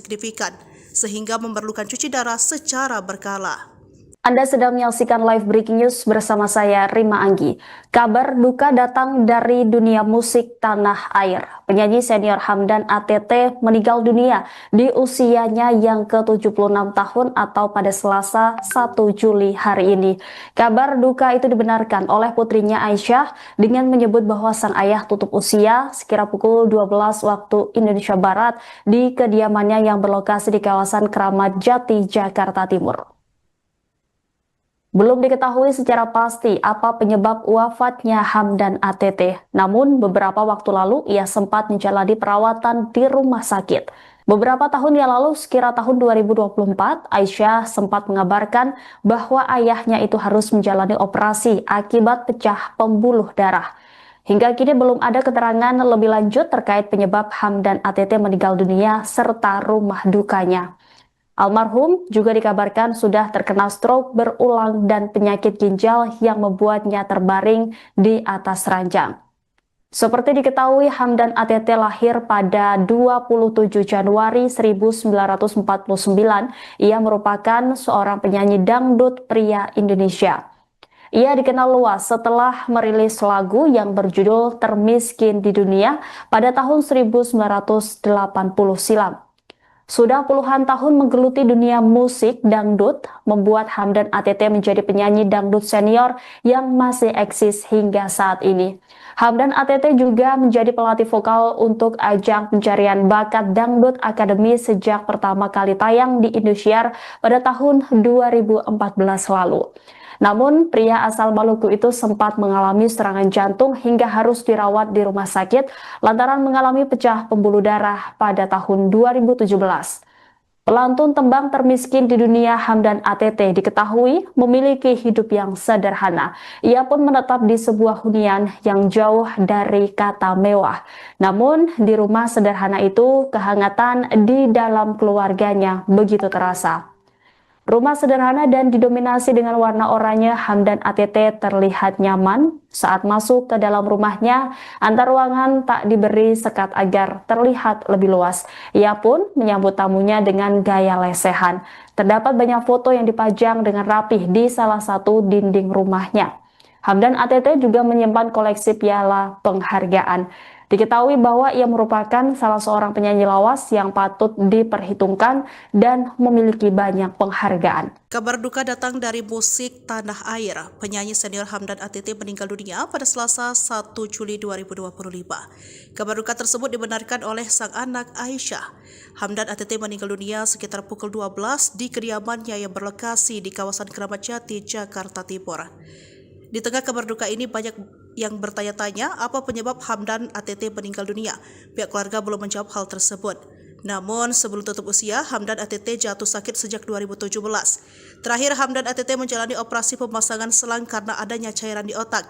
signifikan, sehingga memerlukan cuci darah secara berkala. Anda sedang menyaksikan live breaking news bersama saya, Rima Anggi. Kabar duka datang dari dunia musik tanah air. Penyanyi senior Hamdan ATT meninggal dunia di usianya yang ke-76 tahun atau pada Selasa 1 Juli hari ini. Kabar duka itu dibenarkan oleh putrinya Aisyah dengan menyebut bahwa sang ayah tutup usia sekira pukul 12 waktu Indonesia Barat di kediamannya yang berlokasi di kawasan Keramat Jati, Jakarta Timur. Belum diketahui secara pasti apa penyebab wafatnya Hamdan ATT, namun beberapa waktu lalu ia sempat menjalani perawatan di rumah sakit. Beberapa tahun yang lalu, sekira tahun 2024, Aisyah sempat mengabarkan bahwa ayahnya itu harus menjalani operasi akibat pecah pembuluh darah. Hingga kini belum ada keterangan lebih lanjut terkait penyebab Hamdan ATT meninggal dunia serta rumah dukanya. Almarhum juga dikabarkan sudah terkena stroke berulang dan penyakit ginjal yang membuatnya terbaring di atas ranjang. Seperti diketahui, Hamdan ATT lahir pada 27 Januari 1949. Ia merupakan seorang penyanyi dangdut pria Indonesia. Ia dikenal luas setelah merilis lagu yang berjudul Termiskin di Dunia pada tahun 1980 silam. Sudah puluhan tahun menggeluti dunia musik dangdut, membuat Hamdan ATT menjadi penyanyi dangdut senior yang masih eksis hingga saat ini. Hamdan ATT juga menjadi pelatih vokal untuk ajang pencarian bakat Dangdut Academy sejak pertama kali tayang di Indosiar pada tahun 2014 lalu. Namun, pria asal Maluku itu sempat mengalami serangan jantung hingga harus dirawat di rumah sakit lantaran mengalami pecah pembuluh darah pada tahun 2017. Pelantun tembang Termiskin di Dunia Hamdan ATT diketahui memiliki hidup yang sederhana. Ia pun menetap di sebuah hunian yang jauh dari kata mewah. Namun, di rumah sederhana itu, kehangatan di dalam keluarganya begitu terasa. Rumah sederhana dan didominasi dengan warna oranye, Hamdan ATT terlihat nyaman. Saat masuk ke dalam rumahnya, antar ruangan tak diberi sekat agar terlihat lebih luas. Ia pun menyambut tamunya dengan gaya lesehan. Terdapat banyak foto yang dipajang dengan rapih di salah satu dinding rumahnya. Hamdan ATT juga menyimpan koleksi piala penghargaan. Diketahui bahwa ia merupakan salah seorang penyanyi lawas yang patut diperhitungkan dan memiliki banyak penghargaan. Kabar duka datang dari musik tanah air. Penyanyi senior Hamdan ATT meninggal dunia pada Selasa 1 Juli 2025. Kabar duka tersebut dibenarkan oleh sang anak Aisyah. Hamdan ATT meninggal dunia sekitar pukul 12 di kediamannya yang berlokasi di kawasan Keramat Jati, Jakarta Timur. Di tengah kabar duka ini banyak yang bertanya-tanya apa penyebab Hamdan ATT meninggal dunia. Pihak keluarga belum menjawab hal tersebut. Namun sebelum tutup usia, Hamdan ATT jatuh sakit sejak 2017. Terakhir Hamdan ATT menjalani operasi pemasangan selang karena adanya cairan di otak.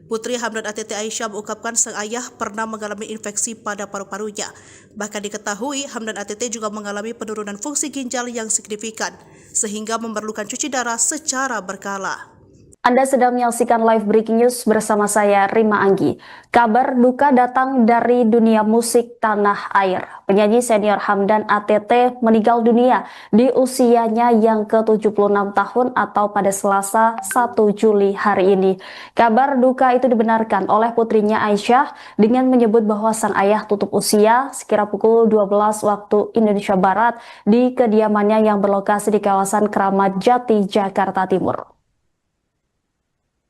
Putri Hamdan ATT Aisyah mengungkapkan sang ayah pernah mengalami infeksi pada paru-parunya. Bahkan diketahui Hamdan ATT juga mengalami penurunan fungsi ginjal yang signifikan, sehingga memerlukan cuci darah secara berkala. Anda sedang menyaksikan live breaking news bersama saya, Rima Anggi. Kabar duka datang dari dunia musik tanah air. Penyanyi senior Hamdan ATT meninggal dunia di usianya yang ke-76 tahun atau pada Selasa 1 Juli hari ini. Kabar duka itu dibenarkan oleh putrinya Aisyah dengan menyebut bahwa sang ayah tutup usia sekira pukul 12 waktu Indonesia Barat di kediamannya yang berlokasi di kawasan Keramat Jati, Jakarta Timur.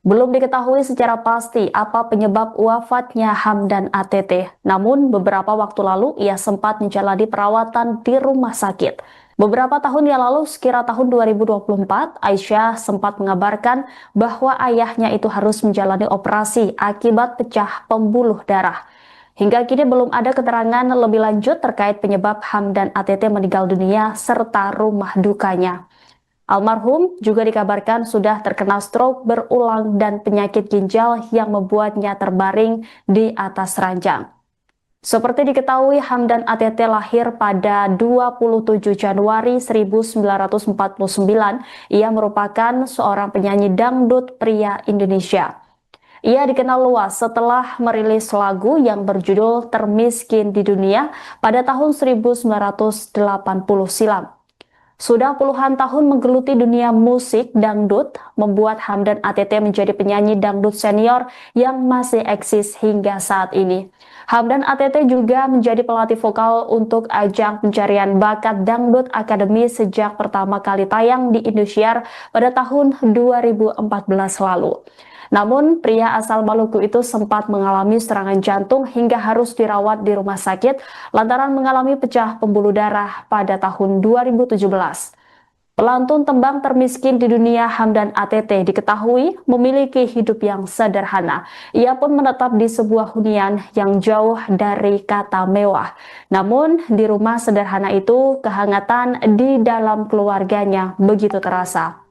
Belum diketahui secara pasti apa penyebab wafatnya Hamdan ATT, namun beberapa waktu lalu ia sempat menjalani perawatan di rumah sakit. Beberapa tahun yang lalu, sekira tahun 2024, Aisyah sempat mengabarkan bahwa ayahnya itu harus menjalani operasi akibat pecah pembuluh darah. Hingga kini belum ada keterangan lebih lanjut terkait penyebab Hamdan ATT meninggal dunia serta rumah dukanya. Almarhum juga dikabarkan sudah terkena stroke berulang dan penyakit ginjal yang membuatnya terbaring di atas ranjang. Seperti diketahui, Hamdan ATT lahir pada 27 Januari 1949. Ia merupakan seorang penyanyi dangdut pria Indonesia. Ia dikenal luas setelah merilis lagu yang berjudul Termiskin di Dunia pada tahun 1980 silam. Sudah puluhan tahun menggeluti dunia musik dangdut, membuat Hamdan ATT menjadi penyanyi dangdut senior yang masih eksis hingga saat ini. Hamdan ATT juga menjadi pelatih vokal untuk ajang pencarian bakat Dangdut Academy sejak pertama kali tayang di Indosiar pada tahun 2014 lalu. Namun, pria asal Maluku itu sempat mengalami serangan jantung hingga harus dirawat di rumah sakit lantaran mengalami pecah pembuluh darah pada tahun 2017. Pelantun tembang termiskin di dunia Hamdan ATT diketahui memiliki hidup yang sederhana. Ia pun menetap di sebuah hunian yang jauh dari kata mewah. Namun, di rumah sederhana itu, kehangatan di dalam keluarganya begitu terasa.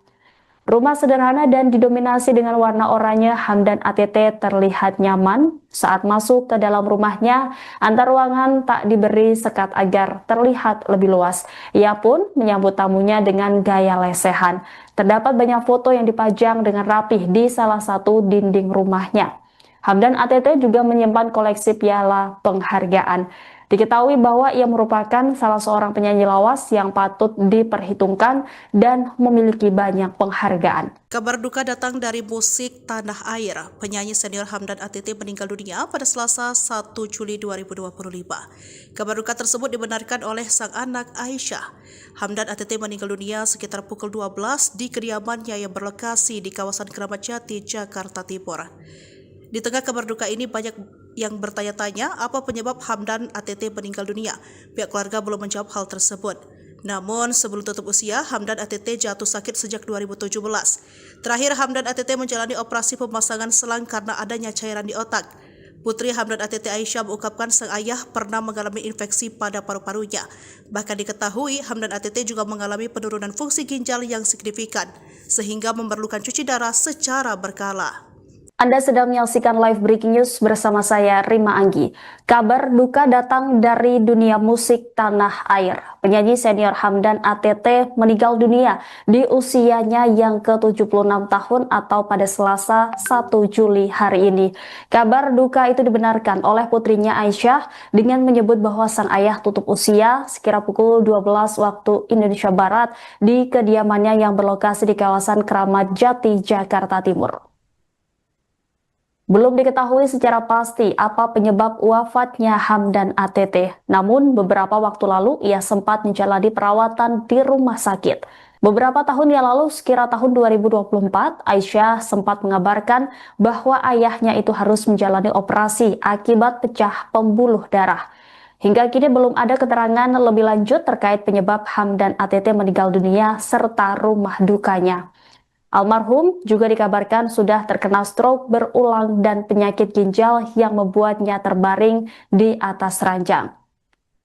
Rumah sederhana dan didominasi dengan warna oranye, Hamdan ATT terlihat nyaman saat masuk ke dalam rumahnya. Antar ruangan tak diberi sekat agar terlihat lebih luas. Ia pun menyambut tamunya dengan gaya lesehan. Terdapat banyak foto yang dipajang dengan rapih di salah satu dinding rumahnya. Hamdan ATT juga menyimpan koleksi piala penghargaan. Diketahui bahwa ia merupakan salah seorang penyanyi lawas yang patut diperhitungkan dan memiliki banyak penghargaan. Kabar duka datang dari musik tanah air. Penyanyi senior Hamdan ATT meninggal dunia pada Selasa 1 Juli 2025. Kabar duka tersebut dibenarkan oleh sang anak Aisyah. Hamdan ATT meninggal dunia sekitar pukul 12 di kediamannya yang berlokasi di kawasan Keramat Jati, Jakarta Timur. Di tengah kabar duka ini banyak yang bertanya-tanya apa penyebab Hamdan ATT meninggal dunia. Pihak keluarga belum menjawab hal tersebut. Namun sebelum tutup usia, Hamdan ATT jatuh sakit sejak 2017. Terakhir Hamdan ATT menjalani operasi pemasangan selang karena adanya cairan di otak. Putri Hamdan ATT Aisyah mengungkapkan sang ayah pernah mengalami infeksi pada paru-parunya. Bahkan diketahui Hamdan ATT juga mengalami penurunan fungsi ginjal yang signifikan, sehingga memerlukan cuci darah secara berkala. Anda sedang menyaksikan live breaking news bersama saya, Rima Anggi. Kabar duka datang dari dunia musik tanah air. Penyanyi senior Hamdan ATT meninggal dunia di usianya yang ke-76 tahun atau pada Selasa 1 Juli hari ini. Kabar duka itu dibenarkan oleh putrinya Aisyah dengan menyebut bahwa sang ayah tutup usia sekira pukul 12 waktu Indonesia Barat di kediamannya yang berlokasi di kawasan Keramat Jati, Jakarta Timur. Belum diketahui secara pasti apa penyebab wafatnya Hamdan ATT, namun beberapa waktu lalu ia sempat menjalani perawatan di rumah sakit. Beberapa tahun yang lalu, sekira tahun 2024, Aisyah sempat mengabarkan bahwa ayahnya itu harus menjalani operasi akibat pecah pembuluh darah. Hingga kini belum ada keterangan lebih lanjut terkait penyebab Hamdan ATT meninggal dunia serta rumah dukanya. Almarhum juga dikabarkan sudah terkena stroke berulang dan penyakit ginjal yang membuatnya terbaring di atas ranjang.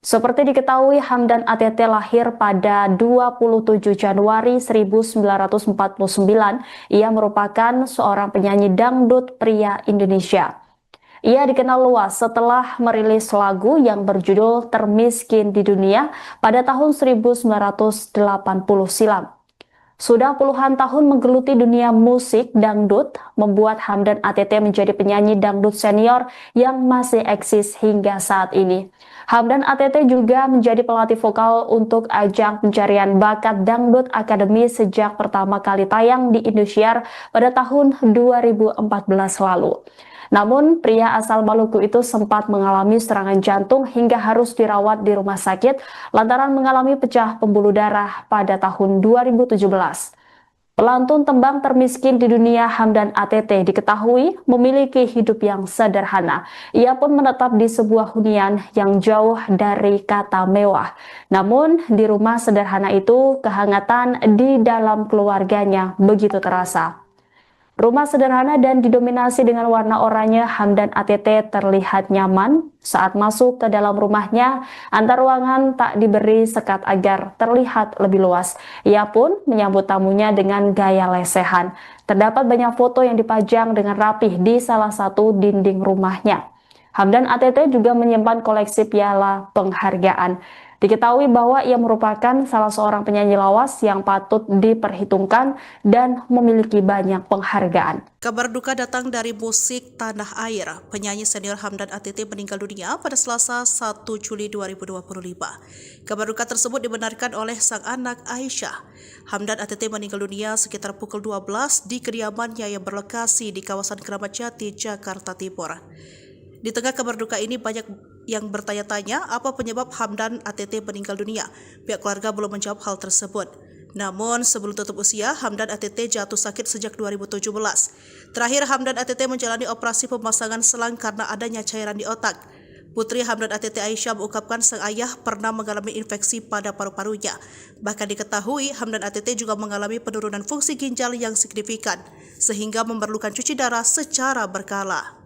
Seperti diketahui, Hamdan ATT lahir pada 27 Januari 1949. Ia merupakan seorang penyanyi dangdut pria Indonesia. Ia dikenal luas setelah merilis lagu yang berjudul Termiskin di Dunia pada tahun 1980 silam. Sudah puluhan tahun menggeluti dunia musik dangdut, membuat Hamdan ATT menjadi penyanyi dangdut senior yang masih eksis hingga saat ini. Hamdan ATT juga menjadi pelatih vokal untuk ajang pencarian bakat Dangdut Academy sejak pertama kali tayang di Indosiar pada tahun 2014 lalu. Namun, pria asal Maluku itu sempat mengalami serangan jantung hingga harus dirawat di rumah sakit lantaran mengalami pecah pembuluh darah pada tahun 2017. Pelantun tembang termiskin di dunia Hamdan ATT diketahui memiliki hidup yang sederhana. Ia pun menetap di sebuah hunian yang jauh dari kata mewah. Namun, di rumah sederhana itu, kehangatan di dalam keluarganya begitu terasa. Rumah sederhana dan didominasi dengan warna oranye, Hamdan ATT terlihat nyaman saat masuk ke dalam rumahnya. Antar ruangan tak diberi sekat agar terlihat lebih luas. Ia pun menyambut tamunya dengan gaya lesehan. Terdapat banyak foto yang dipajang dengan rapih di salah satu dinding rumahnya. Hamdan ATT juga menyimpan koleksi piala penghargaan. Diketahui bahwa ia merupakan salah seorang penyanyi lawas yang patut diperhitungkan dan memiliki banyak penghargaan. Kabar duka datang dari musik tanah air. Penyanyi senior Hamdan ATT meninggal dunia pada Selasa 1 Juli 2025. Kabar duka tersebut dibenarkan oleh sang anak Aisyah. Hamdan ATT meninggal dunia sekitar pukul 12 di kediamannya yang berlokasi di kawasan Keramat Jati, Jakarta Timur. Di tengah kabar duka ini banyak yang bertanya-tanya apa penyebab Hamdan ATT meninggal dunia. Pihak keluarga belum menjawab hal tersebut. Namun sebelum tutup usia, Hamdan ATT jatuh sakit sejak 2017. Terakhir Hamdan ATT menjalani operasi pemasangan selang karena adanya cairan di otak. Putri Hamdan ATT Aisyah mengungkapkan sang ayah pernah mengalami infeksi pada paru-parunya. Bahkan diketahui Hamdan ATT juga mengalami penurunan fungsi ginjal yang signifikan, sehingga memerlukan cuci darah secara berkala.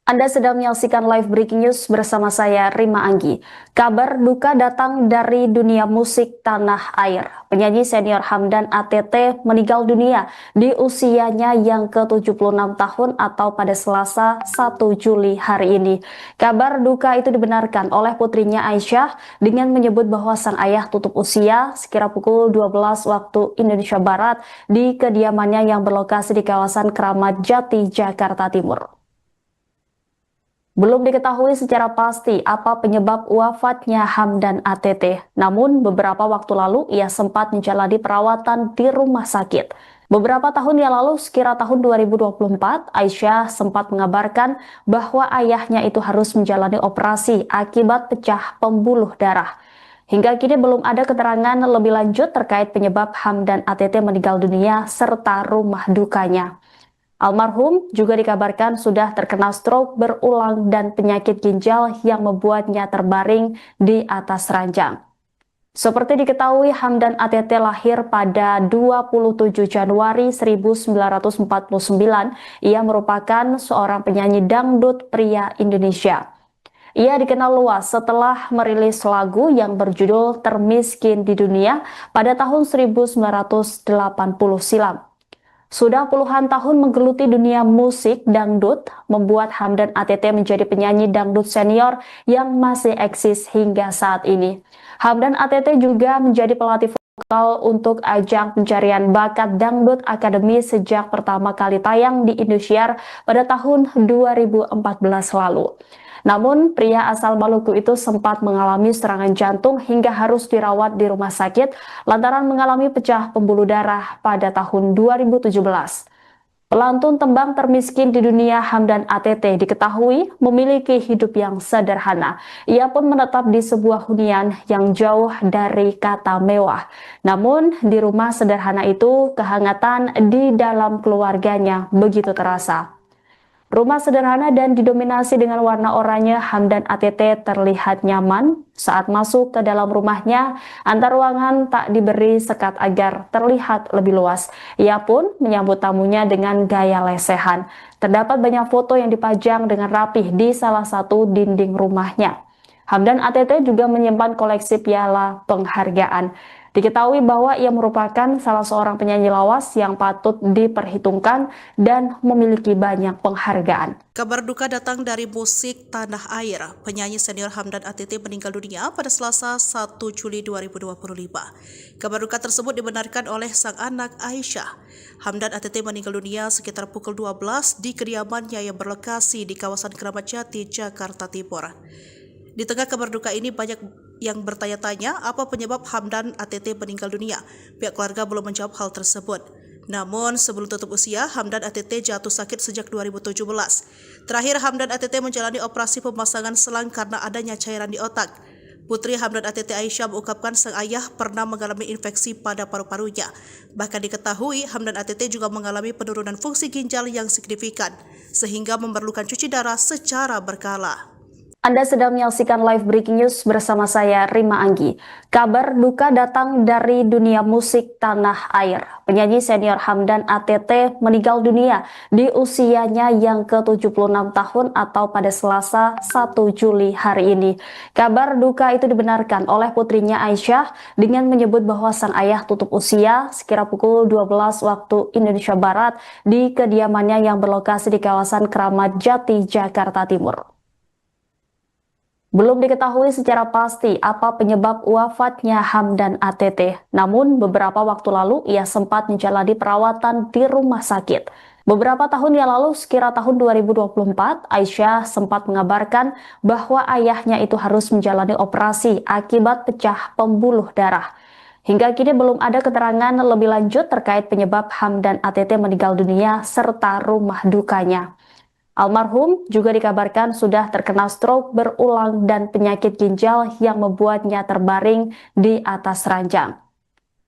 Anda sedang menyaksikan live breaking news bersama saya, Rima Anggi. Kabar duka datang dari dunia musik tanah air. Penyanyi senior Hamdan ATT meninggal dunia di usianya yang ke-76 tahun atau pada Selasa 1 Juli hari ini. Kabar duka itu dibenarkan oleh putrinya Aisyah dengan menyebut bahwa sang ayah tutup usia sekira pukul 12 waktu Indonesia Barat di kediamannya yang berlokasi di kawasan Keramat Jati, Jakarta Timur. Belum diketahui secara pasti apa penyebab wafatnya Hamdan ATT, namun beberapa waktu lalu ia sempat menjalani perawatan di rumah sakit. Beberapa tahun yang lalu, sekira tahun 2024, Aisyah sempat mengabarkan bahwa ayahnya itu harus menjalani operasi akibat pecah pembuluh darah. Hingga kini belum ada keterangan lebih lanjut terkait penyebab Hamdan ATT meninggal dunia serta rumah dukanya. Almarhum juga dikabarkan sudah terkena stroke berulang dan penyakit ginjal yang membuatnya terbaring di atas ranjang. Seperti diketahui, Hamdan ATT lahir pada 27 Januari 1949. Ia merupakan seorang penyanyi dangdut pria Indonesia. Ia dikenal luas setelah merilis lagu yang berjudul Termiskin di Dunia pada tahun 1980 silam. Sudah puluhan tahun menggeluti dunia musik dangdut, membuat Hamdan ATT menjadi penyanyi dangdut senior yang masih eksis hingga saat ini. Hamdan ATT juga menjadi pelatih vokal untuk ajang pencarian bakat Dangdut Academy sejak pertama kali tayang di Indosiar pada tahun 2014 lalu. Namun, pria asal Maluku itu sempat mengalami serangan jantung hingga harus dirawat di rumah sakit lantaran mengalami pecah pembuluh darah pada tahun 2017. Pelantun tembang Termiskin di Dunia Hamdan ATT diketahui memiliki hidup yang sederhana. Ia pun menetap di sebuah hunian yang jauh dari kata mewah. Namun, di rumah sederhana itu, kehangatan di dalam keluarganya begitu terasa. Rumah sederhana dan didominasi dengan warna oranye, Hamdan ATT terlihat nyaman saat masuk ke dalam rumahnya. Antar ruangan tak diberi sekat agar terlihat lebih luas. Ia pun menyambut tamunya dengan gaya lesehan. Terdapat banyak foto yang dipajang dengan rapih di salah satu dinding rumahnya. Hamdan ATT juga menyimpan koleksi piala penghargaan. Diketahui bahwa ia merupakan salah seorang penyanyi lawas yang patut diperhitungkan dan memiliki banyak penghargaan. Kabar duka datang dari musik tanah air. Penyanyi senior Hamdan ATT meninggal dunia pada Selasa 1 Juli 2025. Kabar duka tersebut dibenarkan oleh sang anak Aisyah. Hamdan ATT meninggal dunia sekitar pukul 12 di kediamannya yang berlokasi di kawasan Keramat Jati, Jakarta Timur. Di tengah kabar duka ini banyak yang bertanya-tanya apa penyebab Hamdan ATT meninggal dunia. Pihak keluarga belum menjawab hal tersebut. Namun sebelum tutup usia, Hamdan ATT jatuh sakit sejak 2017. Terakhir Hamdan ATT menjalani operasi pemasangan selang karena adanya cairan di otak. Putri Hamdan ATT Aisyah mengungkapkan sang ayah pernah mengalami infeksi pada paru-parunya. Bahkan diketahui Hamdan ATT juga mengalami penurunan fungsi ginjal yang signifikan, sehingga memerlukan cuci darah secara berkala. Anda sedang menyaksikan live breaking news bersama saya, Rima Anggi. Kabar duka datang dari dunia musik tanah air. Penyanyi senior Hamdan ATT meninggal dunia di usianya yang ke-76 tahun atau pada Selasa 1 Juli hari ini. Kabar duka itu dibenarkan oleh putrinya Aisyah dengan menyebut bahwa sang ayah tutup usia sekira pukul 12 waktu Indonesia Barat di kediamannya yang berlokasi di kawasan Keramat Jati, Jakarta Timur. Belum diketahui secara pasti apa penyebab wafatnya Hamdan ATT, namun beberapa waktu lalu ia sempat menjalani perawatan di rumah sakit. Beberapa tahun yang lalu, sekira tahun 2024, Aisyah sempat mengabarkan bahwa ayahnya itu harus menjalani operasi akibat pecah pembuluh darah. Hingga kini belum ada keterangan lebih lanjut terkait penyebab Hamdan ATT meninggal dunia serta rumah dukanya. Almarhum juga dikabarkan sudah terkena stroke berulang dan penyakit ginjal yang membuatnya terbaring di atas ranjang.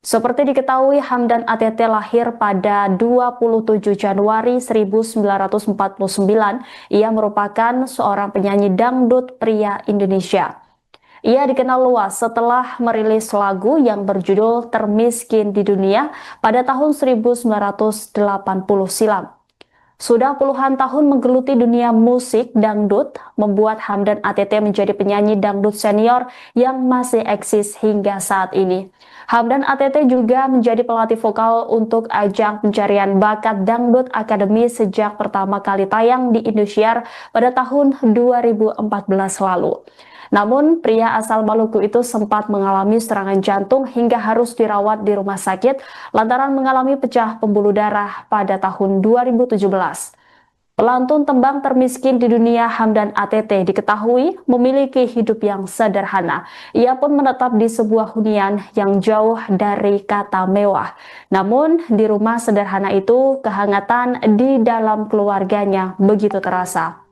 Seperti diketahui, Hamdan ATT lahir pada 27 Januari 1949. Ia merupakan seorang penyanyi dangdut pria Indonesia. Ia dikenal luas setelah merilis lagu yang berjudul Termiskin di Dunia pada tahun 1980 silam. Sudah puluhan tahun menggeluti dunia musik dangdut, membuat Hamdan ATT menjadi penyanyi dangdut senior yang masih eksis hingga saat ini. Hamdan ATT juga menjadi pelatih vokal untuk ajang pencarian bakat Dangdut Academy sejak pertama kali tayang di Indosiar pada tahun 2014 lalu. Namun, pria asal Maluku itu sempat mengalami serangan jantung hingga harus dirawat di rumah sakit lantaran mengalami pecah pembuluh darah pada tahun 2017. Pelantun tembang termiskin di dunia Hamdan ATT diketahui memiliki hidup yang sederhana. Ia pun menetap di sebuah hunian yang jauh dari kata mewah. Namun, di rumah sederhana itu, kehangatan di dalam keluarganya begitu terasa.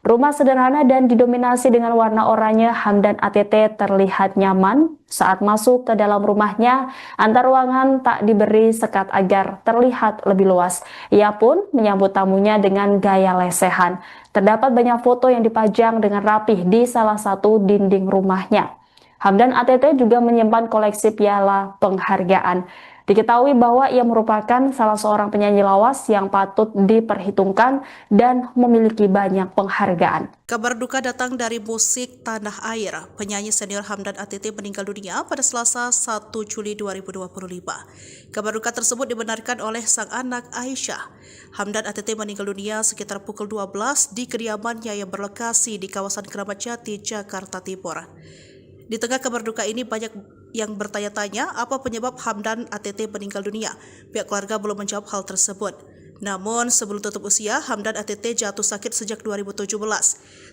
Rumah sederhana dan didominasi dengan warna oranye, Hamdan ATT terlihat nyaman. Saat masuk ke dalam rumahnya, antar ruangan tak diberi sekat agar terlihat lebih luas. Ia pun menyambut tamunya dengan gaya lesehan. Terdapat banyak foto yang dipajang dengan rapih di salah satu dinding rumahnya. Hamdan ATT juga menyimpan koleksi piala penghargaan. Diketahui bahwa ia merupakan salah seorang penyanyi lawas yang patut diperhitungkan dan memiliki banyak penghargaan. Kabar duka datang dari musik tanah air. Penyanyi senior Hamdan ATT meninggal dunia pada Selasa 1 Juli 2025. Kabar duka tersebut dibenarkan oleh sang anak Aisyah. Hamdan ATT meninggal dunia sekitar pukul 12 di kediamannya yang berlokasi di kawasan Keramat Jati, Jakarta Timur. Di tengah kabar duka ini banyak yang bertanya-tanya apa penyebab Hamdan ATT meninggal dunia. Pihak keluarga belum menjawab hal tersebut. Namun sebelum tutup usia, Hamdan ATT jatuh sakit sejak 2017.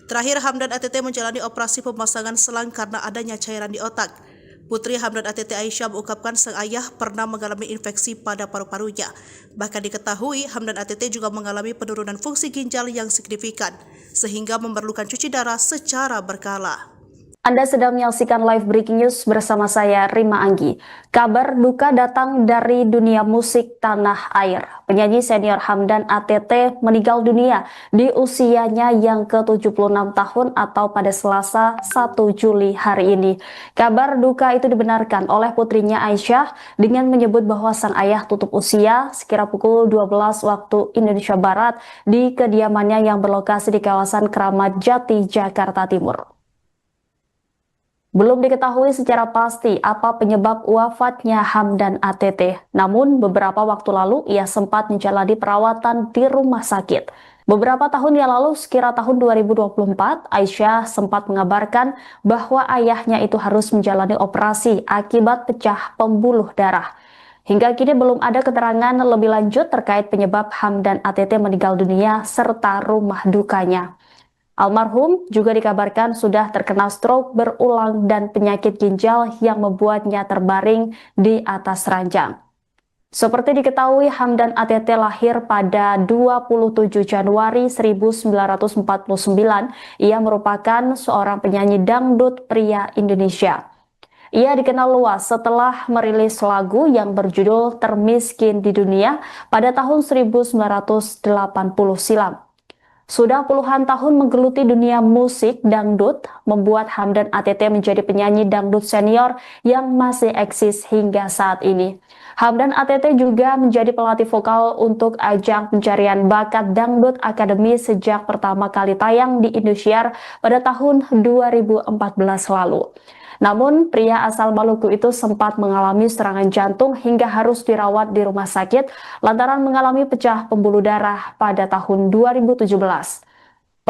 Terakhir Hamdan ATT menjalani operasi pemasangan selang karena adanya cairan di otak. Putri Hamdan ATT Aisyah mengungkapkan sang ayah pernah mengalami infeksi pada paru-parunya. Bahkan diketahui Hamdan ATT juga mengalami penurunan fungsi ginjal yang signifikan, sehingga memerlukan cuci darah secara berkala. Anda sedang menyaksikan live breaking news bersama saya, Rima Anggi. Kabar duka datang dari dunia musik tanah air. Penyanyi senior Hamdan ATT meninggal dunia di usianya yang ke-76 tahun atau pada Selasa 1 Juli hari ini. Kabar duka itu dibenarkan oleh putrinya Aisyah dengan menyebut bahwa sang ayah tutup usia sekira pukul 12 waktu Indonesia Barat di kediamannya yang berlokasi di kawasan Keramat Jati, Jakarta Timur. Belum diketahui secara pasti apa penyebab wafatnya Hamdan ATT, namun beberapa waktu lalu ia sempat menjalani perawatan di rumah sakit. Beberapa tahun yang lalu, sekira tahun 2024, Aisyah sempat mengabarkan bahwa ayahnya itu harus menjalani operasi akibat pecah pembuluh darah. Hingga kini belum ada keterangan lebih lanjut terkait penyebab Hamdan ATT meninggal dunia serta rumah dukanya. Almarhum juga dikabarkan sudah terkena stroke berulang dan penyakit ginjal yang membuatnya terbaring di atas ranjang. Seperti diketahui, Hamdan ATT lahir pada 27 Januari 1949. Ia merupakan seorang penyanyi dangdut pria Indonesia. Ia dikenal luas setelah merilis lagu yang berjudul Termiskin di Dunia pada tahun 1980 silam. Sudah puluhan tahun menggeluti dunia musik dangdut, membuat Hamdan ATT menjadi penyanyi dangdut senior yang masih eksis hingga saat ini. Hamdan ATT juga menjadi pelatih vokal untuk ajang pencarian bakat Dangdut Academy sejak pertama kali tayang di Indosiar pada tahun 2014 lalu. Namun, pria asal Maluku itu sempat mengalami serangan jantung hingga harus dirawat di rumah sakit lantaran mengalami pecah pembuluh darah pada tahun 2017.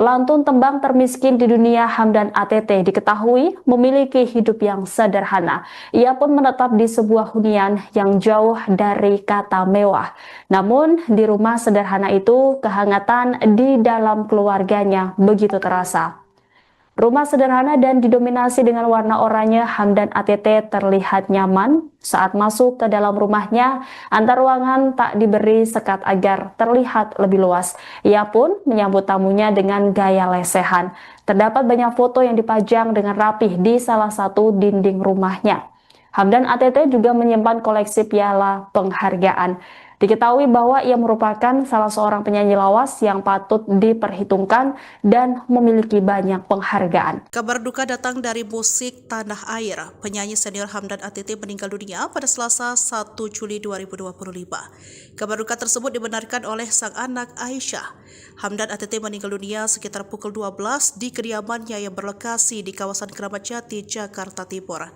Pelantun tembang termiskin di dunia Hamdan ATT diketahui memiliki hidup yang sederhana. Ia pun menetap di sebuah hunian yang jauh dari kata mewah. Namun di rumah sederhana itu kehangatan di dalam keluarganya begitu terasa. Rumah sederhana dan didominasi dengan warna oranye, Hamdan ATT terlihat nyaman saat masuk ke dalam rumahnya. Antar ruangan tak diberi sekat agar terlihat lebih luas. Ia pun menyambut tamunya dengan gaya lesehan. Terdapat banyak foto yang dipajang dengan rapih di salah satu dinding rumahnya. Hamdan ATT juga menyimpan koleksi piala penghargaan. Diketahui bahwa ia merupakan salah seorang penyanyi lawas yang patut diperhitungkan dan memiliki banyak penghargaan. Kabar duka datang dari musik tanah air. Penyanyi senior Hamdan ATT meninggal dunia pada Selasa 1 Juli 2025. Kabar duka tersebut dibenarkan oleh sang anak Aisyah. Hamdan ATT meninggal dunia sekitar pukul 12 di kediamannya yang berlokasi di kawasan Keramat Jati, Jakarta Timur.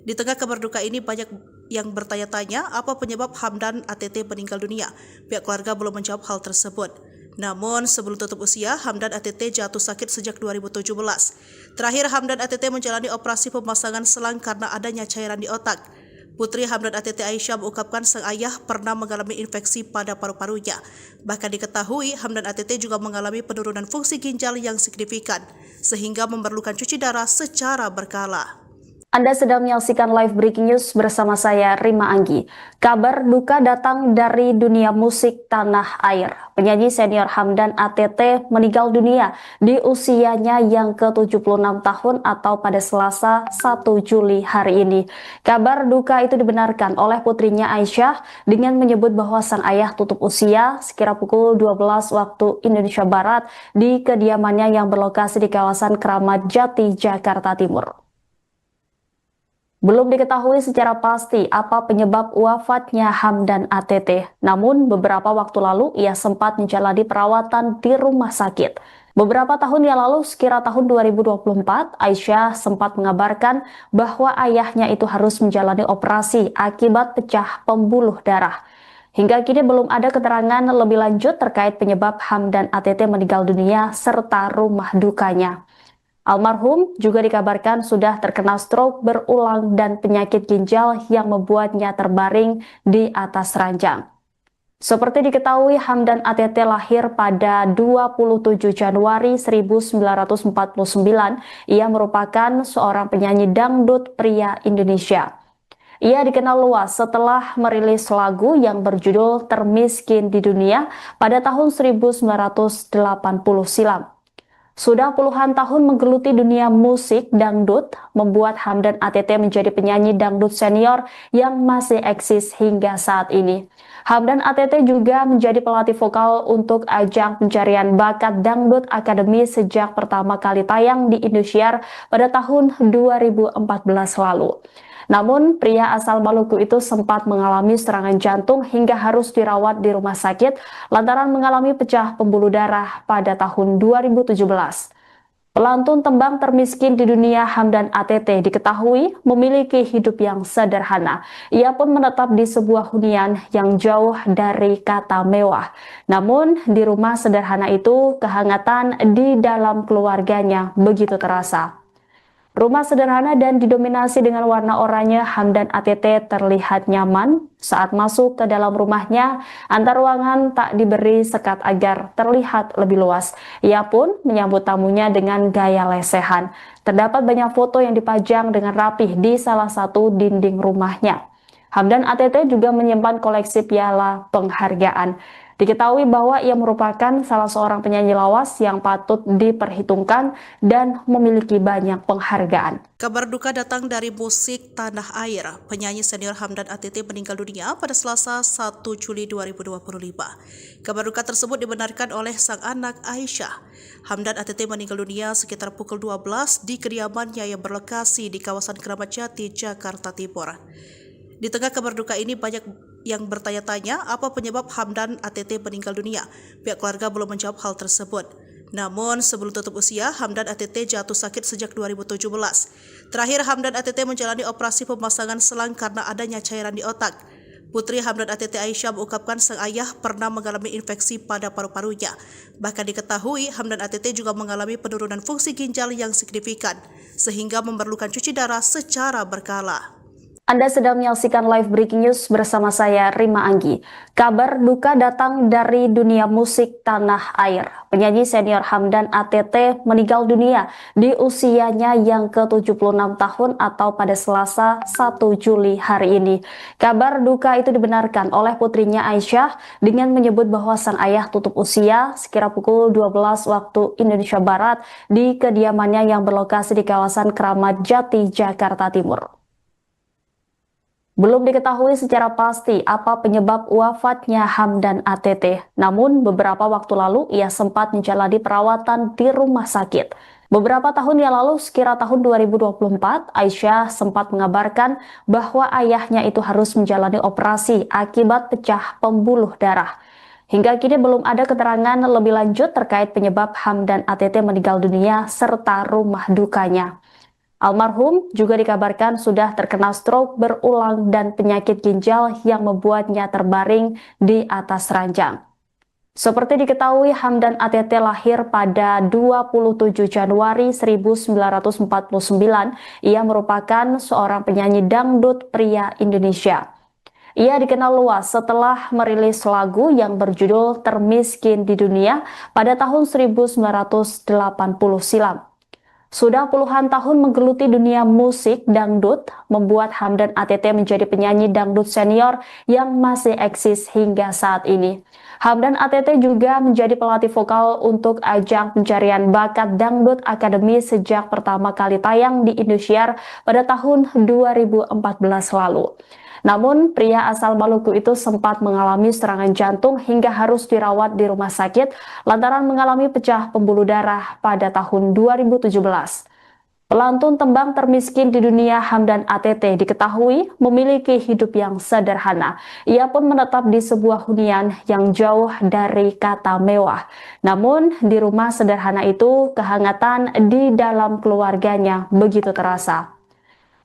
Di tengah kabar duka ini banyak yang bertanya-tanya apa penyebab Hamdan ATT meninggal dunia. Pihak keluarga belum menjawab hal tersebut. Namun sebelum tutup usia, Hamdan ATT jatuh sakit sejak 2017. Terakhir Hamdan ATT menjalani operasi pemasangan selang karena adanya cairan di otak. Putri Hamdan ATT Aisyah mengungkapkan sang ayah pernah mengalami infeksi pada paru-parunya. Bahkan diketahui Hamdan ATT juga mengalami penurunan fungsi ginjal yang signifikan, sehingga memerlukan cuci darah secara berkala. Anda sedang menyaksikan live breaking news bersama saya, Rima Anggi. Kabar duka datang dari dunia musik tanah air. Penyanyi senior Hamdan ATT meninggal dunia di usianya yang ke-76 tahun atau pada Selasa 1 Juli hari ini. Kabar duka itu dibenarkan oleh putrinya Aisyah dengan menyebut bahwa sang ayah tutup usia sekira pukul 12 waktu Indonesia Barat di kediamannya yang berlokasi di kawasan Keramat Jati, Jakarta Timur. Belum diketahui secara pasti apa penyebab wafatnya Hamdan ATT. Namun beberapa waktu lalu ia sempat menjalani perawatan di rumah sakit. Beberapa tahun yang lalu, sekira tahun 2024, Aisyah sempat mengabarkan bahwa ayahnya itu harus menjalani operasi akibat pecah pembuluh darah. Hingga kini belum ada keterangan lebih lanjut terkait penyebab Hamdan ATT meninggal dunia serta rumah dukanya. Almarhum juga dikabarkan sudah terkena stroke berulang dan penyakit ginjal yang membuatnya terbaring di atas ranjang. Seperti diketahui, Hamdan ATT lahir pada 27 Januari 1949. Ia merupakan seorang penyanyi dangdut pria Indonesia. Ia dikenal luas setelah merilis lagu yang berjudul Termiskin di Dunia pada tahun 1980 silam. Sudah puluhan tahun menggeluti dunia musik dangdut, membuat Hamdan ATT menjadi penyanyi dangdut senior yang masih eksis hingga saat ini. Hamdan ATT juga menjadi pelatih vokal untuk ajang pencarian bakat Dangdut Academy sejak pertama kali tayang di Indosiar pada tahun 2014 lalu. Namun, pria asal Maluku itu sempat mengalami serangan jantung hingga harus dirawat di rumah sakit lantaran mengalami pecah pembuluh darah pada tahun 2017. Pelantun tembang termiskin di dunia Hamdan ATT diketahui memiliki hidup yang sederhana. Ia pun menetap di sebuah hunian yang jauh dari kata mewah. Namun, di rumah sederhana itu kehangatan di dalam keluarganya begitu terasa. Rumah sederhana dan didominasi dengan warna oranye, Hamdan ATT terlihat nyaman saat masuk ke dalam rumahnya. Antar ruangan tak diberi sekat agar terlihat lebih luas. Ia pun menyambut tamunya dengan gaya lesehan. Terdapat banyak foto yang dipajang dengan rapih di salah satu dinding rumahnya. Hamdan ATT juga menyimpan koleksi piala penghargaan. Diketahui bahwa ia merupakan salah seorang penyanyi lawas yang patut diperhitungkan dan memiliki banyak penghargaan. Kabar duka datang dari musik tanah air. Penyanyi senior Hamdan ATT meninggal dunia pada Selasa 1 Juli 2025. Kabar duka tersebut dibenarkan oleh sang anak Aisyah. Hamdan ATT meninggal dunia sekitar pukul 12 di kediamannya yang berlokasi di kawasan Keramat Jati, Jakarta Timur. Di tengah kabar duka ini banyak yang bertanya-tanya apa penyebab Hamdan ATT meninggal dunia. Pihak keluarga belum menjawab hal tersebut. Namun sebelum tutup usia, Hamdan ATT jatuh sakit sejak 2017. Terakhir Hamdan ATT menjalani operasi pemasangan selang karena adanya cairan di otak. Putri Hamdan ATT Aisyah mengungkapkan sang ayah pernah mengalami infeksi pada paru-parunya. Bahkan diketahui Hamdan ATT juga mengalami penurunan fungsi ginjal yang signifikan, sehingga memerlukan cuci darah secara berkala. Anda sedang menyaksikan live breaking news bersama saya, Rima Anggi. Kabar duka datang dari dunia musik tanah air. Penyanyi senior Hamdan ATT meninggal dunia di usianya yang ke-76 tahun atau pada Selasa 1 Juli hari ini. Kabar duka itu dibenarkan oleh putrinya Aisyah dengan menyebut bahwa sang ayah tutup usia sekira pukul 12 waktu Indonesia Barat di kediamannya yang berlokasi di kawasan Keramat Jati, Jakarta Timur. Belum diketahui secara pasti apa penyebab wafatnya Hamdan ATT, namun beberapa waktu lalu ia sempat menjalani perawatan di rumah sakit. Beberapa tahun yang lalu, sekira tahun 2024, Aisyah sempat mengabarkan bahwa ayahnya itu harus menjalani operasi akibat pecah pembuluh darah. Hingga kini belum ada keterangan lebih lanjut terkait penyebab Hamdan ATT meninggal dunia serta rumah dukanya. Almarhum juga dikabarkan sudah terkena stroke berulang dan penyakit ginjal yang membuatnya terbaring di atas ranjang. Seperti diketahui, Hamdan ATT lahir pada 27 Januari 1949. Ia merupakan seorang penyanyi dangdut pria Indonesia. Ia dikenal luas setelah merilis lagu yang berjudul Termiskin di Dunia pada tahun 1980 silam. Sudah puluhan tahun menggeluti dunia musik dangdut, membuat Hamdan ATT menjadi penyanyi dangdut senior yang masih eksis hingga saat ini. Hamdan ATT juga menjadi pelatih vokal untuk ajang pencarian bakat Dangdut Academy sejak pertama kali tayang di Indosiar pada tahun 2014 lalu. Namun, pria asal Maluku itu sempat mengalami serangan jantung hingga harus dirawat di rumah sakit lantaran mengalami pecah pembuluh darah pada tahun 2017. Pelantun tembang termiskin di dunia Hamdan ATT diketahui memiliki hidup yang sederhana. Ia pun menetap di sebuah hunian yang jauh dari kata mewah. Namun, di rumah sederhana itu, kehangatan di dalam keluarganya begitu terasa.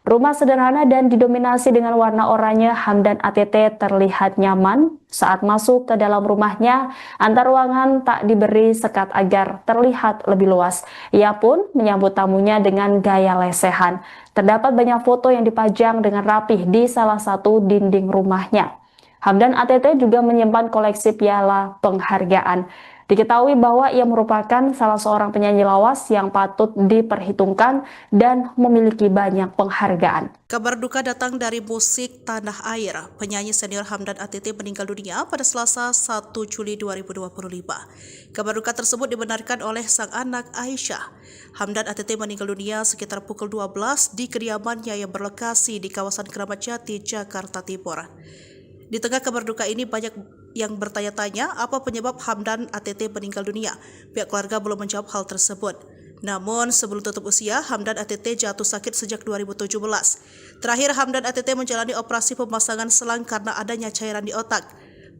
Rumah sederhana dan didominasi dengan warna oranye, Hamdan ATT terlihat nyaman saat masuk ke dalam rumahnya. Antar ruangan tak diberi sekat agar terlihat lebih luas. Ia pun menyambut tamunya dengan gaya lesehan. Terdapat banyak foto yang dipajang dengan rapih di salah satu dinding rumahnya. Hamdan ATT juga menyimpan koleksi piala penghargaan. Diketahui bahwa ia merupakan salah seorang penyanyi lawas yang patut diperhitungkan dan memiliki banyak penghargaan. Kabar duka datang dari musik tanah air. Penyanyi senior Hamdan ATT meninggal dunia pada Selasa 1 Juli 2025. Kabar duka tersebut dibenarkan oleh sang anak Aisyah. Hamdan ATT meninggal dunia sekitar pukul 12 di kediamannya yang berlokasi di kawasan Keramat Jati, Jakarta Timur. Di tengah kabar duka ini banyak yang bertanya-tanya apa penyebab Hamdan ATT meninggal dunia. Pihak keluarga belum menjawab hal tersebut. Namun sebelum tutup usia, Hamdan ATT jatuh sakit sejak 2017. Terakhir Hamdan ATT menjalani operasi pemasangan selang karena adanya cairan di otak.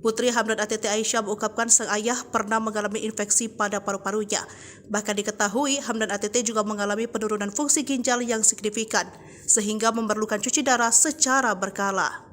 Putri Hamdan ATT Aisyah mengungkapkan sang ayah pernah mengalami infeksi pada paru-parunya. Bahkan diketahui Hamdan ATT juga mengalami penurunan fungsi ginjal yang signifikan, sehingga memerlukan cuci darah secara berkala.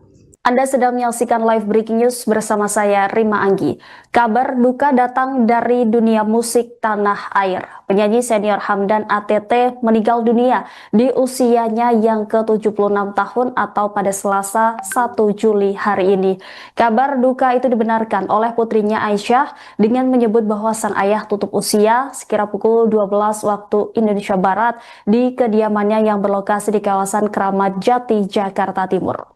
Anda sedang menyaksikan live breaking news bersama saya, Rima Anggi. Kabar duka datang dari dunia musik tanah air. Penyanyi senior Hamdan ATT meninggal dunia di usianya yang ke-76 tahun atau pada Selasa 1 Juli hari ini. Kabar duka itu dibenarkan oleh putrinya Aisyah dengan menyebut bahwa sang ayah tutup usia sekira pukul 12 waktu Indonesia Barat di kediamannya yang berlokasi di kawasan Keramat Jati, Jakarta Timur.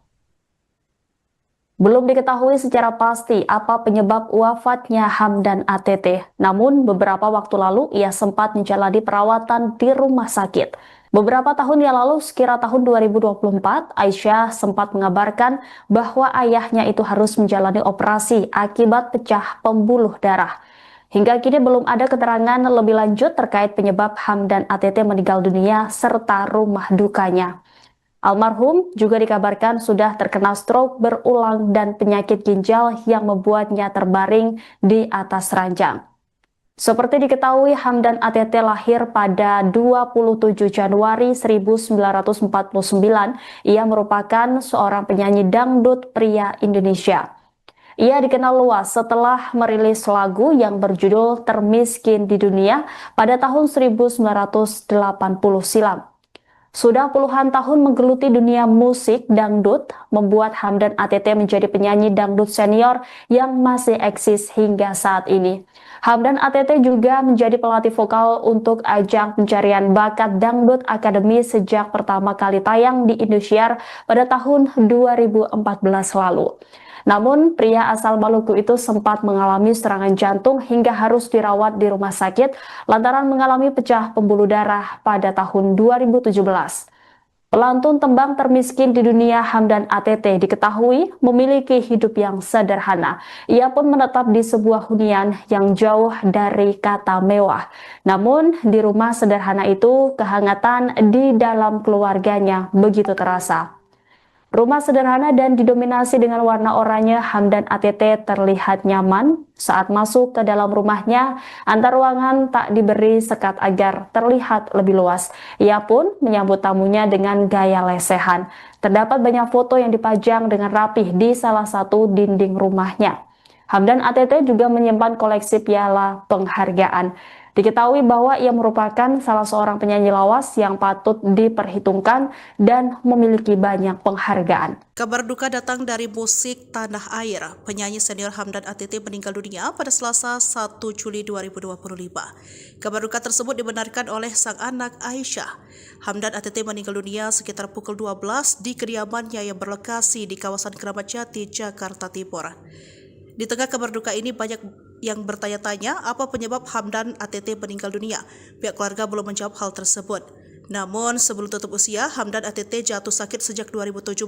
Belum diketahui secara pasti apa penyebab wafatnya Hamdan ATT, namun beberapa waktu lalu ia sempat menjalani perawatan di rumah sakit. Beberapa tahun yang lalu, sekira tahun 2024, Aisyah sempat mengabarkan bahwa ayahnya itu harus menjalani operasi akibat pecah pembuluh darah. Hingga kini belum ada keterangan lebih lanjut terkait penyebab Hamdan ATT meninggal dunia serta rumah dukanya. Almarhum juga dikabarkan sudah terkena stroke berulang dan penyakit ginjal yang membuatnya terbaring di atas ranjang. Seperti diketahui, Hamdan ATT lahir pada 27 Januari 1949. Ia merupakan seorang penyanyi dangdut pria Indonesia. Ia dikenal luas setelah merilis lagu yang berjudul Termiskin di Dunia pada tahun 1980 silam. Sudah puluhan tahun menggeluti dunia musik dangdut, membuat Hamdan ATT menjadi penyanyi dangdut senior yang masih eksis hingga saat ini. Hamdan ATT juga menjadi pelatih vokal untuk ajang pencarian bakat Dangdut Academy sejak pertama kali tayang di Indosiar pada tahun 2014 lalu. Namun, pria asal Maluku itu sempat mengalami serangan jantung hingga harus dirawat di rumah sakit lantaran mengalami pecah pembuluh darah pada tahun 2017. Pelantun tembang Termiskin di Dunia Hamdan ATT diketahui memiliki hidup yang sederhana. Ia pun menetap di sebuah hunian yang jauh dari kata mewah. Namun, di rumah sederhana itu, kehangatan di dalam keluarganya begitu terasa. Rumah sederhana dan didominasi dengan warna oranye, Hamdan ATT terlihat nyaman. Saat masuk ke dalam rumahnya, antar ruangan tak diberi sekat agar terlihat lebih luas. Ia pun menyambut tamunya dengan gaya lesehan. Terdapat banyak foto yang dipajang dengan rapih di salah satu dinding rumahnya. Hamdan ATT juga menyimpan koleksi piala penghargaan. Diketahui bahwa ia merupakan salah seorang penyanyi lawas yang patut diperhitungkan dan memiliki banyak penghargaan. Kabar duka datang dari musik tanah air. Penyanyi senior Hamdan ATT meninggal dunia pada Selasa 1 Juli 2025. Kabar duka tersebut dibenarkan oleh sang anak Aisyah. Hamdan ATT meninggal dunia sekitar pukul 12 di kediamannya yang berlokasi di kawasan Keramat Jati, Jakarta Timur. Di tengah kabar duka ini banyak yang bertanya-tanya apa penyebab Hamdan ATT meninggal dunia. Pihak keluarga belum menjawab hal tersebut. Namun sebelum tutup usia, Hamdan ATT jatuh sakit sejak 2017.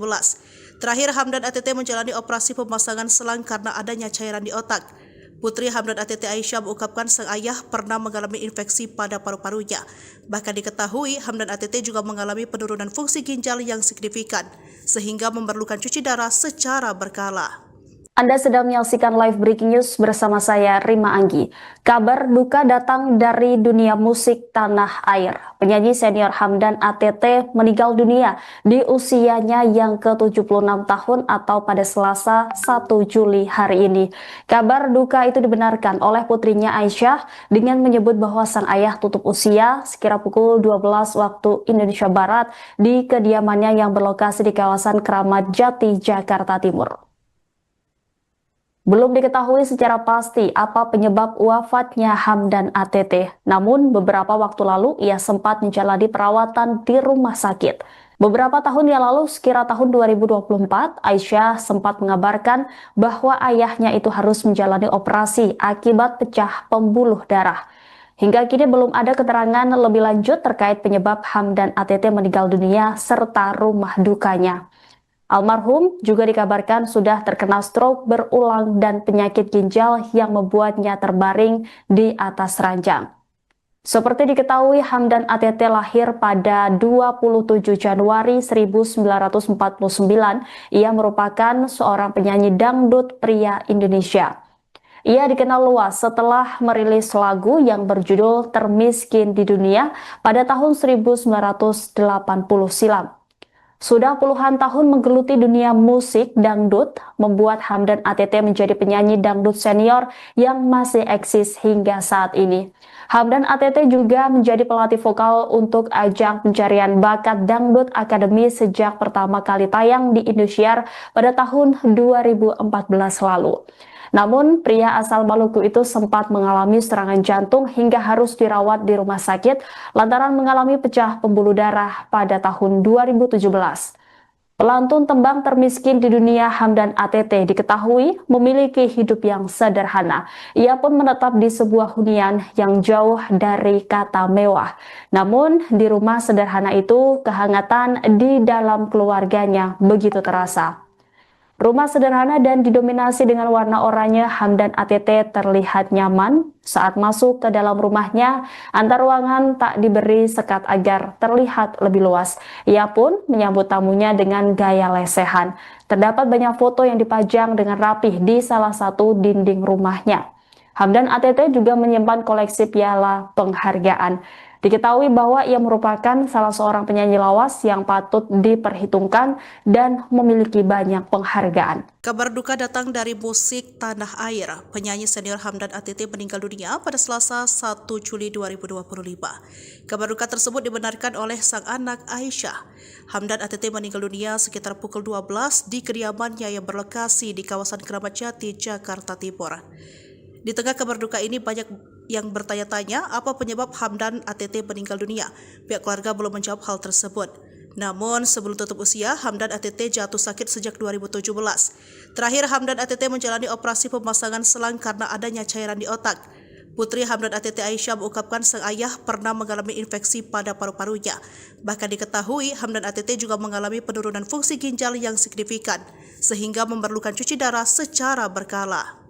Terakhir Hamdan ATT menjalani operasi pemasangan selang karena adanya cairan di otak. Putri Hamdan ATT Aisyah mengungkapkan sang ayah pernah mengalami infeksi pada paru-parunya. Bahkan diketahui Hamdan ATT juga mengalami penurunan fungsi ginjal yang signifikan, sehingga memerlukan cuci darah secara berkala. Anda sedang menyaksikan live breaking news bersama saya, Rima Anggi. Kabar duka datang dari dunia musik tanah air. Penyanyi senior Hamdan ATT meninggal dunia di usianya yang ke-76 tahun atau pada Selasa 1 Juli hari ini. Kabar duka itu dibenarkan oleh putrinya Aisyah dengan menyebut bahwa sang ayah tutup usia sekira pukul 12 waktu Indonesia Barat di kediamannya yang berlokasi di kawasan Keramat Jati, Jakarta Timur. Belum diketahui secara pasti apa penyebab wafatnya Hamdan ATT, namun beberapa waktu lalu ia sempat menjalani perawatan di rumah sakit. Beberapa tahun yang lalu, sekira tahun 2024, Aisyah sempat mengabarkan bahwa ayahnya itu harus menjalani operasi akibat pecah pembuluh darah. Hingga kini belum ada keterangan lebih lanjut terkait penyebab Hamdan ATT meninggal dunia serta rumah dukanya. Almarhum juga dikabarkan sudah terkena stroke berulang dan penyakit ginjal yang membuatnya terbaring di atas ranjang. Seperti diketahui, Hamdan ATT lahir pada 27 Januari 1949. Ia merupakan seorang penyanyi dangdut pria Indonesia. Ia dikenal luas setelah merilis lagu yang berjudul Termiskin di Dunia pada tahun 1980 silam. Sudah puluhan tahun menggeluti dunia musik dangdut, membuat Hamdan ATT menjadi penyanyi dangdut senior yang masih eksis hingga saat ini. Hamdan ATT juga menjadi pelatih vokal untuk ajang pencarian bakat Dangdut Academy sejak pertama kali tayang di Indosiar pada tahun 2014 lalu. Namun, pria asal Maluku itu sempat mengalami serangan jantung hingga harus dirawat di rumah sakit lantaran mengalami pecah pembuluh darah pada tahun 2017. Pelantun tembang Termiskin di Dunia Hamdan ATT diketahui memiliki hidup yang sederhana. Ia pun menetap di sebuah hunian yang jauh dari kata mewah. Namun, di rumah sederhana itu, kehangatan di dalam keluarganya begitu terasa. Rumah sederhana dan didominasi dengan warna oranye, Hamdan ATT terlihat nyaman. Saat masuk ke dalam rumahnya, antar ruangan tak diberi sekat agar terlihat lebih luas. Ia pun menyambut tamunya dengan gaya lesehan. Terdapat banyak foto yang dipajang dengan rapih di salah satu dinding rumahnya. Hamdan ATT juga menyimpan koleksi piala penghargaan. Diketahui bahwa ia merupakan salah seorang penyanyi lawas yang patut diperhitungkan dan memiliki banyak penghargaan. Kabar duka datang dari musik tanah air. Penyanyi senior Hamdan ATT meninggal dunia pada Selasa 1 Juli 2025. Kabar duka tersebut dibenarkan oleh sang anak Aisyah. Hamdan ATT meninggal dunia sekitar pukul 12 di kediamannya yang berlokasi di kawasan Keramat Jati, Jakarta Timur. Di tengah kabar duka ini banyak yang bertanya-tanya apa penyebab Hamdan ATT meninggal dunia. Pihak keluarga belum menjawab hal tersebut. Namun sebelum tutup usia, Hamdan ATT jatuh sakit sejak 2017. Terakhir Hamdan ATT menjalani operasi pemasangan selang karena adanya cairan di otak. Putri Hamdan ATT Aisyah mengungkapkan sang ayah pernah mengalami infeksi pada paru-parunya. Bahkan diketahui Hamdan ATT juga mengalami penurunan fungsi ginjal yang signifikan, sehingga memerlukan cuci darah secara berkala.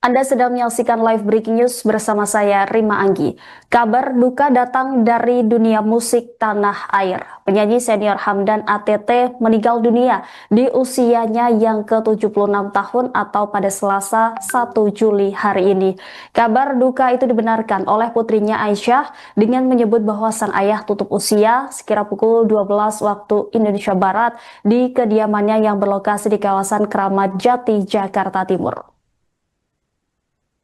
Anda sedang menyaksikan live breaking news bersama saya, Rima Anggi. Kabar duka datang dari dunia musik tanah air. Penyanyi senior Hamdan ATT meninggal dunia di usianya yang ke-76 tahun atau pada Selasa 1 Juli hari ini. Kabar duka itu dibenarkan oleh putrinya Aisyah dengan menyebut bahwa sang ayah tutup usia sekira pukul 12 waktu Indonesia Barat di kediamannya yang berlokasi di kawasan Keramat Jati, Jakarta Timur.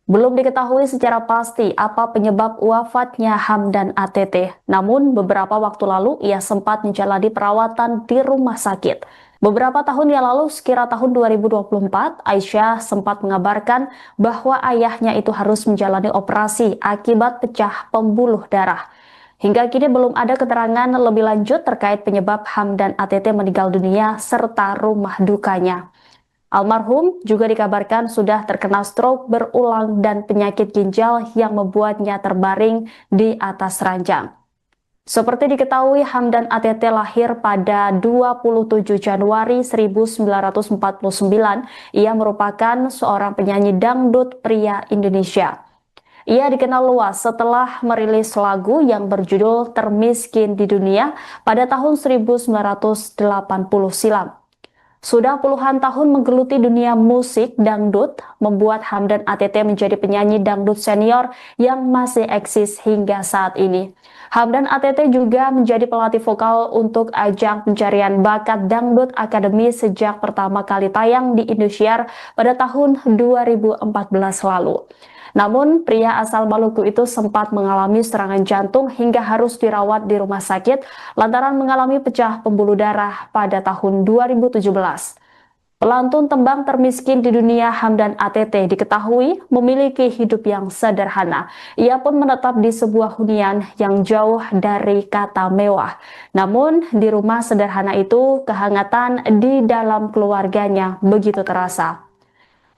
Belum diketahui secara pasti apa penyebab wafatnya Hamdan ATT, namun beberapa waktu lalu ia sempat menjalani perawatan di rumah sakit. Beberapa tahun yang lalu, sekira tahun 2024, Aisyah sempat mengabarkan bahwa ayahnya itu harus menjalani operasi akibat pecah pembuluh darah. Hingga kini belum ada keterangan lebih lanjut terkait penyebab Hamdan ATT meninggal dunia serta rumah dukanya. Almarhum juga dikabarkan sudah terkena stroke berulang dan penyakit ginjal yang membuatnya terbaring di atas ranjang. Seperti diketahui, Hamdan ATT lahir pada 27 Januari 1949. Ia merupakan seorang penyanyi dangdut pria Indonesia. Ia dikenal luas setelah merilis lagu yang berjudul Termiskin di Dunia pada tahun 1980 silam. Sudah puluhan tahun menggeluti dunia musik dangdut, membuat Hamdan ATT menjadi penyanyi dangdut senior yang masih eksis hingga saat ini. Hamdan ATT juga menjadi pelatih vokal untuk ajang pencarian bakat Dangdut Academy sejak pertama kali tayang di Indosiar pada tahun 2014 lalu. Namun, pria asal Maluku itu sempat mengalami serangan jantung hingga harus dirawat di rumah sakit lantaran mengalami pecah pembuluh darah pada tahun 2017. Pelantun tembang Termiskin di Dunia Hamdan ATT diketahui memiliki hidup yang sederhana. Ia pun menetap di sebuah hunian yang jauh dari kata mewah. Namun, di rumah sederhana itu, kehangatan di dalam keluarganya begitu terasa.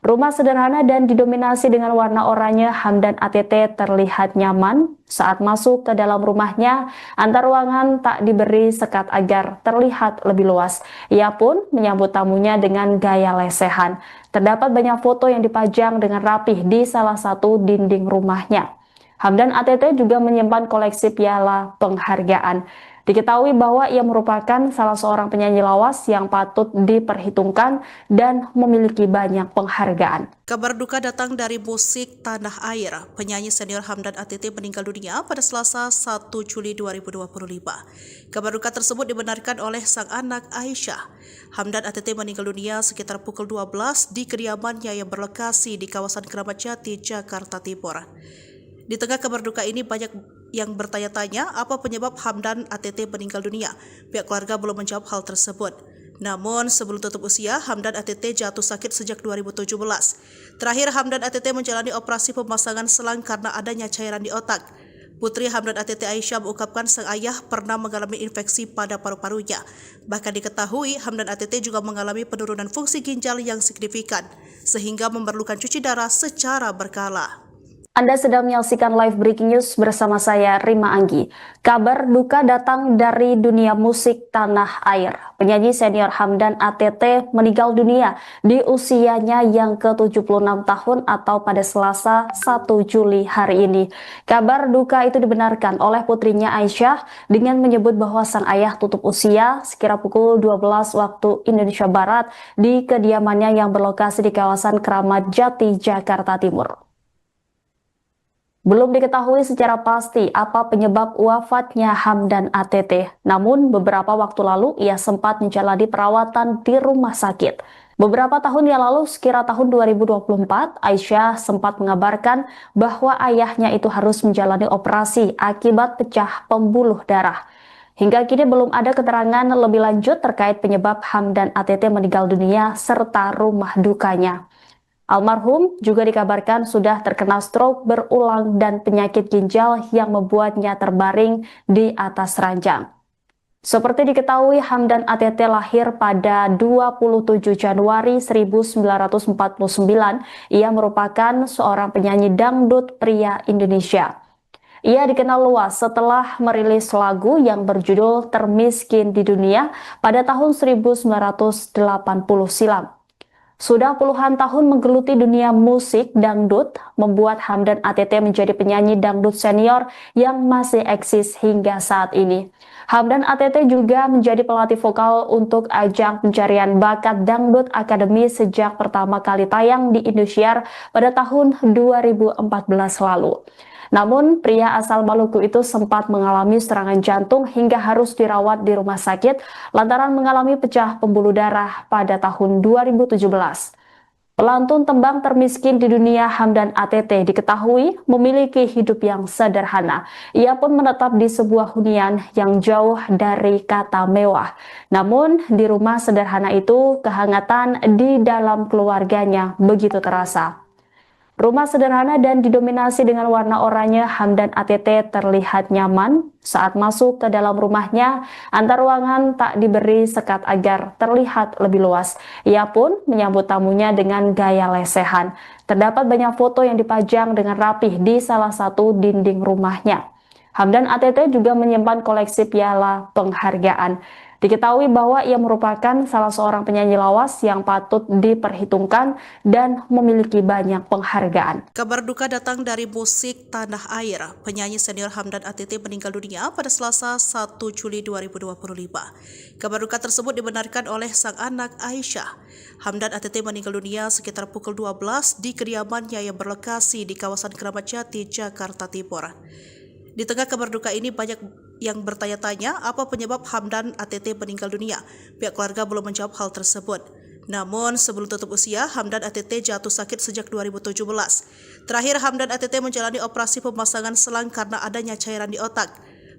Rumah sederhana dan didominasi dengan warna oranye, Hamdan ATT terlihat nyaman saat masuk ke dalam rumahnya. Antar ruangan tak diberi sekat agar terlihat lebih luas. Ia pun menyambut tamunya dengan gaya lesehan. Terdapat banyak foto yang dipajang dengan rapih di salah satu dinding rumahnya. Hamdan ATT juga menyimpan koleksi piala penghargaan. Diketahui bahwa ia merupakan salah seorang penyanyi lawas yang patut diperhitungkan dan memiliki banyak penghargaan. Kabar duka datang dari musik tanah air. Penyanyi senior Hamdan ATT meninggal dunia pada Selasa 1 Juli 2025. Kabar duka tersebut dibenarkan oleh sang anak Aisyah. Hamdan ATT meninggal dunia sekitar pukul 12 di kediamannya yang berlokasi di kawasan Keramat Jati, Jakarta Timur. Di tengah kabar duka ini banyak yang bertanya-tanya apa penyebab Hamdan ATT meninggal dunia. Pihak keluarga belum menjawab hal tersebut. Namun sebelum tutup usia, Hamdan ATT jatuh sakit sejak 2017. Terakhir Hamdan ATT menjalani operasi pemasangan selang karena adanya cairan di otak. Putri Hamdan ATT Aisyah mengungkapkan sang ayah pernah mengalami infeksi pada paru-parunya. Bahkan diketahui Hamdan ATT juga mengalami penurunan fungsi ginjal yang signifikan, sehingga memerlukan cuci darah secara berkala. Anda sedang menyaksikan live breaking news bersama saya, Rima Anggi. Kabar duka datang dari dunia musik tanah air. Penyanyi senior Hamdan ATT meninggal dunia di usianya yang ke-76 tahun atau pada Selasa 1 Juli hari ini. Kabar duka itu dibenarkan oleh putrinya Aisyah dengan menyebut bahwa sang ayah tutup usia sekira pukul 12 waktu Indonesia Barat di kediamannya yang berlokasi di kawasan Keramat Jati, Jakarta Timur. Belum diketahui secara pasti apa penyebab wafatnya Hamdan ATT, namun beberapa waktu lalu ia sempat menjalani perawatan di rumah sakit. Beberapa tahun yang lalu, sekira tahun 2024, Aisyah sempat mengabarkan bahwa ayahnya itu harus menjalani operasi akibat pecah pembuluh darah. Hingga kini belum ada keterangan lebih lanjut terkait penyebab Hamdan ATT meninggal dunia serta rumah dukanya. Almarhum juga dikabarkan sudah terkena stroke berulang dan penyakit ginjal yang membuatnya terbaring di atas ranjang. Seperti diketahui, Hamdan ATT lahir pada 27 Januari 1949. Ia merupakan seorang penyanyi dangdut pria Indonesia. Ia dikenal luas setelah merilis lagu yang berjudul Termiskin di Dunia pada tahun 1980 silam. Sudah puluhan tahun menggeluti dunia musik dangdut, membuat Hamdan ATT menjadi penyanyi dangdut senior yang masih eksis hingga saat ini. Hamdan ATT juga menjadi pelatih vokal untuk ajang pencarian bakat Dangdut Academy sejak pertama kali tayang di Indosiar pada tahun 2014 lalu. Namun, pria asal Maluku itu sempat mengalami serangan jantung hingga harus dirawat di rumah sakit lantaran mengalami pecah pembuluh darah pada tahun 2017. Pelantun tembang termiskin di dunia Hamdan ATT diketahui memiliki hidup yang sederhana. Ia pun menetap di sebuah hunian yang jauh dari kata mewah. Namun, di rumah sederhana itu, kehangatan di dalam keluarganya begitu terasa. Rumah sederhana dan didominasi dengan warna oranye, Hamdan ATT terlihat nyaman saat masuk ke dalam rumahnya. Antar ruangan tak diberi sekat agar terlihat lebih luas. Ia pun menyambut tamunya dengan gaya lesehan. Terdapat banyak foto yang dipajang dengan rapih di salah satu dinding rumahnya. Hamdan ATT juga menyimpan koleksi piala penghargaan. Diketahui bahwa ia merupakan salah seorang penyanyi lawas yang patut diperhitungkan dan memiliki banyak penghargaan. Kabar duka datang dari musik tanah air. Penyanyi senior Hamdan ATT meninggal dunia pada Selasa 1 Juli 2025. Kabar duka tersebut dibenarkan oleh sang anak Aisyah. Hamdan ATT meninggal dunia sekitar pukul 12 di kediamannya yang berlokasi di kawasan Keramat Jati, Jakarta Timur. Di tengah kabar duka ini banyak yang bertanya-tanya apa penyebab Hamdan ATT meninggal dunia. Pihak keluarga belum menjawab hal tersebut. Namun sebelum tutup usia, Hamdan ATT jatuh sakit sejak 2017. Terakhir Hamdan ATT menjalani operasi pemasangan selang karena adanya cairan di otak.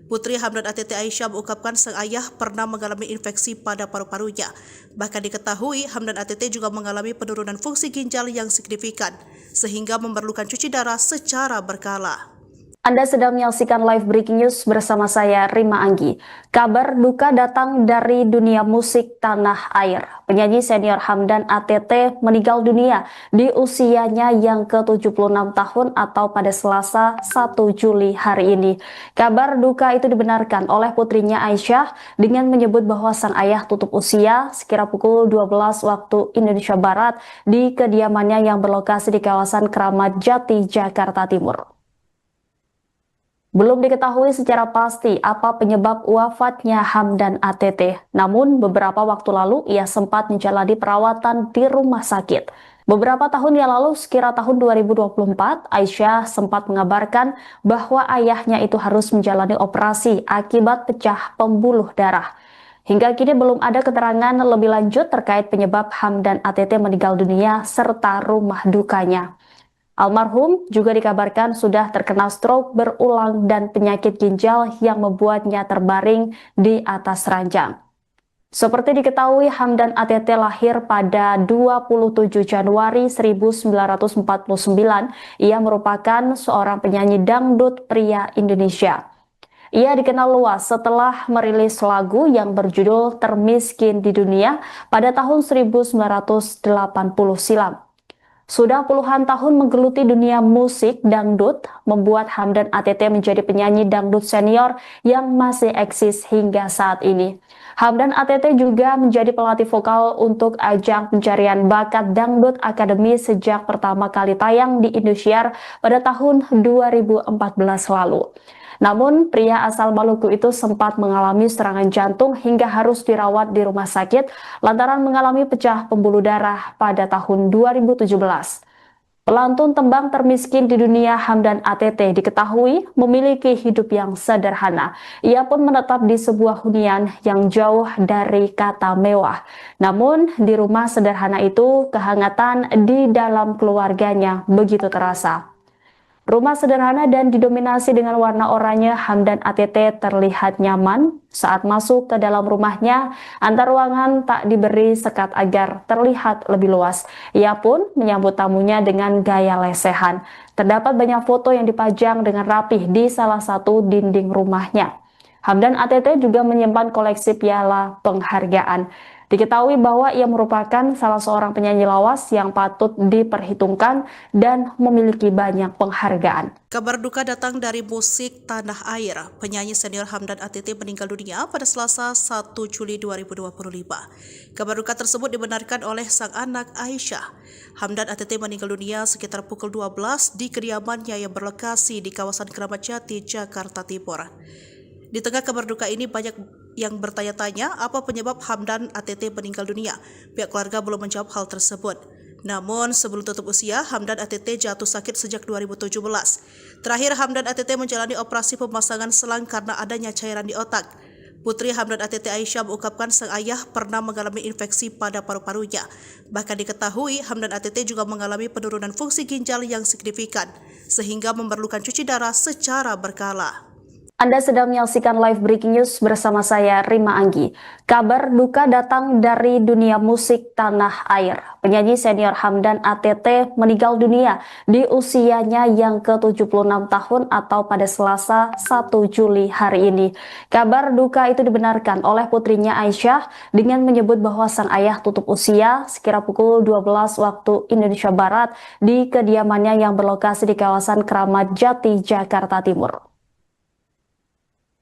Putri Hamdan ATT Aisyah mengungkapkan sang ayah pernah mengalami infeksi pada paru-parunya. Bahkan diketahui Hamdan ATT juga mengalami penurunan fungsi ginjal yang signifikan, sehingga memerlukan cuci darah secara berkala. Anda sedang menyaksikan live breaking news bersama saya, Rima Anggi. Kabar duka datang dari dunia musik tanah air. Penyanyi senior Hamdan ATT meninggal dunia di usianya yang ke-76 tahun atau pada Selasa 1 Juli hari ini. Kabar duka itu dibenarkan oleh putrinya Aisyah dengan menyebut bahwa sang ayah tutup usia sekira pukul 12 waktu Indonesia Barat di kediamannya yang berlokasi di kawasan Keramat Jati, Jakarta Timur. Belum diketahui secara pasti apa penyebab wafatnya Hamdan ATT, namun beberapa waktu lalu ia sempat menjalani perawatan di rumah sakit. Beberapa tahun yang lalu, sekira tahun 2024, Aisyah sempat mengabarkan bahwa ayahnya itu harus menjalani operasi akibat pecah pembuluh darah. Hingga kini belum ada keterangan lebih lanjut terkait penyebab Hamdan ATT meninggal dunia serta rumah dukanya. Almarhum juga dikabarkan sudah terkena stroke berulang dan penyakit ginjal yang membuatnya terbaring di atas ranjang. Seperti diketahui, Hamdan ATT lahir pada 27 Januari 1949. Ia merupakan seorang penyanyi dangdut pria Indonesia. Ia dikenal luas setelah merilis lagu yang berjudul Termiskin di Dunia pada tahun 1980 silam. Sudah puluhan tahun menggeluti dunia musik dangdut, membuat Hamdan ATT menjadi penyanyi dangdut senior yang masih eksis hingga saat ini. Hamdan ATT juga menjadi pelatih vokal untuk ajang pencarian bakat Dangdut Academy sejak pertama kali tayang di Indosiar pada tahun 2014 lalu. Namun, pria asal Maluku itu sempat mengalami serangan jantung hingga harus dirawat di rumah sakit lantaran mengalami pecah pembuluh darah pada tahun 2017. Pelantun tembang termiskin di dunia Hamdan ATT diketahui memiliki hidup yang sederhana. Ia pun menetap di sebuah hunian yang jauh dari kata mewah. Namun di rumah sederhana itu kehangatan di dalam keluarganya begitu terasa. Rumah sederhana dan didominasi dengan warna oranye, Hamdan ATT terlihat nyaman saat masuk ke dalam rumahnya. Antar ruangan tak diberi sekat agar terlihat lebih luas. Ia pun menyambut tamunya dengan gaya lesehan. Terdapat banyak foto yang dipajang dengan rapih di salah satu dinding rumahnya. Hamdan ATT juga menyimpan koleksi piala penghargaan. Diketahui bahwa ia merupakan salah seorang penyanyi lawas yang patut diperhitungkan dan memiliki banyak penghargaan. Kabar duka datang dari musik tanah air. Penyanyi senior Hamdan ATT meninggal dunia pada Selasa 1 Juli 2025. Kabar duka tersebut dibenarkan oleh sang anak Aisyah. Hamdan ATT meninggal dunia sekitar pukul 12 di kediamannya yang berlokasi di kawasan Keramat Jati, Jakarta Timur. Di tengah kabar duka ini banyak yang bertanya-tanya apa penyebab Hamdan ATT meninggal dunia. Pihak keluarga belum menjawab hal tersebut. Namun sebelum tutup usia, Hamdan ATT jatuh sakit sejak 2017. Terakhir Hamdan ATT menjalani operasi pemasangan selang karena adanya cairan di otak. Putri Hamdan ATT Aisyah mengungkapkan sang ayah pernah mengalami infeksi pada paru-parunya. Bahkan diketahui Hamdan ATT juga mengalami penurunan fungsi ginjal yang signifikan, sehingga memerlukan cuci darah secara berkala. Anda sedang menyaksikan live breaking news bersama saya, Rima Anggi. Kabar duka datang dari dunia musik tanah air. Penyanyi senior Hamdan ATT meninggal dunia di usianya yang ke-76 tahun atau pada Selasa 1 Juli hari ini. Kabar duka itu dibenarkan oleh putrinya Aisyah dengan menyebut bahwa sang ayah tutup usia sekira pukul 12 waktu Indonesia Barat di kediamannya yang berlokasi di kawasan Keramat Jati, Jakarta Timur.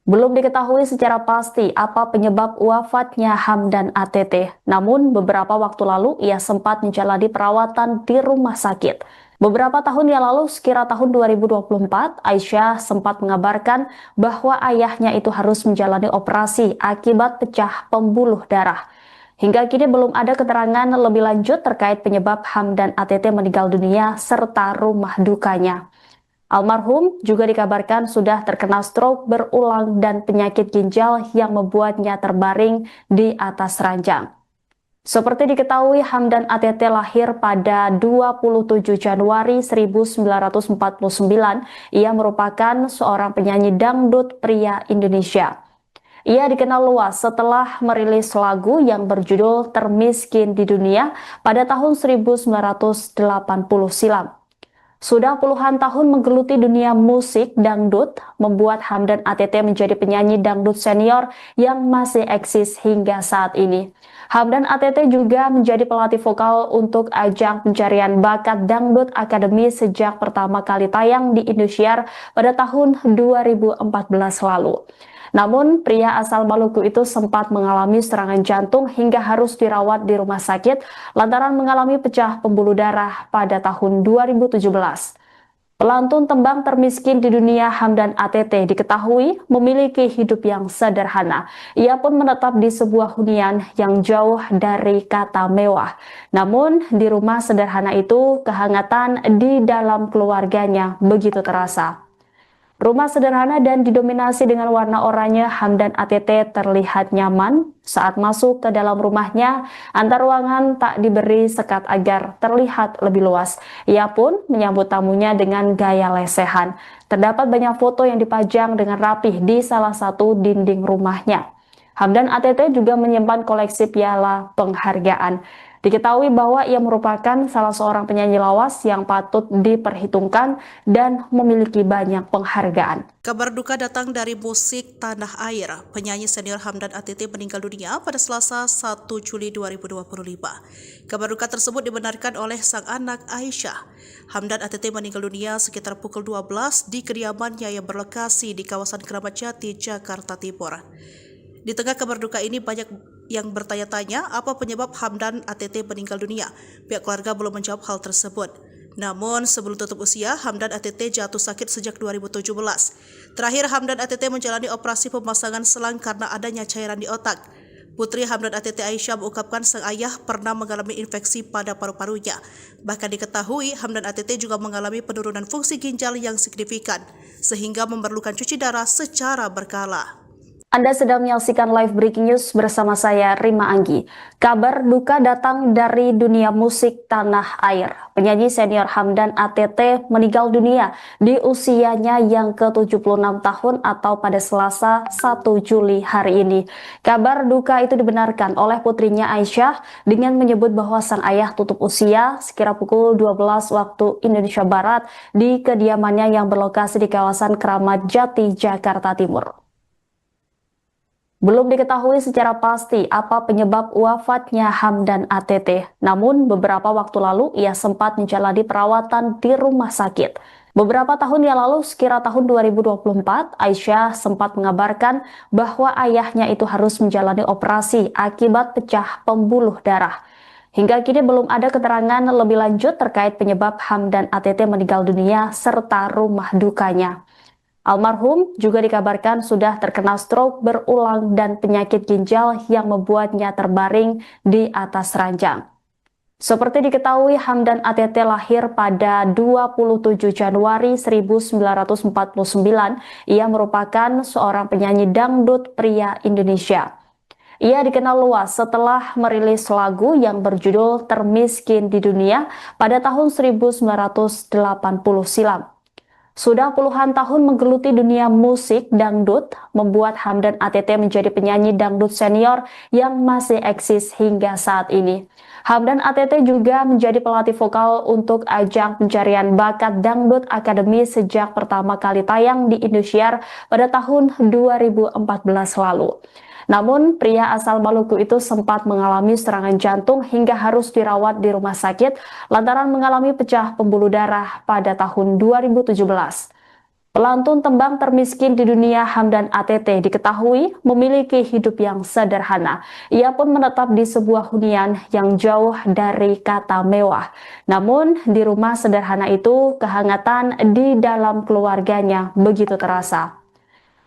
Belum diketahui secara pasti apa penyebab wafatnya Hamdan ATT, namun beberapa waktu lalu ia sempat menjalani perawatan di rumah sakit. Beberapa tahun yang lalu, sekira tahun 2024, Aisyah sempat mengabarkan bahwa ayahnya itu harus menjalani operasi akibat pecah pembuluh darah. Hingga kini belum ada keterangan lebih lanjut terkait penyebab Hamdan ATT meninggal dunia serta rumah dukanya. Almarhum juga dikabarkan sudah terkena stroke berulang dan penyakit ginjal yang membuatnya terbaring di atas ranjang. Seperti diketahui, Hamdan ATT lahir pada 27 Januari 1949. Ia merupakan seorang penyanyi dangdut pria Indonesia. Ia dikenal luas setelah merilis lagu yang berjudul Termiskin di Dunia pada tahun 1980 silam. Sudah puluhan tahun menggeluti dunia musik dangdut, membuat Hamdan ATT menjadi penyanyi dangdut senior yang masih eksis hingga saat ini. Hamdan ATT juga menjadi pelatih vokal untuk ajang pencarian bakat Dangdut Academy sejak pertama kali tayang di Indosiar pada tahun 2014 lalu. Namun, pria asal Maluku itu sempat mengalami serangan jantung hingga harus dirawat di rumah sakit lantaran mengalami pecah pembuluh darah pada tahun 2017. Pelantun tembang termiskin di dunia Hamdan ATT diketahui memiliki hidup yang sederhana. Ia pun menetap di sebuah hunian yang jauh dari kata mewah. Namun, di rumah sederhana itu kehangatan di dalam keluarganya begitu terasa. Rumah sederhana dan didominasi dengan warna oranye, Hamdan ATT terlihat nyaman saat masuk ke dalam rumahnya. Antar ruangan tak diberi sekat agar terlihat lebih luas. Ia pun menyambut tamunya dengan gaya lesehan. Terdapat banyak foto yang dipajang dengan rapih di salah satu dinding rumahnya. Hamdan ATT juga menyimpan koleksi piala penghargaan. Diketahui bahwa ia merupakan salah seorang penyanyi lawas yang patut diperhitungkan dan memiliki banyak penghargaan. Kabar duka datang dari musik tanah air. Penyanyi senior Hamdan ATT meninggal dunia pada Selasa 1 Juli 2025. Kabar duka tersebut dibenarkan oleh sang anak Aisyah. Hamdan ATT meninggal dunia sekitar pukul 12 di kediamannya yang berlokasi di kawasan Keramat Jati, Jakarta Timur. Di tengah kabar duka ini banyak yang bertanya-tanya apa penyebab Hamdan ATT meninggal dunia. Pihak keluarga belum menjawab hal tersebut. Namun sebelum tutup usia, Hamdan ATT jatuh sakit sejak 2017. Terakhir Hamdan ATT menjalani operasi pemasangan selang karena adanya cairan di otak. Putri Hamdan ATT Aisyah mengungkapkan sang ayah pernah mengalami infeksi pada paru-parunya. Bahkan diketahui Hamdan ATT juga mengalami penurunan fungsi ginjal yang signifikan, sehingga memerlukan cuci darah secara berkala. Anda sedang menyaksikan live breaking news bersama saya, Rima Anggi. Kabar duka datang dari dunia musik tanah air. Penyanyi senior Hamdan ATT meninggal dunia di usianya yang ke-76 tahun atau pada Selasa 1 Juli hari ini. Kabar duka itu dibenarkan oleh putrinya Aisyah dengan menyebut bahwa sang ayah tutup usia sekira pukul 12 waktu Indonesia Barat di kediamannya yang berlokasi di kawasan Keramat Jati, Jakarta Timur. Belum diketahui secara pasti apa penyebab wafatnya Hamdan ATT, namun beberapa waktu lalu ia sempat menjalani perawatan di rumah sakit. Beberapa tahun yang lalu, sekira tahun 2024, Aisyah sempat mengabarkan bahwa ayahnya itu harus menjalani operasi akibat pecah pembuluh darah. Hingga kini belum ada keterangan lebih lanjut terkait penyebab Hamdan ATT meninggal dunia serta rumah dukanya. Almarhum juga dikabarkan sudah terkena stroke berulang dan penyakit ginjal yang membuatnya terbaring di atas ranjang. Seperti diketahui, Hamdan ATT lahir pada 27 Januari 1949. Ia merupakan seorang penyanyi dangdut pria Indonesia. Ia dikenal luas setelah merilis lagu yang berjudul Termiskin di Dunia pada tahun 1980 silam. Sudah puluhan tahun menggeluti dunia musik dangdut, membuat Hamdan ATT menjadi penyanyi dangdut senior yang masih eksis hingga saat ini. Hamdan ATT juga menjadi pelatih vokal untuk ajang pencarian bakat Dangdut Academy sejak pertama kali tayang di Indosiar pada tahun 2014 lalu. Namun, pria asal Maluku itu sempat mengalami serangan jantung hingga harus dirawat di rumah sakit lantaran mengalami pecah pembuluh darah pada tahun 2017. Pelantun tembang Termiskin di Dunia Hamdan ATT diketahui memiliki hidup yang sederhana. Ia pun menetap di sebuah hunian yang jauh dari kata mewah. Namun, di rumah sederhana itu, kehangatan di dalam keluarganya begitu terasa.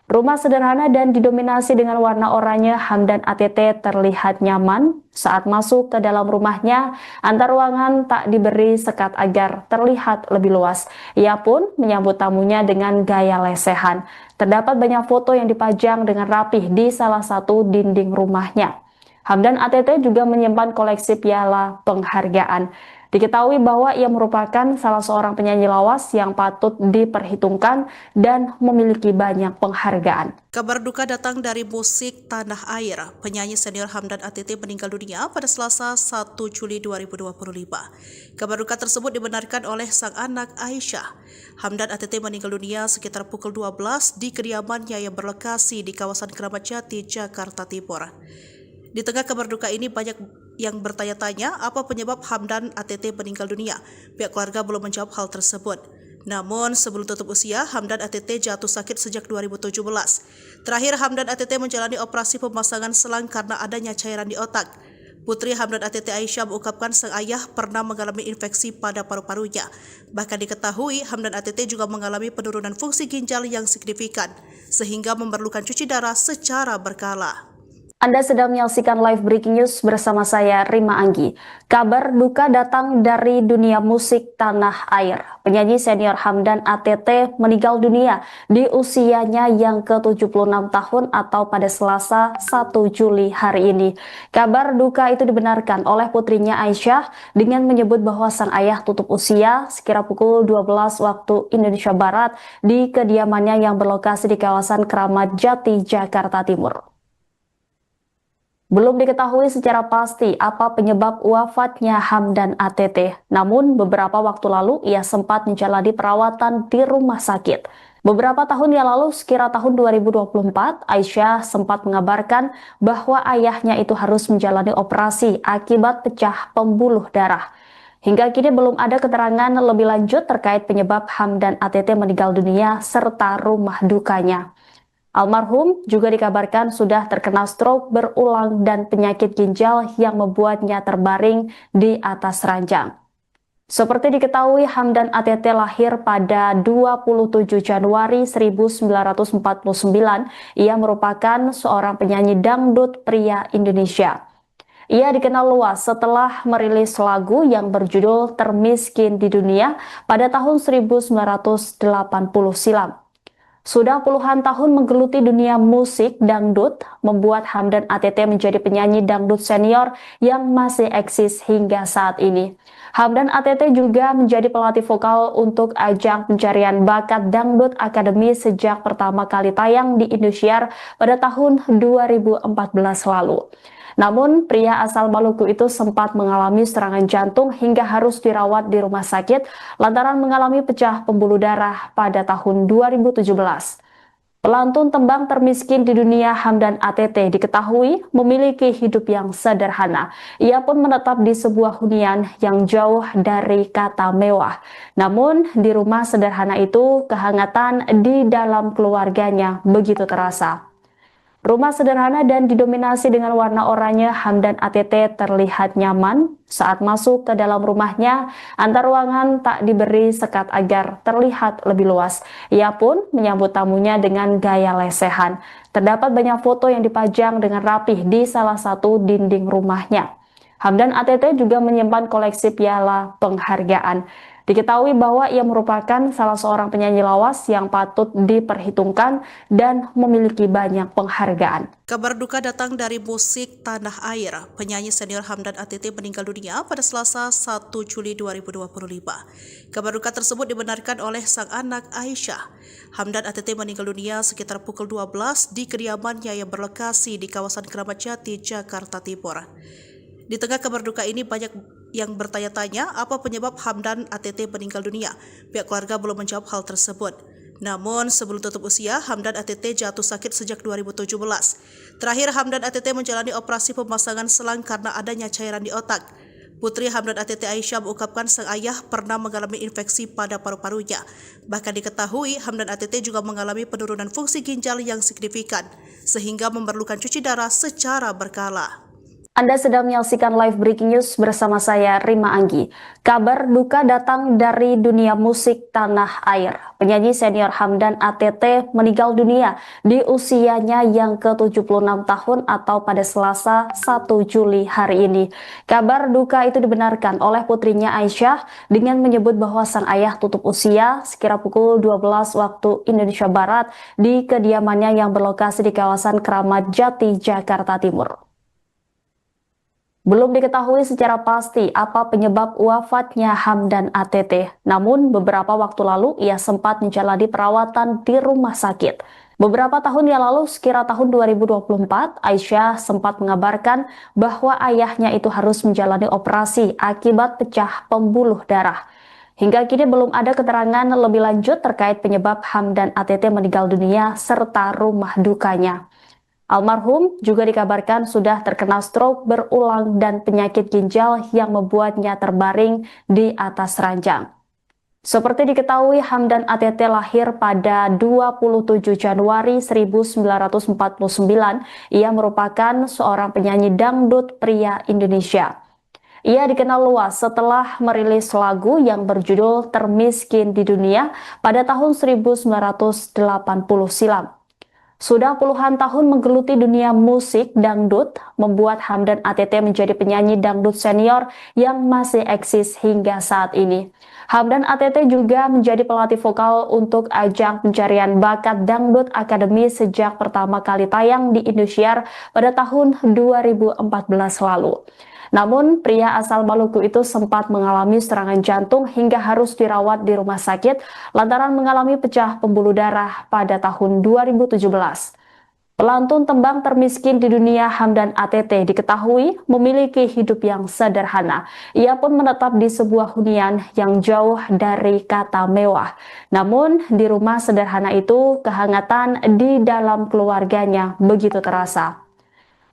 Rumah sederhana dan didominasi dengan warna oranye, Hamdan ATT terlihat nyaman saat masuk ke dalam rumahnya. Antar ruangan tak diberi sekat agar terlihat lebih luas. Ia pun menyambut tamunya dengan gaya lesehan. Terdapat banyak foto yang dipajang dengan rapih di salah satu dinding rumahnya. Hamdan ATT juga menyimpan koleksi piala penghargaan. Diketahui bahwa ia merupakan salah seorang penyanyi lawas yang patut diperhitungkan dan memiliki banyak penghargaan. Kabar duka datang dari musik tanah air. Penyanyi senior Hamdan ATT meninggal dunia pada Selasa 1 Juli 2025. Kabar duka tersebut dibenarkan oleh sang anak Aisyah. Hamdan ATT meninggal dunia sekitar pukul 12 di kediamannya yang berlokasi di kawasan Keramat Jati, Jakarta Timur. Di tengah kabar duka ini banyak yang bertanya-tanya apa penyebab Hamdan ATT meninggal dunia. Pihak keluarga belum menjawab hal tersebut. Namun sebelum tutup usia, Hamdan ATT jatuh sakit sejak 2017. Terakhir Hamdan ATT menjalani operasi pemasangan selang karena adanya cairan di otak. Putri Hamdan ATT Aisyah mengungkapkan sang ayah pernah mengalami infeksi pada paru-parunya. Bahkan diketahui Hamdan ATT juga mengalami penurunan fungsi ginjal yang signifikan, sehingga memerlukan cuci darah secara berkala. Anda sedang menyaksikan live breaking news bersama saya, Rima Anggi. Kabar duka datang dari dunia musik tanah air. Penyanyi senior Hamdan ATT meninggal dunia di usianya yang ke-76 tahun atau pada Selasa 1 Juli hari ini. Kabar duka itu dibenarkan oleh putrinya Aisyah dengan menyebut bahwa sang ayah tutup usia sekira pukul 12 waktu Indonesia Barat di kediamannya yang berlokasi di kawasan Keramat Jati, Jakarta Timur. Belum diketahui secara pasti apa penyebab wafatnya Hamdan ATT, namun beberapa waktu lalu ia sempat menjalani perawatan di rumah sakit. Beberapa tahun yang lalu, sekira tahun 2024, Aisyah sempat mengabarkan bahwa ayahnya itu harus menjalani operasi akibat pecah pembuluh darah. Hingga kini belum ada keterangan lebih lanjut terkait penyebab Hamdan ATT meninggal dunia serta rumah dukanya. Almarhum juga dikabarkan sudah terkena stroke berulang dan penyakit ginjal yang membuatnya terbaring di atas ranjang. Seperti diketahui, Hamdan ATT lahir pada 27 Januari 1949. Ia merupakan seorang penyanyi dangdut pria Indonesia. Ia dikenal luas setelah merilis lagu yang berjudul Termiskin di Dunia pada tahun 1980 silam. Sudah puluhan tahun menggeluti dunia musik dangdut, membuat Hamdan ATT menjadi penyanyi dangdut senior yang masih eksis hingga saat ini. Hamdan ATT juga menjadi pelatih vokal untuk ajang pencarian bakat Dangdut Academy sejak pertama kali tayang di Indosiar pada tahun 2014 lalu. Namun, pria asal Maluku itu sempat mengalami serangan jantung hingga harus dirawat di rumah sakit lantaran mengalami pecah pembuluh darah pada tahun 2017. Pelantun tembang termiskin di dunia Hamdan ATT diketahui memiliki hidup yang sederhana. Ia pun menetap di sebuah hunian yang jauh dari kata mewah. Namun, di rumah sederhana itu, kehangatan di dalam keluarganya begitu terasa. Rumah sederhana dan didominasi dengan warna oranye, Hamdan ATT terlihat nyaman. Saat masuk ke dalam rumahnya, antar ruangan tak diberi sekat agar terlihat lebih luas. Ia pun menyambut tamunya dengan gaya lesehan. Terdapat banyak foto yang dipajang dengan rapih di salah satu dinding rumahnya. Hamdan ATT juga menyimpan koleksi piala penghargaan. Diketahui bahwa ia merupakan salah seorang penyanyi lawas yang patut diperhitungkan dan memiliki banyak penghargaan. Kabar duka datang dari musik tanah air. Penyanyi senior Hamdan ATT meninggal dunia pada Selasa 1 Juli 2025. Kabar duka tersebut dibenarkan oleh sang anak Aisyah. Hamdan ATT meninggal dunia sekitar pukul 12 di kediamannya yang berlokasi di kawasan Keramat Jati, Jakarta Timur. Di tengah kabar duka ini banyak yang bertanya-tanya apa penyebab Hamdan ATT meninggal dunia. Pihak keluarga belum menjawab hal tersebut. Namun sebelum tutup usia, Hamdan ATT jatuh sakit sejak 2017. Terakhir Hamdan ATT menjalani operasi pemasangan selang karena adanya cairan di otak. Putri Hamdan ATT Aisyah mengungkapkan sang ayah pernah mengalami infeksi pada paru-parunya. Bahkan diketahui Hamdan ATT juga mengalami penurunan fungsi ginjal yang signifikan, sehingga memerlukan cuci darah secara berkala. Anda sedang menyaksikan live breaking news bersama saya, Rima Anggi. Kabar duka datang dari dunia musik tanah air. Penyanyi senior Hamdan ATT meninggal dunia di usianya yang ke-76 tahun atau pada Selasa 1 Juli hari ini. Kabar duka itu dibenarkan oleh putrinya Aisyah dengan menyebut bahwa sang ayah tutup usia sekira pukul 12 waktu Indonesia Barat di kediamannya yang berlokasi di kawasan Keramat Jati, Jakarta Timur. Belum diketahui secara pasti apa penyebab wafatnya Hamdan ATT, namun beberapa waktu lalu ia sempat menjalani perawatan di rumah sakit. Beberapa tahun yang lalu, sekira tahun 2024, Aisyah sempat mengabarkan bahwa ayahnya itu harus menjalani operasi akibat pecah pembuluh darah. Hingga kini belum ada keterangan lebih lanjut terkait penyebab Hamdan ATT meninggal dunia serta rumah dukanya. Almarhum juga dikabarkan sudah terkena stroke berulang dan penyakit ginjal yang membuatnya terbaring di atas ranjang. Seperti diketahui, Hamdan ATT lahir pada 27 Januari 1949. Ia merupakan seorang penyanyi dangdut pria Indonesia. Ia dikenal luas setelah merilis lagu yang berjudul Termiskin di Dunia pada tahun 1980 silam. Sudah puluhan tahun menggeluti dunia musik dangdut, membuat Hamdan ATT menjadi penyanyi dangdut senior yang masih eksis hingga saat ini. Hamdan ATT juga menjadi pelatih vokal untuk ajang pencarian bakat Dangdut Academy sejak pertama kali tayang di Indosiar pada tahun 2014 lalu. Namun, pria asal Maluku itu sempat mengalami serangan jantung hingga harus dirawat di rumah sakit lantaran mengalami pecah pembuluh darah pada tahun 2017. Pelantun tembang termiskin di dunia Hamdan ATT diketahui memiliki hidup yang sederhana. Ia pun menetap di sebuah hunian yang jauh dari kata mewah. Namun, di rumah sederhana itu, kehangatan di dalam keluarganya begitu terasa.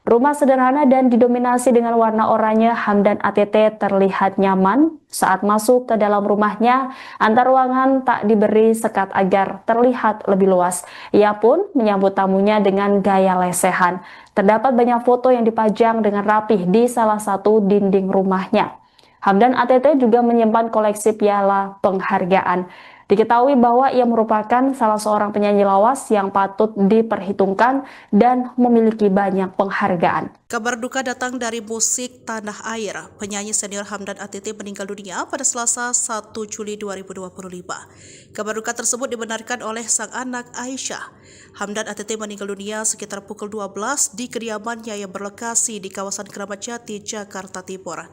Rumah sederhana dan didominasi dengan warna oranye, Hamdan ATT terlihat nyaman. Saat masuk ke dalam rumahnya, antar ruangan tak diberi sekat agar terlihat lebih luas. Ia pun menyambut tamunya dengan gaya lesehan. Terdapat banyak foto yang dipajang dengan rapih di salah satu dinding rumahnya. Hamdan ATT juga menyimpan koleksi piala penghargaan. Diketahui bahwa ia merupakan salah seorang penyanyi lawas yang patut diperhitungkan dan memiliki banyak penghargaan. Kabar duka datang dari musik tanah air. Penyanyi senior Hamdan ATT meninggal dunia pada Selasa 1 Juli 2025. Kabar duka tersebut dibenarkan oleh sang anak Aisyah. Hamdan ATT meninggal dunia sekitar pukul 12 di kediamannya yang berlokasi di kawasan Keramat Jati, Jakarta Timur.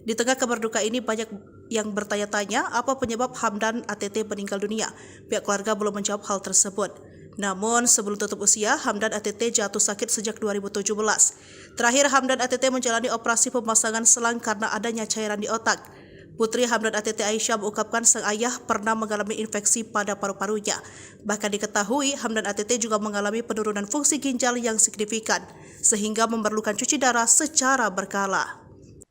Di tengah kabar duka ini banyak yang bertanya-tanya apa penyebab Hamdan ATT meninggal dunia. Pihak keluarga belum menjawab hal tersebut. Namun sebelum tutup usia, Hamdan ATT jatuh sakit sejak 2017. Terakhir Hamdan ATT menjalani operasi pemasangan selang karena adanya cairan di otak. Putri Hamdan ATT Aisyah mengungkapkan sang ayah pernah mengalami infeksi pada paru-parunya. Bahkan diketahui Hamdan ATT juga mengalami penurunan fungsi ginjal yang signifikan, sehingga memerlukan cuci darah secara berkala.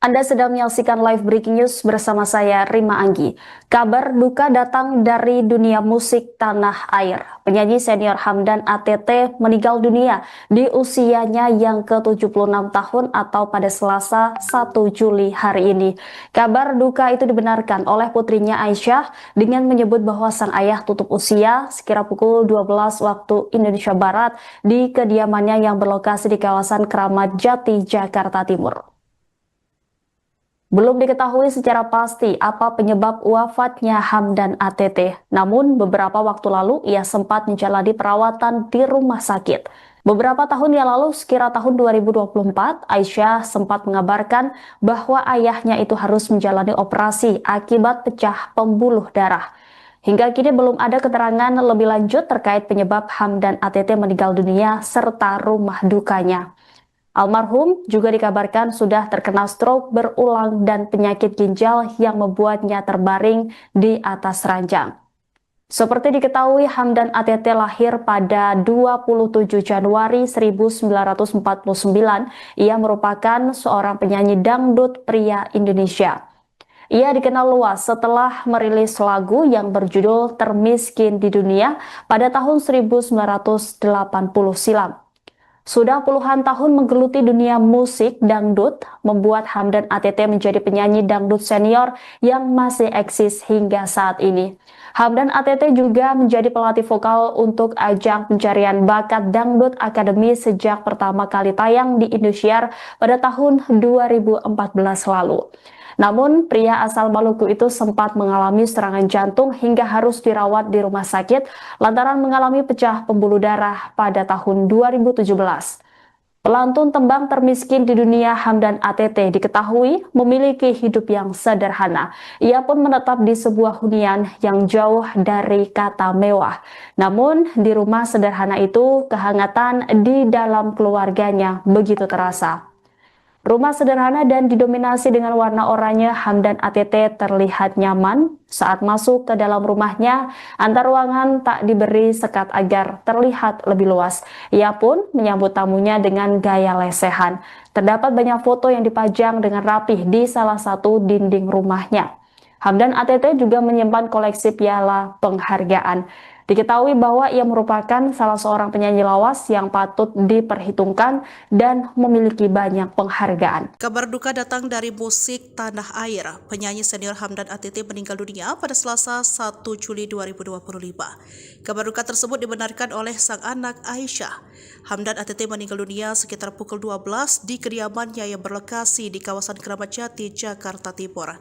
Anda sedang menyaksikan live breaking news bersama saya, Rima Anggi. Kabar duka datang dari dunia musik tanah air. Penyanyi senior Hamdan ATT meninggal dunia di usianya yang ke-76 tahun atau pada Selasa 1 Juli hari ini. Kabar duka itu dibenarkan oleh putrinya Aisyah dengan menyebut bahwa sang ayah tutup usia sekira pukul 12 waktu Indonesia Barat di kediamannya yang berlokasi di kawasan Keramat Jati, Jakarta Timur. Belum diketahui secara pasti apa penyebab wafatnya Hamdan ATT, namun beberapa waktu lalu ia sempat menjalani perawatan di rumah sakit. Beberapa tahun yang lalu, sekira tahun 2024, Aisyah sempat mengabarkan bahwa ayahnya itu harus menjalani operasi akibat pecah pembuluh darah. Hingga kini belum ada keterangan lebih lanjut terkait penyebab Hamdan ATT meninggal dunia serta rumah dukanya. Almarhum juga dikabarkan sudah terkena stroke berulang dan penyakit ginjal yang membuatnya terbaring di atas ranjang. Seperti diketahui, Hamdan ATT lahir pada 27 Januari 1949. Ia merupakan seorang penyanyi dangdut pria Indonesia. Ia dikenal luas setelah merilis lagu yang berjudul Termiskin di Dunia pada tahun 1980 silam. Sudah puluhan tahun menggeluti dunia musik dangdut, membuat Hamdan ATT menjadi penyanyi dangdut senior yang masih eksis hingga saat ini. Hamdan ATT juga menjadi pelatih vokal untuk ajang pencarian bakat Dangdut Academy sejak pertama kali tayang di Indosiar pada tahun 2014 lalu. Namun, pria asal Maluku itu sempat mengalami serangan jantung hingga harus dirawat di rumah sakit lantaran mengalami pecah pembuluh darah pada tahun 2017. Pelantun tembang termiskin di dunia Hamdan ATT diketahui memiliki hidup yang sederhana. Ia pun menetap di sebuah hunian yang jauh dari kata mewah. Namun, di rumah sederhana itu, kehangatan di dalam keluarganya begitu terasa. Rumah sederhana dan didominasi dengan warna oranye, Hamdan ATT terlihat nyaman. Saat masuk ke dalam rumahnya, antar ruangan tak diberi sekat agar terlihat lebih luas. Ia pun menyambut tamunya dengan gaya lesehan. Terdapat banyak foto yang dipajang dengan rapih di salah satu dinding rumahnya. Hamdan ATT juga menyimpan koleksi piala penghargaan. Diketahui bahwa ia merupakan salah seorang penyanyi lawas yang patut diperhitungkan dan memiliki banyak penghargaan. Kabar duka datang dari musik tanah air. Penyanyi senior Hamdan ATT meninggal dunia pada Selasa 1 Juli 2025. Kabar duka tersebut dibenarkan oleh sang anak Aisyah. Hamdan ATT meninggal dunia sekitar pukul 12 di kediamannya yang berlokasi di kawasan Keramat Jati, Jakarta Timur.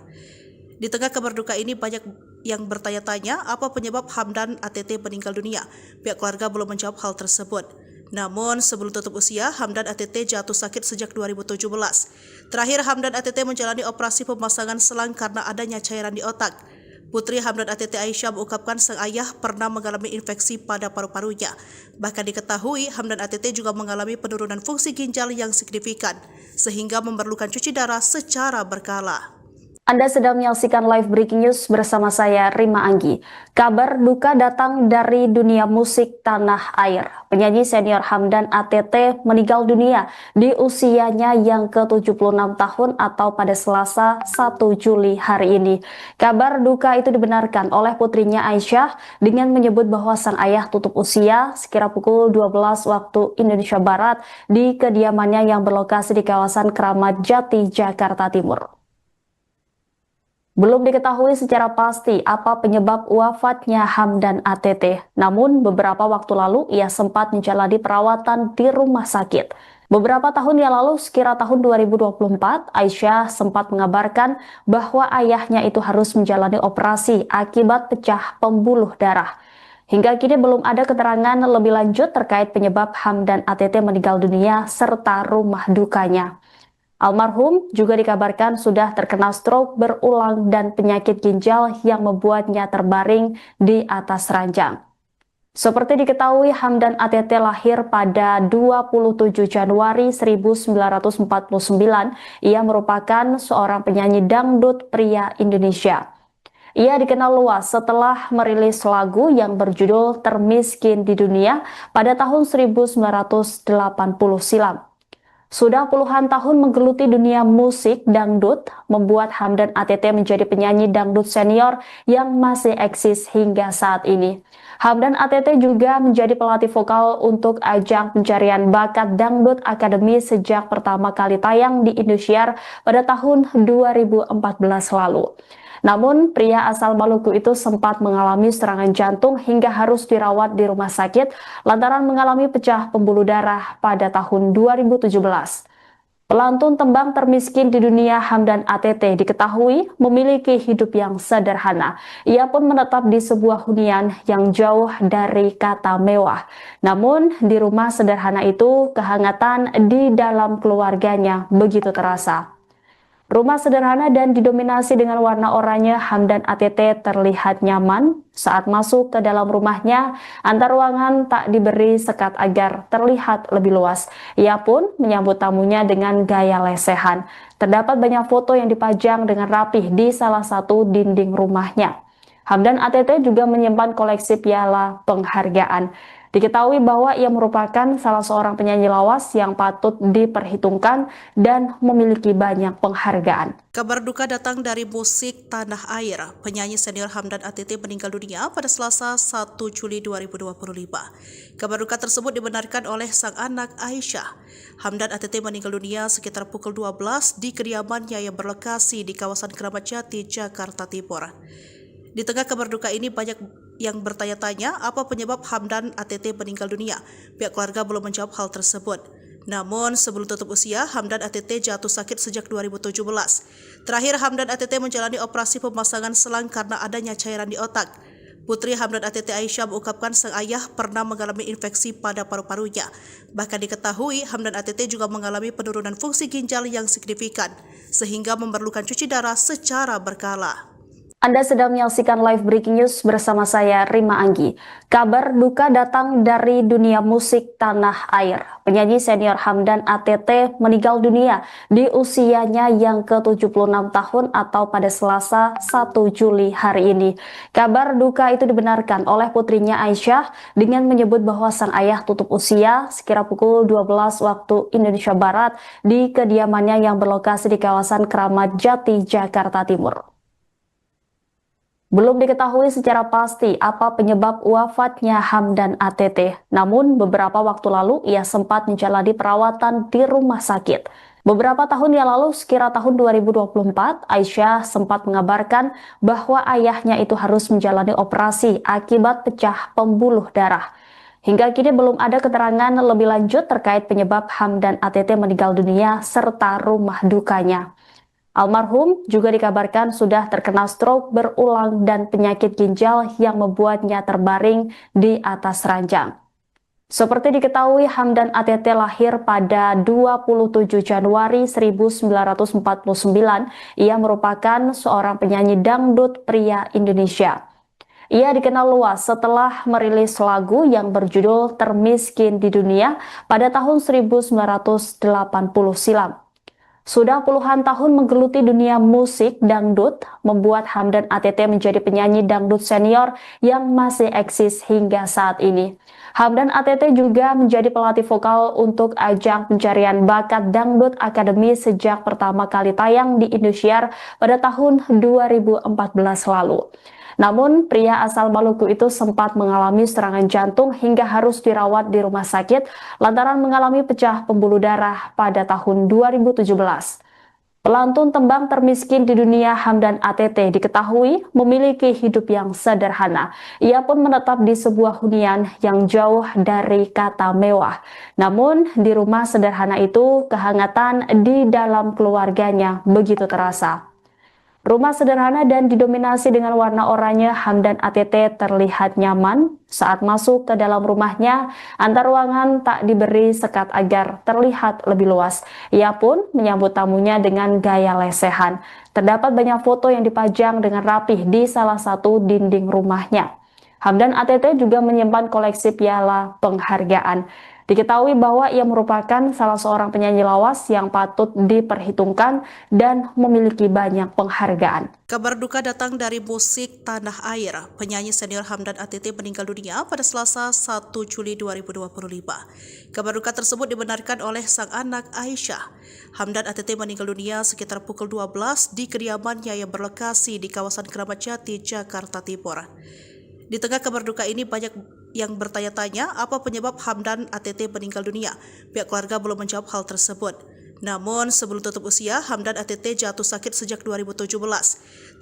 Di tengah kabar duka ini banyak yang bertanya-tanya apa penyebab Hamdan ATT meninggal dunia. Pihak keluarga belum menjawab hal tersebut. Namun sebelum tutup usia, Hamdan ATT jatuh sakit sejak 2017. Terakhir Hamdan ATT menjalani operasi pemasangan selang karena adanya cairan di otak. Putri Hamdan ATT Aisyah mengungkapkan sang ayah pernah mengalami infeksi pada paru-parunya. Bahkan diketahui Hamdan ATT juga mengalami penurunan fungsi ginjal yang signifikan, sehingga memerlukan cuci darah secara berkala. Anda sedang menyaksikan live breaking news bersama saya, Rima Anggi. Kabar duka datang dari dunia musik tanah air. Penyanyi senior Hamdan ATT meninggal dunia di usianya yang ke-76 tahun atau pada Selasa 1 Juli hari ini. Kabar duka itu dibenarkan oleh putrinya Aisyah dengan menyebut bahwa sang ayah tutup usia sekira pukul 12 waktu Indonesia Barat di kediamannya yang berlokasi di kawasan Keramat Jati, Jakarta Timur. Belum diketahui secara pasti apa penyebab wafatnya Hamdan ATT, namun beberapa waktu lalu ia sempat menjalani perawatan di rumah sakit. Beberapa tahun yang lalu, sekira tahun 2024, Aisyah sempat mengabarkan bahwa ayahnya itu harus menjalani operasi akibat pecah pembuluh darah. Hingga kini belum ada keterangan lebih lanjut terkait penyebab Hamdan ATT meninggal dunia serta rumah dukanya. Almarhum juga dikabarkan sudah terkena stroke berulang dan penyakit ginjal yang membuatnya terbaring di atas ranjang. Seperti diketahui, Hamdan ATT lahir pada 27 Januari 1949. Ia merupakan seorang penyanyi dangdut pria Indonesia. Ia dikenal luas setelah merilis lagu yang berjudul Termiskin di Dunia pada tahun 1980 silam. Sudah puluhan tahun menggeluti dunia musik dangdut, membuat Hamdan ATT menjadi penyanyi dangdut senior yang masih eksis hingga saat ini. Hamdan ATT juga menjadi pelatih vokal untuk ajang pencarian bakat Dangdut Academy sejak pertama kali tayang di Indosiar pada tahun 2014 lalu. Namun, pria asal Maluku itu sempat mengalami serangan jantung hingga harus dirawat di rumah sakit lantaran mengalami pecah pembuluh darah pada tahun 2017. Pelantun tembang termiskin di dunia Hamdan ATT diketahui memiliki hidup yang sederhana. Ia pun menetap di sebuah hunian yang jauh dari kata mewah. Namun, di rumah sederhana itu, kehangatan di dalam keluarganya begitu terasa. Rumah sederhana dan didominasi dengan warna oranye, Hamdan ATT terlihat nyaman saat masuk ke dalam rumahnya. Antar ruangan tak diberi sekat agar terlihat lebih luas. Ia pun menyambut tamunya dengan gaya lesehan. Terdapat banyak foto yang dipajang dengan rapih di salah satu dinding rumahnya. Hamdan ATT juga menyimpan koleksi piala penghargaan. Diketahui bahwa ia merupakan salah seorang penyanyi lawas yang patut diperhitungkan dan memiliki banyak penghargaan. Kabar duka datang dari musik tanah air. Penyanyi senior Hamdan ATT meninggal dunia pada Selasa 1 Juli 2025. Kabar duka tersebut dibenarkan oleh sang anak Aisyah. Hamdan ATT meninggal dunia sekitar pukul 12 di kediamannya yang berlokasi di kawasan Keramat Jati, Jakarta Timur. Di tengah kabar duka ini banyak yang bertanya-tanya apa penyebab Hamdan ATT meninggal dunia. Pihak keluarga belum menjawab hal tersebut. Namun sebelum tutup usia, Hamdan ATT jatuh sakit sejak 2017. Terakhir Hamdan ATT menjalani operasi pemasangan selang karena adanya cairan di otak. Putri Hamdan ATT Aisyah mengungkapkan sang ayah pernah mengalami infeksi pada paru-parunya. Bahkan diketahui Hamdan ATT juga mengalami penurunan fungsi ginjal yang signifikan, sehingga memerlukan cuci darah secara berkala. Anda sedang menyaksikan live breaking news bersama saya, Rima Anggi. Kabar duka datang dari dunia musik tanah air. Penyanyi senior Hamdan ATT meninggal dunia di usianya yang ke-76 tahun atau pada Selasa 1 Juli hari ini. Kabar duka itu dibenarkan oleh putrinya Aisyah dengan menyebut bahwa sang ayah tutup usia sekira pukul 12 waktu Indonesia Barat di kediamannya yang berlokasi di kawasan Keramat Jati, Jakarta Timur. Belum diketahui secara pasti apa penyebab wafatnya Hamdan ATT, namun beberapa waktu lalu ia sempat menjalani perawatan di rumah sakit. Beberapa tahun yang lalu, sekira tahun 2024, Aisyah sempat mengabarkan bahwa ayahnya itu harus menjalani operasi akibat pecah pembuluh darah. Hingga kini belum ada keterangan lebih lanjut terkait penyebab Hamdan ATT meninggal dunia serta rumah dukanya. Almarhum juga dikabarkan sudah terkena stroke berulang dan penyakit ginjal yang membuatnya terbaring di atas ranjang. Seperti diketahui, Hamdan ATT lahir pada 27 Januari 1949. Ia merupakan seorang penyanyi dangdut pria Indonesia. Ia dikenal luas setelah merilis lagu yang berjudul Termiskin di Dunia pada tahun 1980 silam. Sudah puluhan tahun menggeluti dunia musik dangdut, membuat Hamdan ATT menjadi penyanyi dangdut senior yang masih eksis hingga saat ini. Hamdan ATT juga menjadi pelatih vokal untuk ajang pencarian bakat Dangdut Academy sejak pertama kali tayang di Indosiar pada tahun 2014 lalu. Namun, pria asal Maluku itu sempat mengalami serangan jantung hingga harus dirawat di rumah sakit lantaran mengalami pecah pembuluh darah pada tahun 2017. Pelantun tembang termiskin di dunia Hamdan ATT diketahui memiliki hidup yang sederhana. Ia pun menetap di sebuah hunian yang jauh dari kata mewah. Namun di rumah sederhana itu kehangatan di dalam keluarganya begitu terasa. Rumah sederhana dan didominasi dengan warna oranye, Hamdan ATT terlihat nyaman saat masuk ke dalam rumahnya. Antar ruangan tak diberi sekat agar terlihat lebih luas. Ia pun menyambut tamunya dengan gaya lesehan. Terdapat banyak foto yang dipajang dengan rapih di salah satu dinding rumahnya. Hamdan ATT juga menyimpan koleksi piala penghargaan. Diketahui bahwa ia merupakan salah seorang penyanyi lawas yang patut diperhitungkan dan memiliki banyak penghargaan. Kabar duka datang dari musik tanah air. Penyanyi senior Hamdan ATT meninggal dunia pada Selasa 1 Juli 2025. Kabar duka tersebut dibenarkan oleh sang anak Aisyah. Hamdan ATT meninggal dunia sekitar pukul 12 di kediamannya yang berlokasi di kawasan Keramat Jati, Jakarta Timur. Di tengah kabar duka ini banyak yang bertanya-tanya apa penyebab Hamdan ATT meninggal dunia. Pihak keluarga belum menjawab hal tersebut. Namun sebelum tutup usia, Hamdan ATT jatuh sakit sejak 2017.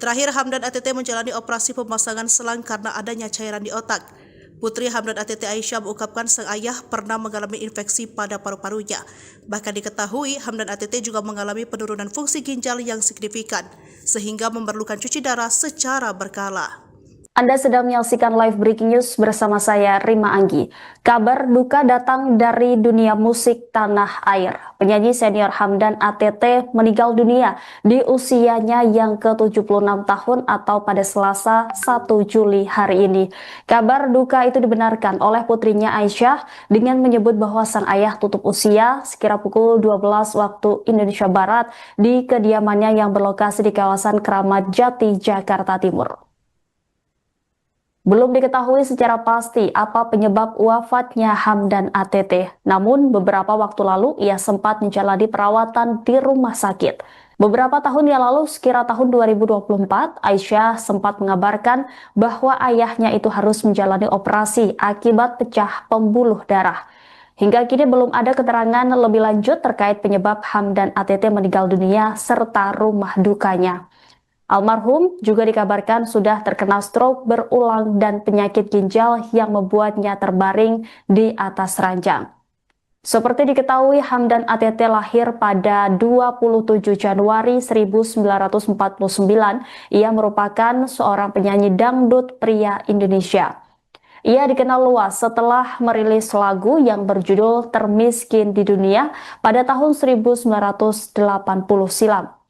Terakhir Hamdan ATT menjalani operasi pemasangan selang karena adanya cairan di otak. Putri Hamdan ATT Aisyah mengungkapkan sang ayah pernah mengalami infeksi pada paru-parunya. Bahkan diketahui Hamdan ATT juga mengalami penurunan fungsi ginjal yang signifikan, sehingga memerlukan cuci darah secara berkala. Anda sedang menyaksikan live breaking news bersama saya, Rima Anggi. Kabar duka datang dari dunia musik tanah air. Penyanyi senior Hamdan ATT meninggal dunia di usianya yang ke-76 tahun atau pada Selasa 1 Juli hari ini. Kabar duka itu dibenarkan oleh putrinya Aisyah dengan menyebut bahwa sang ayah tutup usia sekira pukul 12 waktu Indonesia Barat di kediamannya yang berlokasi di kawasan Keramat Jati, Jakarta Timur. Belum diketahui secara pasti apa penyebab wafatnya Hamdan ATT, namun beberapa waktu lalu ia sempat menjalani perawatan di rumah sakit. Beberapa tahun yang lalu, sekira tahun 2024, Aisyah sempat mengabarkan bahwa ayahnya itu harus menjalani operasi akibat pecah pembuluh darah. Hingga kini belum ada keterangan lebih lanjut terkait penyebab Hamdan ATT meninggal dunia serta rumah dukanya. Almarhum juga dikabarkan sudah terkena stroke berulang dan penyakit ginjal yang membuatnya terbaring di atas ranjang. Seperti diketahui, Hamdan ATT lahir pada 27 Januari 1949. Ia merupakan seorang penyanyi dangdut pria Indonesia. Ia dikenal luas setelah merilis lagu yang berjudul Termiskin di Dunia pada tahun 1980 silam.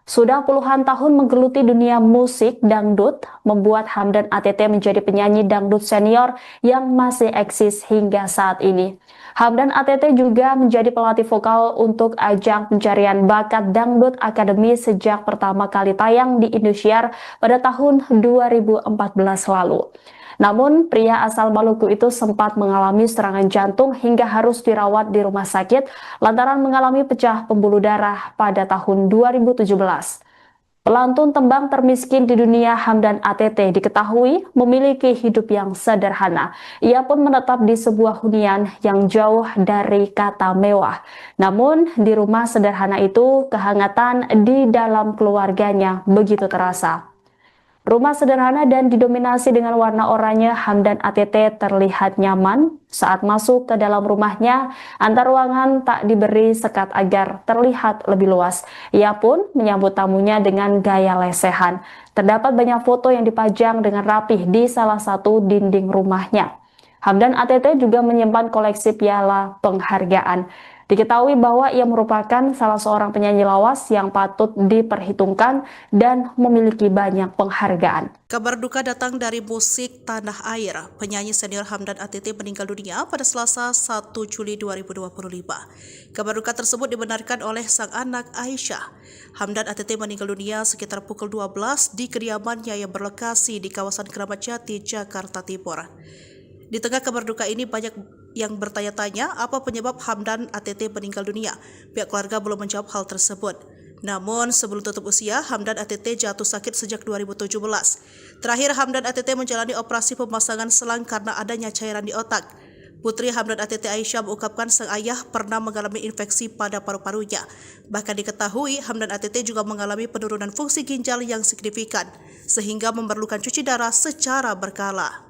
Sudah puluhan tahun menggeluti dunia musik dangdut, membuat Hamdan ATT menjadi penyanyi dangdut senior yang masih eksis hingga saat ini. Hamdan ATT juga menjadi pelatih vokal untuk ajang pencarian bakat Dangdut Academy sejak pertama kali tayang di Indosiar pada tahun 2014 lalu. Namun, pria asal Maluku itu sempat mengalami serangan jantung hingga harus dirawat di rumah sakit lantaran mengalami pecah pembuluh darah pada tahun 2017. Pelantun tembang termiskin di dunia Hamdan ATT diketahui memiliki hidup yang sederhana. Ia pun menetap di sebuah hunian yang jauh dari kata mewah. Namun, di rumah sederhana itu kehangatan di dalam keluarganya begitu terasa. Rumah sederhana dan didominasi dengan warna oranye, Hamdan ATT terlihat nyaman saat masuk ke dalam rumahnya. Antar ruangan tak diberi sekat agar terlihat lebih luas. Ia pun menyambut tamunya dengan gaya lesehan. Terdapat banyak foto yang dipajang dengan rapih di salah satu dinding rumahnya. Hamdan ATT juga menyimpan koleksi piala penghargaan. Diketahui bahwa ia merupakan salah seorang penyanyi lawas yang patut diperhitungkan dan memiliki banyak penghargaan. Kabar duka datang dari musik tanah air. Penyanyi senior Hamdan ATT meninggal dunia pada Selasa 1 Juli 2025. Kabar duka tersebut dibenarkan oleh sang anak Aisyah. Hamdan ATT meninggal dunia sekitar pukul 12 di kediamannya yang berlokasi di kawasan Keramat Jati, Jakarta Timur. Di tengah kabar duka ini banyak yang bertanya-tanya apa penyebab Hamdan ATT meninggal dunia. Pihak keluarga belum menjawab hal tersebut. Namun sebelum tutup usia, Hamdan ATT jatuh sakit sejak 2017. Terakhir Hamdan ATT menjalani operasi pemasangan selang karena adanya cairan di otak. Putri Hamdan ATT Aisyah mengungkapkan sang ayah pernah mengalami infeksi pada paru-parunya. Bahkan diketahui Hamdan ATT juga mengalami penurunan fungsi ginjal yang signifikan, sehingga memerlukan cuci darah secara berkala.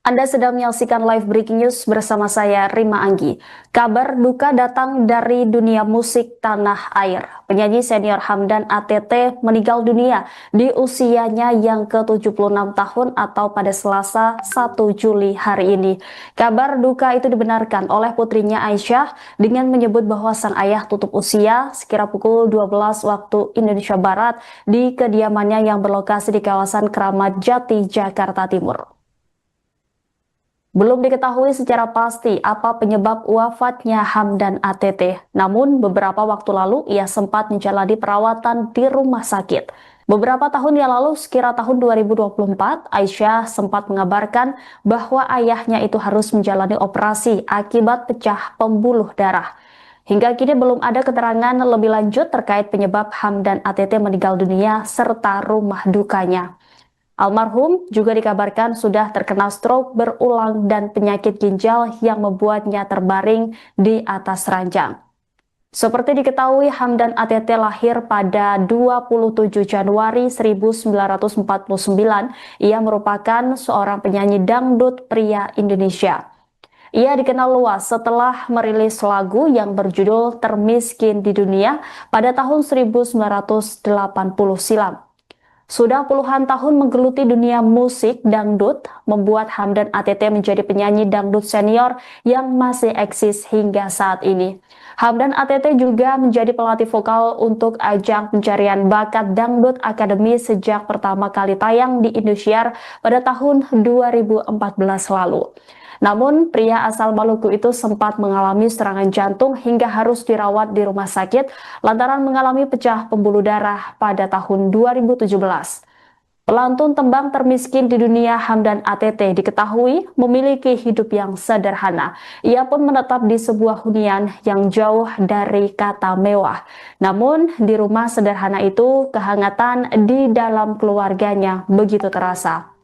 Anda sedang menyaksikan live breaking news bersama saya, Rima Anggi. Kabar duka datang dari dunia musik tanah air. Penyanyi senior Hamdan ATT meninggal dunia di usianya yang ke-76 tahun atau pada Selasa 1 Juli hari ini. Kabar duka itu dibenarkan oleh putrinya Aisyah dengan menyebut bahwa sang ayah tutup usia sekira pukul 12 waktu Indonesia Barat di kediamannya yang berlokasi di kawasan Kramat Jati, Jakarta Timur. Belum diketahui secara pasti apa penyebab wafatnya Hamdan ATT, namun beberapa waktu lalu ia sempat menjalani perawatan di rumah sakit. Beberapa tahun yang lalu, sekira tahun 2024, Aisyah sempat mengabarkan bahwa ayahnya itu harus menjalani operasi akibat pecah pembuluh darah. Hingga kini belum ada keterangan lebih lanjut terkait penyebab Hamdan ATT meninggal dunia serta rumah dukanya. Almarhum juga dikabarkan sudah terkena stroke berulang dan penyakit ginjal yang membuatnya terbaring di atas ranjang. Seperti diketahui, Hamdan ATT lahir pada 27 Januari 1949. Ia merupakan seorang penyanyi dangdut pria Indonesia. Ia dikenal luas setelah merilis lagu yang berjudul Termiskin di Dunia pada tahun 1980 silam. Sudah puluhan tahun menggeluti dunia musik dangdut, membuat Hamdan ATT menjadi penyanyi dangdut senior yang masih eksis hingga saat ini. Hamdan ATT juga menjadi pelatih vokal untuk ajang pencarian bakat Dangdut Academy sejak pertama kali tayang di Indosiar pada tahun 2014 lalu. Namun, pria asal Maluku itu sempat mengalami serangan jantung hingga harus dirawat di rumah sakit lantaran mengalami pecah pembuluh darah pada tahun 2017. Pelantun tembang termiskin di dunia Hamdan ATT diketahui memiliki hidup yang sederhana. Ia pun menetap di sebuah hunian yang jauh dari kata mewah. Namun, di rumah sederhana itu, kehangatan di dalam keluarganya begitu terasa.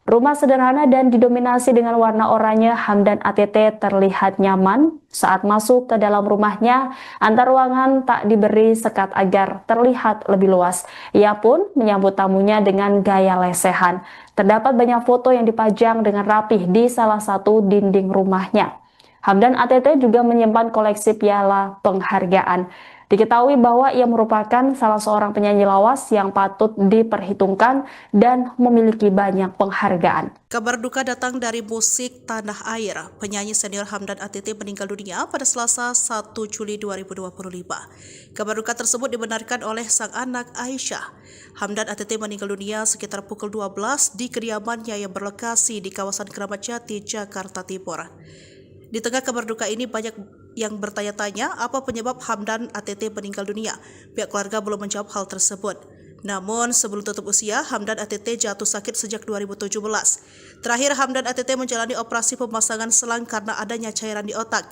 Rumah sederhana dan didominasi dengan warna oranye, Hamdan ATT terlihat nyaman saat masuk ke dalam rumahnya. Antar ruangan tak diberi sekat agar terlihat lebih luas. Ia pun menyambut tamunya dengan gaya lesehan. Terdapat banyak foto yang dipajang dengan rapih di salah satu dinding rumahnya. Hamdan ATT juga menyimpan koleksi piala penghargaan. Diketahui bahwa ia merupakan salah seorang penyanyi lawas yang patut diperhitungkan dan memiliki banyak penghargaan. Kabar duka datang dari musik tanah air. Penyanyi senior Hamdan ATT meninggal dunia pada Selasa 1 Juli 2025. Kabar duka tersebut dibenarkan oleh sang anak Aisyah. Hamdan ATT meninggal dunia sekitar pukul 12 di kediamannya yang berlokasi di kawasan Kramat Jati, Jakarta Timur. Di tengah kabar duka ini banyak yang bertanya-tanya apa penyebab Hamdan ATT meninggal dunia. Pihak keluarga belum menjawab hal tersebut. Namun sebelum tutup usia, Hamdan ATT jatuh sakit sejak 2017. Terakhir Hamdan ATT menjalani operasi pemasangan selang karena adanya cairan di otak.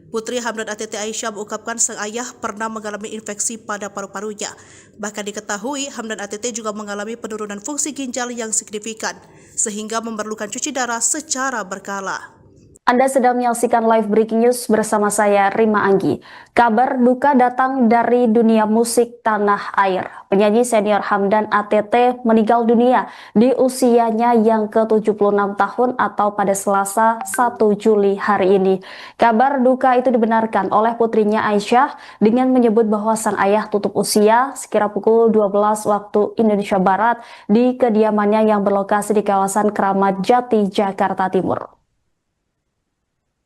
Putri Hamdan ATT Aisyah mengungkapkan sang ayah pernah mengalami infeksi pada paru-parunya. Bahkan diketahui Hamdan ATT juga mengalami penurunan fungsi ginjal yang signifikan, sehingga memerlukan cuci darah secara berkala. Anda sedang menyaksikan live breaking news bersama saya, Rima Anggi. Kabar duka datang dari dunia musik tanah air. Penyanyi senior Hamdan ATT meninggal dunia di usianya yang ke-76 tahun atau pada Selasa 1 Juli hari ini. Kabar duka itu dibenarkan oleh putrinya Aisyah dengan menyebut bahwa sang ayah tutup usia sekira pukul 12 waktu Indonesia Barat di kediamannya yang berlokasi di kawasan Kramat Jati, Jakarta Timur.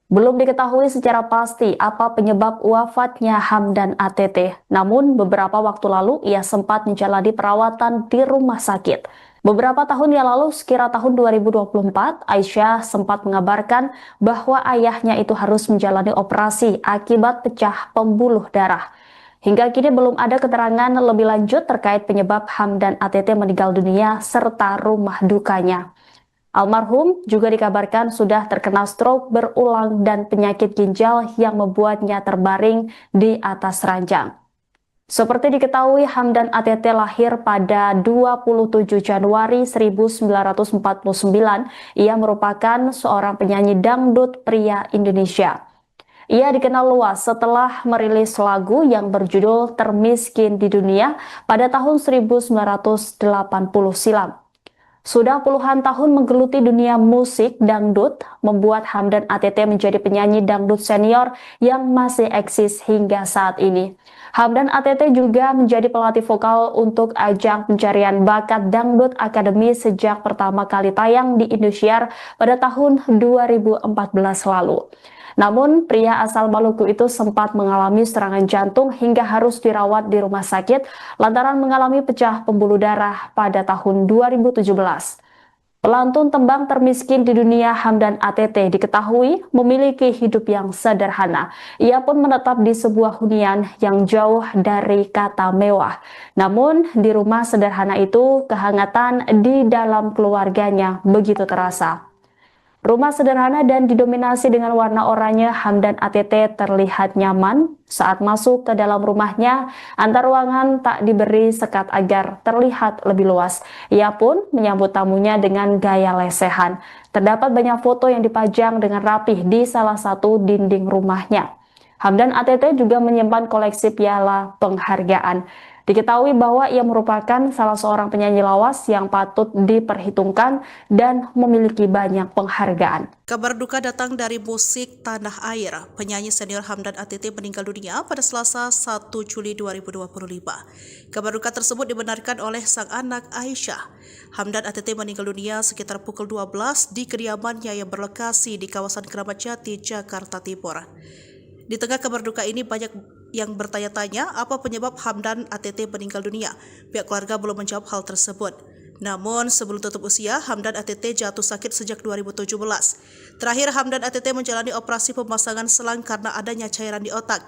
Belum diketahui secara pasti apa penyebab wafatnya Hamdan ATT, namun beberapa waktu lalu ia sempat menjalani perawatan di rumah sakit. Beberapa tahun yang lalu, sekira tahun 2024, Aisyah sempat mengabarkan bahwa ayahnya itu harus menjalani operasi akibat pecah pembuluh darah. Hingga kini belum ada keterangan lebih lanjut terkait penyebab Hamdan ATT meninggal dunia serta rumah dukanya. Almarhum juga dikabarkan sudah terkena stroke berulang dan penyakit ginjal yang membuatnya terbaring di atas ranjang. Seperti diketahui, Hamdan ATT lahir pada 27 Januari 1949. Ia merupakan seorang penyanyi dangdut pria Indonesia. Ia dikenal luas setelah merilis lagu yang berjudul Termiskin di Dunia pada tahun 1980 silam. Sudah puluhan tahun menggeluti dunia musik dangdut, membuat Hamdan ATT menjadi penyanyi dangdut senior yang masih eksis hingga saat ini. Hamdan ATT juga menjadi pelatih vokal untuk ajang pencarian bakat Dangdut Academy sejak pertama kali tayang di Indosiar pada tahun 2014 lalu. Namun, pria asal Maluku itu sempat mengalami serangan jantung hingga harus dirawat di rumah sakit lantaran mengalami pecah pembuluh darah pada tahun 2017. Pelantun tembang Termiskin di Dunia Hamdan ATT diketahui memiliki hidup yang sederhana. Ia pun menetap di sebuah hunian yang jauh dari kata mewah. Namun, di rumah sederhana itu, kehangatan di dalam keluarganya begitu terasa. Rumah sederhana dan didominasi dengan warna oranye, Hamdan ATT terlihat nyaman. Saat masuk ke dalam rumahnya, antar ruangan tak diberi sekat agar terlihat lebih luas. Ia pun menyambut tamunya dengan gaya lesehan. Terdapat banyak foto yang dipajang dengan rapih di salah satu dinding rumahnya. Hamdan ATT juga menyimpan koleksi piala penghargaan. Diketahui bahwa ia merupakan salah seorang penyanyi lawas yang patut diperhitungkan dan memiliki banyak penghargaan. Kabar duka datang dari musik tanah air. Penyanyi senior Hamdan ATT meninggal dunia pada Selasa 1 Juli 2025. Kabar duka tersebut dibenarkan oleh sang anak Aisyah. Hamdan ATT meninggal dunia sekitar pukul 12 di kediamannya yang berlokasi di kawasan Keramat Jati, Jakarta Timur. Di tengah kabar duka ini banyak yang bertanya-tanya apa penyebab Hamdan ATT meninggal dunia. Pihak keluarga belum menjawab hal tersebut. Namun sebelum tutup usia, Hamdan ATT jatuh sakit sejak 2017. Terakhir Hamdan ATT menjalani operasi pemasangan selang karena adanya cairan di otak.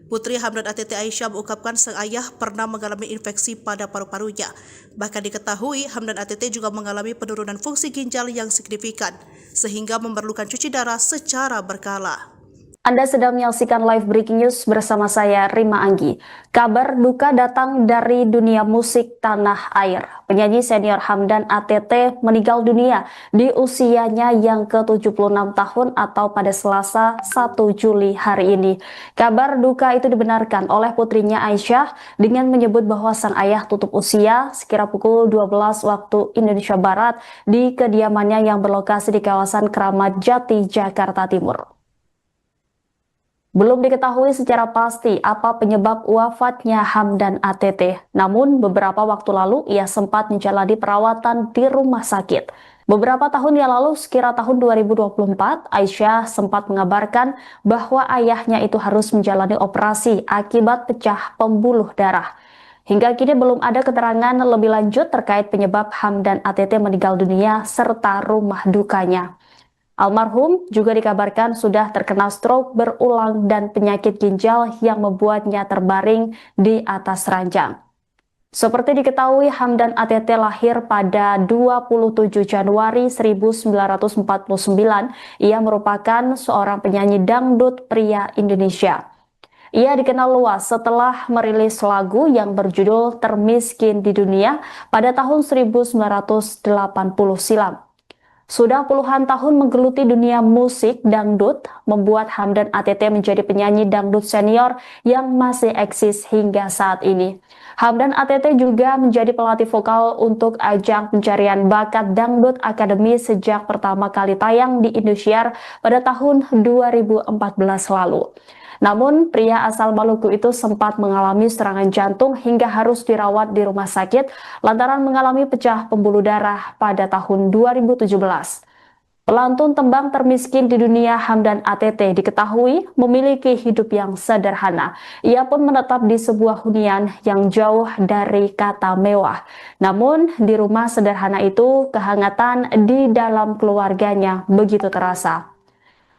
Putri Hamdan ATT Aisyah mengungkapkan sang ayah pernah mengalami infeksi pada paru-parunya. Bahkan diketahui Hamdan ATT juga mengalami penurunan fungsi ginjal yang signifikan, sehingga memerlukan cuci darah secara berkala. Anda sedang menyaksikan live breaking news bersama saya, Rima Anggi. Kabar duka datang dari dunia musik tanah air. Penyanyi senior Hamdan ATT meninggal dunia di usianya yang ke-76 tahun atau pada Selasa 1 Juli hari ini. Kabar duka itu dibenarkan oleh putrinya Aisyah dengan menyebut bahwa sang ayah tutup usia sekira pukul 12 waktu Indonesia Barat di kediamannya yang berlokasi di kawasan Keramat Jati, Jakarta Timur. Belum diketahui secara pasti apa penyebab wafatnya Hamdan ATT, namun beberapa waktu lalu ia sempat menjalani perawatan di rumah sakit. Beberapa tahun yang lalu, sekira tahun 2024, Aisyah sempat mengabarkan bahwa ayahnya itu harus menjalani operasi akibat pecah pembuluh darah. Hingga kini belum ada keterangan lebih lanjut terkait penyebab Hamdan ATT meninggal dunia serta rumah dukanya. Almarhum juga dikabarkan sudah terkena stroke berulang dan penyakit ginjal yang membuatnya terbaring di atas ranjang. Seperti diketahui, Hamdan ATT lahir pada 27 Januari 1949. Ia merupakan seorang penyanyi dangdut pria Indonesia. Ia dikenal luas setelah merilis lagu yang berjudul Termiskin di Dunia pada tahun 1980 silam. Sudah puluhan tahun menggeluti dunia musik dangdut, membuat Hamdan ATT menjadi penyanyi dangdut senior yang masih eksis hingga saat ini. Hamdan ATT juga menjadi pelatih vokal untuk ajang pencarian bakat Dangdut Academy sejak pertama kali tayang di Indosiar pada tahun 2014 lalu. Namun, pria asal Maluku itu sempat mengalami serangan jantung hingga harus dirawat di rumah sakit lantaran mengalami pecah pembuluh darah pada tahun 2017. Pelantun tembang Termiskin di Dunia Hamdan ATT diketahui memiliki hidup yang sederhana. Ia pun menetap di sebuah hunian yang jauh dari kata mewah. Namun, di rumah sederhana itu, kehangatan di dalam keluarganya begitu terasa.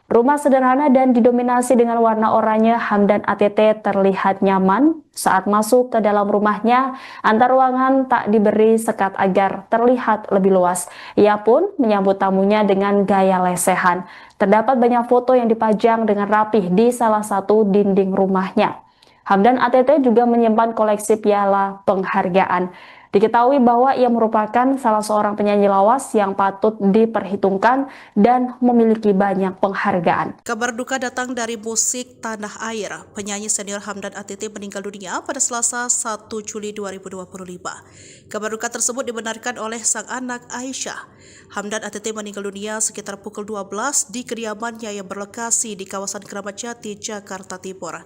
Rumah sederhana dan didominasi dengan warna oranye, Hamdan ATT terlihat nyaman. Saat masuk ke dalam rumahnya, antar ruangan tak diberi sekat agar terlihat lebih luas. Ia pun menyambut tamunya dengan gaya lesehan. Terdapat banyak foto yang dipajang dengan rapih di salah satu dinding rumahnya. Hamdan ATT juga menyimpan koleksi piala penghargaan. Diketahui bahwa ia merupakan salah seorang penyanyi lawas yang patut diperhitungkan dan memiliki banyak penghargaan. Kabar duka datang dari musik tanah air. Penyanyi senior Hamdan ATT meninggal dunia pada Selasa 1 Juli 2025. Kabar duka tersebut dibenarkan oleh sang anak Aisyah. Hamdan ATT meninggal dunia sekitar pukul 12 di kediamannya yang berlokasi di kawasan Keramat Jati, Jakarta Timur.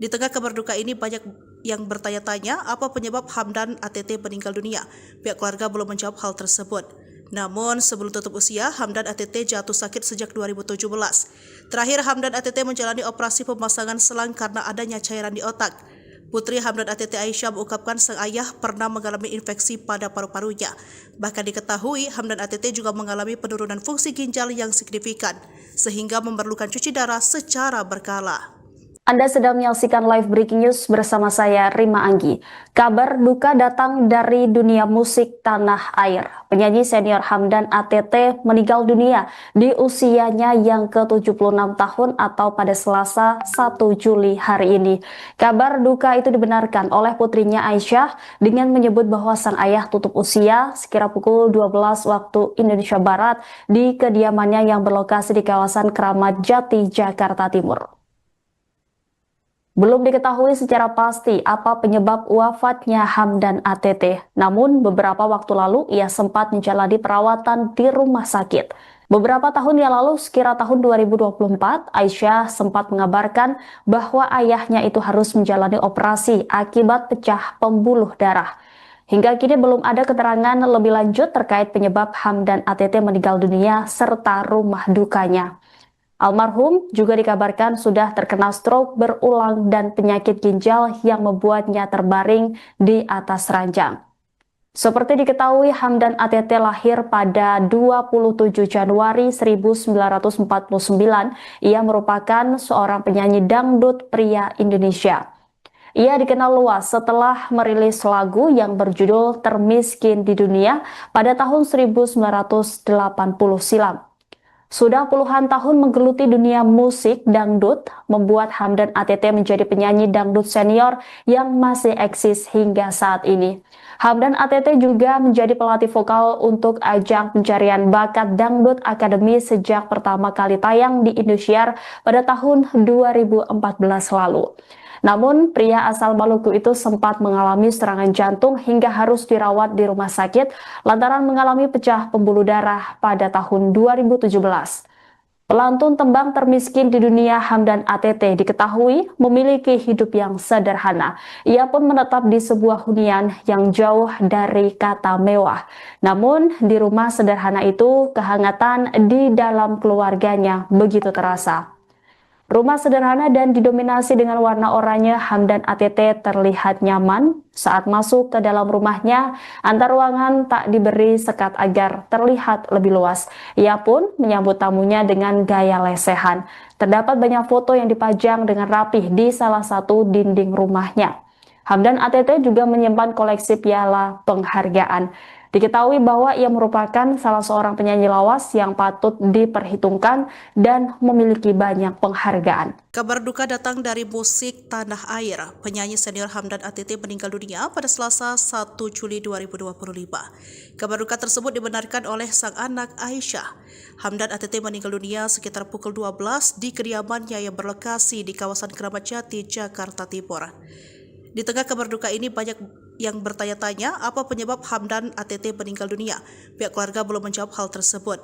Di tengah kabar duka ini banyak yang bertanya-tanya apa penyebab Hamdan ATT meninggal dunia. Pihak keluarga belum menjawab hal tersebut. Namun sebelum tutup usia, Hamdan ATT jatuh sakit sejak 2017. Terakhir Hamdan ATT menjalani operasi pemasangan selang karena adanya cairan di otak. Putri Hamdan ATT Aisyah mengungkapkan sang ayah pernah mengalami infeksi pada paru-parunya. Bahkan diketahui Hamdan ATT juga mengalami penurunan fungsi ginjal yang signifikan, sehingga memerlukan cuci darah secara berkala. Anda sedang menyaksikan live breaking news bersama saya, Rima Anggi. Kabar duka datang dari dunia musik tanah air. Penyanyi senior Hamdan ATT meninggal dunia di usianya yang ke-76 tahun atau pada Selasa 1 Juli hari ini. Kabar duka itu dibenarkan oleh putrinya Aisyah dengan menyebut bahwa sang ayah tutup usia sekira pukul 12 waktu Indonesia Barat di kediamannya yang berlokasi di kawasan Keramat Jati, Jakarta Timur. Belum diketahui secara pasti apa penyebab wafatnya Hamdan ATT, namun beberapa waktu lalu ia sempat menjalani perawatan di rumah sakit. Beberapa tahun yang lalu, sekira tahun 2024, Aisyah sempat mengabarkan bahwa ayahnya itu harus menjalani operasi akibat pecah pembuluh darah. Hingga kini belum ada keterangan lebih lanjut terkait penyebab Hamdan ATT meninggal dunia serta rumah dukanya. Almarhum juga dikabarkan sudah terkena stroke berulang dan penyakit ginjal yang membuatnya terbaring di atas ranjang. Seperti diketahui, Hamdan ATT lahir pada 27 Januari 1949. Ia merupakan seorang penyanyi dangdut pria Indonesia. Ia dikenal luas setelah merilis lagu yang berjudul Termiskin di Dunia pada tahun 1980 silam. Sudah puluhan tahun menggeluti dunia musik dangdut, membuat Hamdan ATT menjadi penyanyi dangdut senior yang masih eksis hingga saat ini. Hamdan ATT juga menjadi pelatih vokal untuk ajang pencarian bakat Dangdut Academy sejak pertama kali tayang di Indosiar pada tahun 2014 lalu. Namun, pria asal Maluku itu sempat mengalami serangan jantung hingga harus dirawat di rumah sakit lantaran mengalami pecah pembuluh darah pada tahun 2017. Pelantun tembang termiskin di dunia Hamdan ATT diketahui memiliki hidup yang sederhana. Ia pun menetap di sebuah hunian yang jauh dari kata mewah. Namun, di rumah sederhana itu, kehangatan di dalam keluarganya begitu terasa. Rumah sederhana dan didominasi dengan warna oranye, Hamdan ATT terlihat nyaman saat masuk ke dalam rumahnya. Antar ruangan tak diberi sekat agar terlihat lebih luas. Ia pun menyambut tamunya dengan gaya lesehan. Terdapat banyak foto yang dipajang dengan rapih di salah satu dinding rumahnya. Hamdan ATT juga menyimpan koleksi piala penghargaan. Diketahui bahwa ia merupakan salah seorang penyanyi lawas yang patut diperhitungkan dan memiliki banyak penghargaan. Kabar duka datang dari musik tanah air. Penyanyi senior Hamdan ATT meninggal dunia pada Selasa 1 Juli 2025. Kabar duka tersebut dibenarkan oleh sang anak Aisyah. Hamdan ATT meninggal dunia sekitar pukul 12 di kediamannya yang berlokasi di kawasan Keramat Jati, Jakarta Timur. Di tengah kabar duka ini banyak yang bertanya-tanya apa penyebab Hamdan ATT meninggal dunia. Pihak keluarga belum menjawab hal tersebut.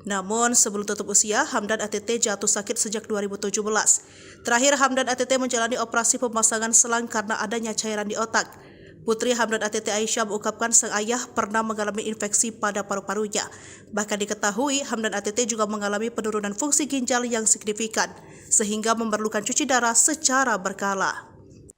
Namun sebelum tutup usia, Hamdan ATT jatuh sakit sejak 2017. Terakhir Hamdan ATT menjalani operasi pemasangan selang karena adanya cairan di otak. Putri Hamdan ATT Aisyah mengungkapkan sang ayah pernah mengalami infeksi pada paru-parunya. Bahkan diketahui Hamdan ATT juga mengalami penurunan fungsi ginjal yang signifikan, sehingga memerlukan cuci darah secara berkala.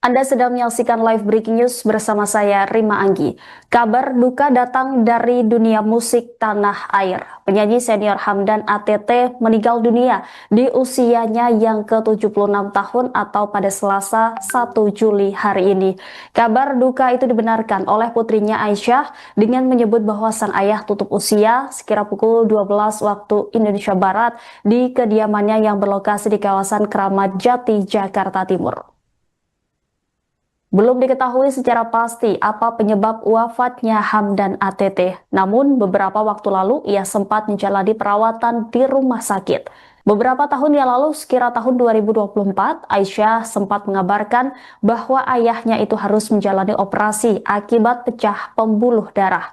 Anda sedang menyaksikan live breaking news bersama saya, Rima Anggi. Kabar duka datang dari dunia musik tanah air. Penyanyi senior Hamdan ATT meninggal dunia di usianya yang ke-76 tahun atau pada Selasa 1 Juli hari ini. Kabar duka itu dibenarkan oleh putrinya Aisyah dengan menyebut bahwa sang ayah tutup usia sekira pukul 12 waktu Indonesia Barat di kediamannya yang berlokasi di kawasan Keramat Jati, Jakarta Timur. Belum diketahui secara pasti apa penyebab wafatnya Hamdan ATT, namun beberapa waktu lalu ia sempat menjalani perawatan di rumah sakit. Beberapa tahun yang lalu, sekira tahun 2024, Aisyah sempat mengabarkan bahwa ayahnya itu harus menjalani operasi akibat pecah pembuluh darah.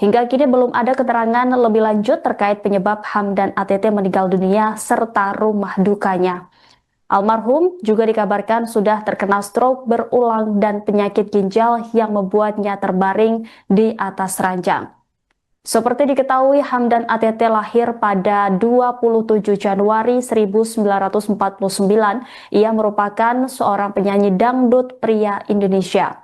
Hingga kini belum ada keterangan lebih lanjut terkait penyebab Hamdan ATT meninggal dunia serta rumah dukanya. Almarhum juga dikabarkan sudah terkena stroke berulang dan penyakit ginjal yang membuatnya terbaring di atas ranjang. Seperti diketahui, Hamdan ATT lahir pada 27 Januari 1949. Ia merupakan seorang penyanyi dangdut pria Indonesia.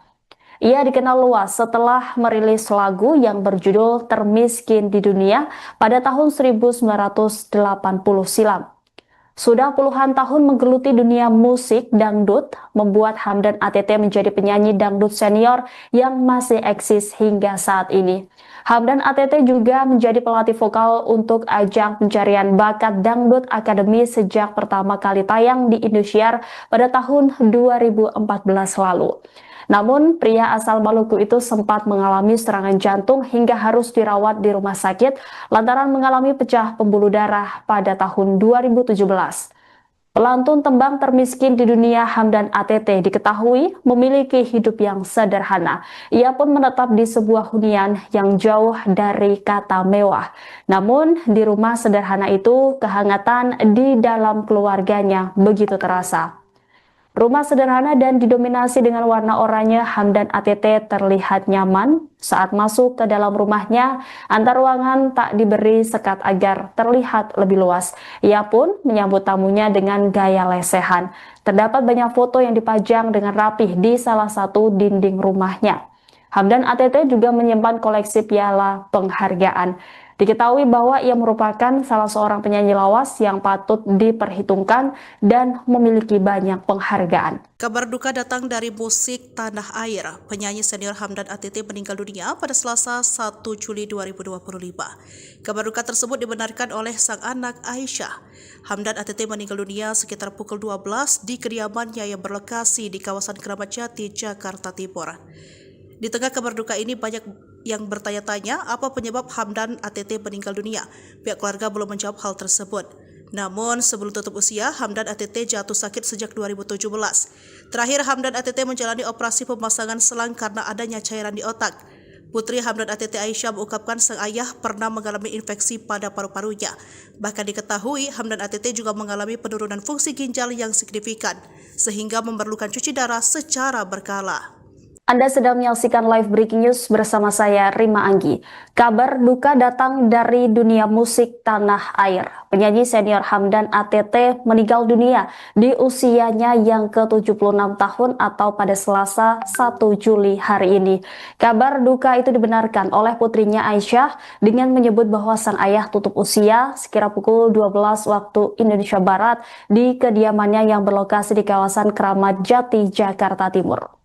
Ia dikenal luas setelah merilis lagu yang berjudul Termiskin di Dunia pada tahun 1980 silam. Sudah puluhan tahun menggeluti dunia musik dangdut, membuat Hamdan ATT menjadi penyanyi dangdut senior yang masih eksis hingga saat ini. Hamdan ATT juga menjadi pelatih vokal untuk ajang pencarian bakat Dangdut Academy sejak pertama kali tayang di Indosiar pada tahun 2014 lalu. Namun, pria asal Maluku itu sempat mengalami serangan jantung hingga harus dirawat di rumah sakit lantaran mengalami pecah pembuluh darah pada tahun 2017. Pelantun tembang Termiskin di Dunia Hamdan ATT diketahui memiliki hidup yang sederhana. Ia pun menetap di sebuah hunian yang jauh dari kata mewah. Namun, di rumah sederhana itu, kehangatan di dalam keluarganya begitu terasa. Rumah sederhana dan didominasi dengan warna oranye, Hamdan ATT terlihat nyaman saat masuk ke dalam rumahnya. Antar ruangan tak diberi sekat agar terlihat lebih luas. Ia pun menyambut tamunya dengan gaya lesehan. Terdapat banyak foto yang dipajang dengan rapih di salah satu dinding rumahnya. Hamdan ATT juga menyimpan koleksi piala penghargaan. Diketahui bahwa ia merupakan salah seorang penyanyi lawas yang patut diperhitungkan dan memiliki banyak penghargaan. Kabar duka datang dari musik tanah air. Penyanyi senior Hamdan ATT meninggal dunia pada Selasa 1 Juli 2025. Kabar duka tersebut dibenarkan oleh sang anak Aisyah. Hamdan ATT meninggal dunia sekitar pukul 12 di kediamannya yang berlokasi di kawasan Keramat Jati, Jakarta Timur. Di tengah kabar duka ini banyak yang bertanya-tanya apa penyebab Hamdan ATT meninggal dunia. Pihak keluarga belum menjawab hal tersebut. Namun sebelum tutup usia, Hamdan ATT jatuh sakit sejak 2017. Terakhir Hamdan ATT menjalani operasi pemasangan selang karena adanya cairan di otak. Putri Hamdan ATT Aisyah mengungkapkan sang ayah pernah mengalami infeksi pada paru-parunya. Bahkan diketahui Hamdan ATT juga mengalami penurunan fungsi ginjal yang signifikan, sehingga memerlukan cuci darah secara berkala. Anda sedang menyaksikan live breaking news bersama saya, Rima Anggi. Kabar duka datang dari dunia musik tanah air. Penyanyi senior Hamdan ATT meninggal dunia di usianya yang ke-76 tahun atau pada Selasa 1 Juli hari ini. Kabar duka itu dibenarkan oleh putrinya Aisyah dengan menyebut bahwa sang ayah tutup usia sekira pukul 12 waktu Indonesia Barat di kediamannya yang berlokasi di kawasan Keramat Jati, Jakarta Timur.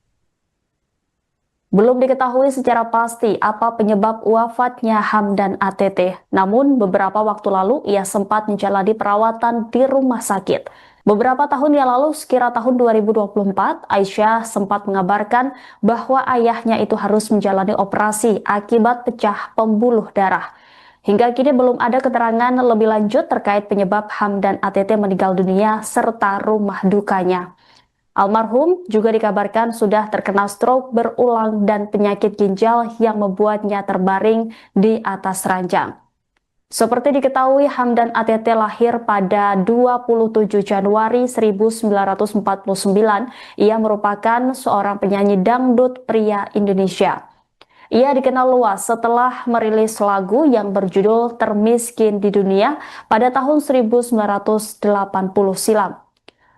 Belum diketahui secara pasti apa penyebab wafatnya Hamdan ATT, namun beberapa waktu lalu ia sempat menjalani perawatan di rumah sakit. Beberapa tahun yang lalu, sekira tahun 2024, Aisyah sempat mengabarkan bahwa ayahnya itu harus menjalani operasi akibat pecah pembuluh darah. Hingga kini belum ada keterangan lebih lanjut terkait penyebab Hamdan ATT meninggal dunia serta rumah dukanya. Almarhum juga dikabarkan sudah terkena stroke berulang dan penyakit ginjal yang membuatnya terbaring di atas ranjang. Seperti diketahui, Hamdan ATT lahir pada 27 Januari 1949. Ia merupakan seorang penyanyi dangdut pria Indonesia. Ia dikenal luas setelah merilis lagu yang berjudul Termiskin di Dunia pada tahun 1980 silam.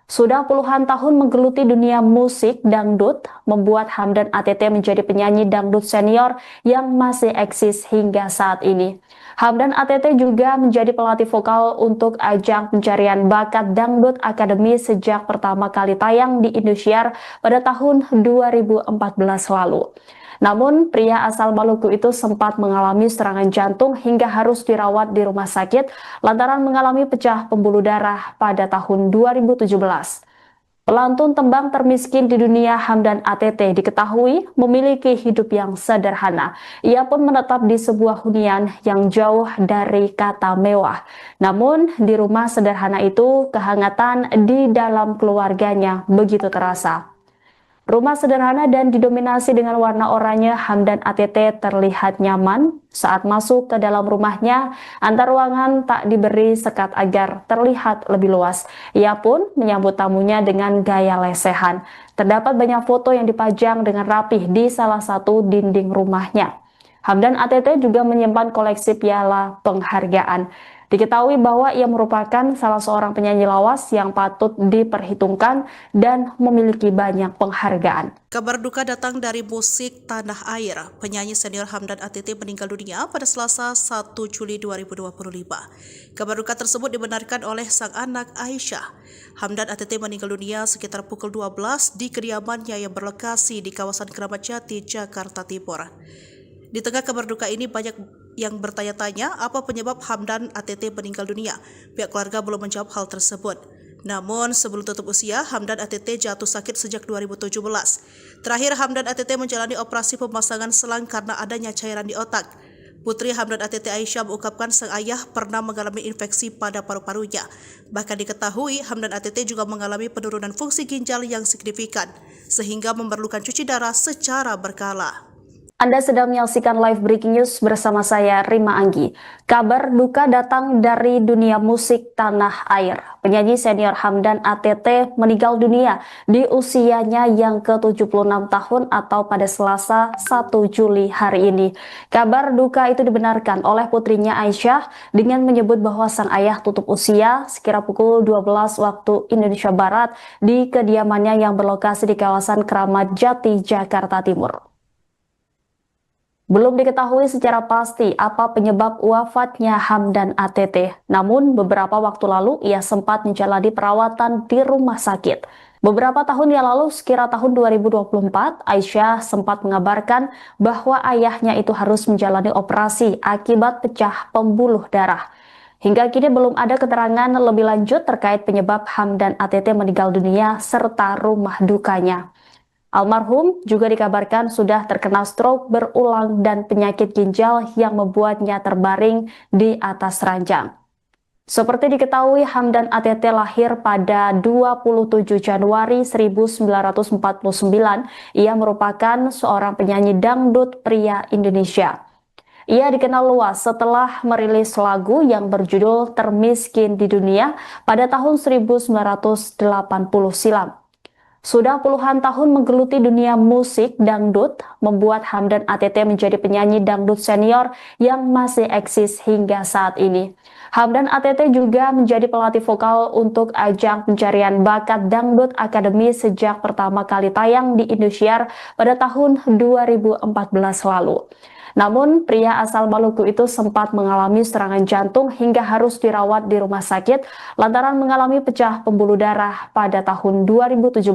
Sudah puluhan tahun menggeluti dunia musik dangdut, membuat Hamdan ATT menjadi penyanyi dangdut senior yang masih eksis hingga saat ini. Hamdan ATT juga menjadi pelatih vokal untuk ajang pencarian bakat Dangdut Academy sejak pertama kali tayang di Indosiar pada tahun 2014 lalu. Namun, pria asal Maluku itu sempat mengalami serangan jantung hingga harus dirawat di rumah sakit lantaran mengalami pecah pembuluh darah pada tahun 2017. Pelantun tembang termiskin di dunia Hamdan ATT diketahui memiliki hidup yang sederhana. Ia pun menetap di sebuah hunian yang jauh dari kata mewah. Namun di rumah sederhana itu kehangatan di dalam keluarganya begitu terasa. Rumah sederhana dan didominasi dengan warna oranye, Hamdan ATT terlihat nyaman. Saat masuk ke dalam rumahnya, antar ruangan tak diberi sekat agar terlihat lebih luas. Ia pun menyambut tamunya dengan gaya lesehan. Terdapat banyak foto yang dipajang dengan rapih di salah satu dinding rumahnya. Hamdan ATT juga menyimpan koleksi piala penghargaan. Diketahui bahwa ia merupakan salah seorang penyanyi lawas yang patut diperhitungkan dan memiliki banyak penghargaan. Kabar duka datang dari musik tanah air. Penyanyi senior Hamdan ATT meninggal dunia pada Selasa 1 Juli 2025. Kabar duka tersebut dibenarkan oleh sang anak Aisyah. Hamdan ATT meninggal dunia sekitar pukul 12 di kediamannya yang berlokasi di kawasan Keramat Jati, Jakarta Timur. Di tengah kabar duka ini banyak yang bertanya-tanya apa penyebab Hamdan ATT meninggal dunia. Pihak keluarga belum menjawab hal tersebut. Namun sebelum tutup usia, Hamdan ATT jatuh sakit sejak 2017. Terakhir Hamdan ATT menjalani operasi pemasangan selang karena adanya cairan di otak. Putri Hamdan ATT Aisyah mengungkapkan sang ayah pernah mengalami infeksi pada paru-parunya. Bahkan diketahui Hamdan ATT juga mengalami penurunan fungsi ginjal yang signifikan, sehingga memerlukan cuci darah secara berkala. Anda sedang menyaksikan live breaking news bersama saya, Rima Anggi. Kabar duka datang dari dunia musik tanah air. Penyanyi senior Hamdan ATT meninggal dunia di usianya yang ke-76 tahun atau pada Selasa 1 Juli hari ini. Kabar duka itu dibenarkan oleh putrinya Aisyah dengan menyebut bahwa sang ayah tutup usia sekira pukul 12 waktu Indonesia Barat di kediamannya yang berlokasi di kawasan Keramat Jati, Jakarta Timur. Belum diketahui secara pasti apa penyebab wafatnya Hamdan ATT. Namun beberapa waktu lalu ia sempat menjalani perawatan di rumah sakit. Beberapa tahun yang lalu, sekira tahun 2024, Aisyah sempat mengabarkan bahwa ayahnya itu harus menjalani operasi akibat pecah pembuluh darah. Hingga kini belum ada keterangan lebih lanjut terkait penyebab Hamdan ATT meninggal dunia serta rumah dukanya. Almarhum juga dikabarkan sudah terkena stroke berulang dan penyakit ginjal yang membuatnya terbaring di atas ranjang. Seperti diketahui, Hamdan ATT lahir pada 27 Januari 1949. Ia merupakan seorang penyanyi dangdut pria Indonesia. Ia dikenal luas setelah merilis lagu yang berjudul Termiskin di Dunia pada tahun 1980 silam. Sudah puluhan tahun menggeluti dunia musik dangdut, membuat Hamdan ATT menjadi penyanyi dangdut senior yang masih eksis hingga saat ini. Hamdan ATT juga menjadi pelatih vokal untuk ajang pencarian bakat Dangdut Academy sejak pertama kali tayang di Indosiar pada tahun 2014 lalu. Namun, pria asal Maluku itu sempat mengalami serangan jantung hingga harus dirawat di rumah sakit lantaran mengalami pecah pembuluh darah pada tahun 2017.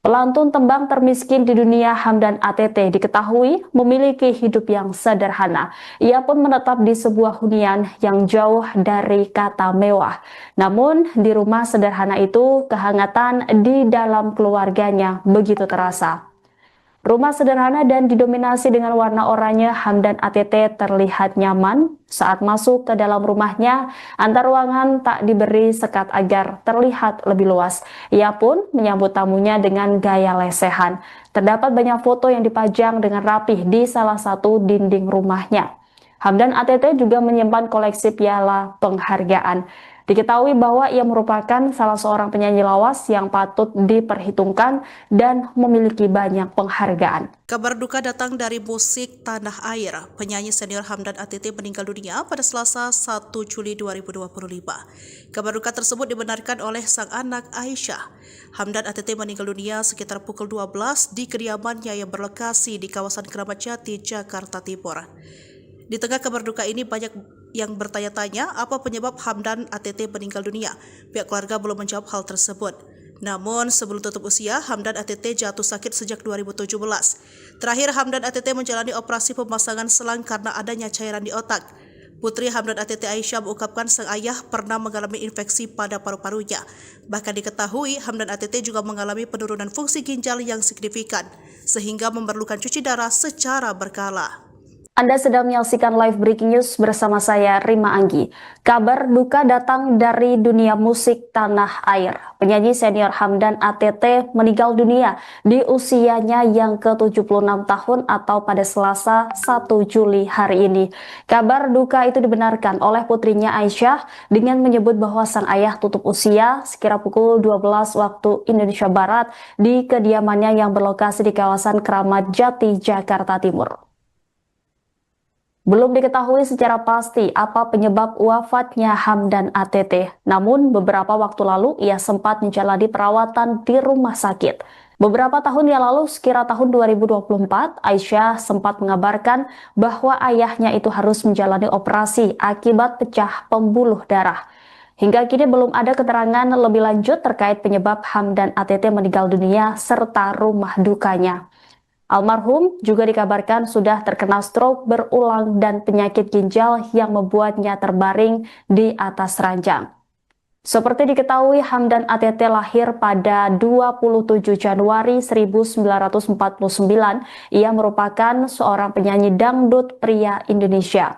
Pelantun tembang termiskin di dunia Hamdan ATT diketahui memiliki hidup yang sederhana. Ia pun menetap di sebuah hunian yang jauh dari kata mewah. Namun, di rumah sederhana itu kehangatan di dalam keluarganya begitu terasa. Rumah sederhana dan didominasi dengan warna oranye, Hamdan ATT terlihat nyaman. Saat masuk ke dalam rumahnya, antar ruangan tak diberi sekat agar terlihat lebih luas. Ia pun menyambut tamunya dengan gaya lesehan. Terdapat banyak foto yang dipajang dengan rapih di salah satu dinding rumahnya. Hamdan ATT juga menyimpan koleksi piala penghargaan. Diketahui bahwa ia merupakan salah seorang penyanyi lawas yang patut diperhitungkan dan memiliki banyak penghargaan. Kabar duka datang dari musik tanah air. Penyanyi senior Hamdan ATT meninggal dunia pada Selasa 1 Juli 2025. Kabar duka tersebut dibenarkan oleh sang anak Aisyah. Hamdan ATT meninggal dunia sekitar pukul 12 di kediamannya yang berlokasi di kawasan Keramat Jati, Jakarta Timur. Di tengah kabar duka ini banyak yang bertanya-tanya apa penyebab Hamdan ATT meninggal dunia. Pihak keluarga belum menjawab hal tersebut. Namun sebelum tutup usia, Hamdan ATT jatuh sakit sejak 2017. Terakhir Hamdan ATT menjalani operasi pemasangan selang karena adanya cairan di otak. Putri Hamdan ATT Aisyah mengungkapkan sang ayah pernah mengalami infeksi pada paru-parunya. Bahkan diketahui Hamdan ATT juga mengalami penurunan fungsi ginjal yang signifikan, sehingga memerlukan cuci darah secara berkala. Anda sedang menyaksikan live breaking news bersama saya, Rima Anggi. Kabar duka datang dari dunia musik tanah air. Penyanyi senior Hamdan ATT meninggal dunia di usianya yang ke-76 tahun atau pada Selasa 1 Juli hari ini. Kabar duka itu dibenarkan oleh putrinya Aisyah dengan menyebut bahwa sang ayah tutup usia sekira pukul 12 waktu Indonesia Barat di kediamannya yang berlokasi di kawasan Keramat Jati, Jakarta Timur. Belum diketahui secara pasti apa penyebab wafatnya Hamdan ATT, namun beberapa waktu lalu ia sempat menjalani perawatan di rumah sakit. Beberapa tahun yang lalu, sekira tahun 2024, Aisyah sempat mengabarkan bahwa ayahnya itu harus menjalani operasi akibat pecah pembuluh darah. Hingga kini belum ada keterangan lebih lanjut terkait penyebab Hamdan ATT meninggal dunia serta rumah dukanya. Almarhum juga dikabarkan sudah terkena stroke berulang dan penyakit ginjal yang membuatnya terbaring di atas ranjang. Seperti diketahui, Hamdan ATT lahir pada 27 Januari 1949. Ia merupakan seorang penyanyi dangdut pria Indonesia.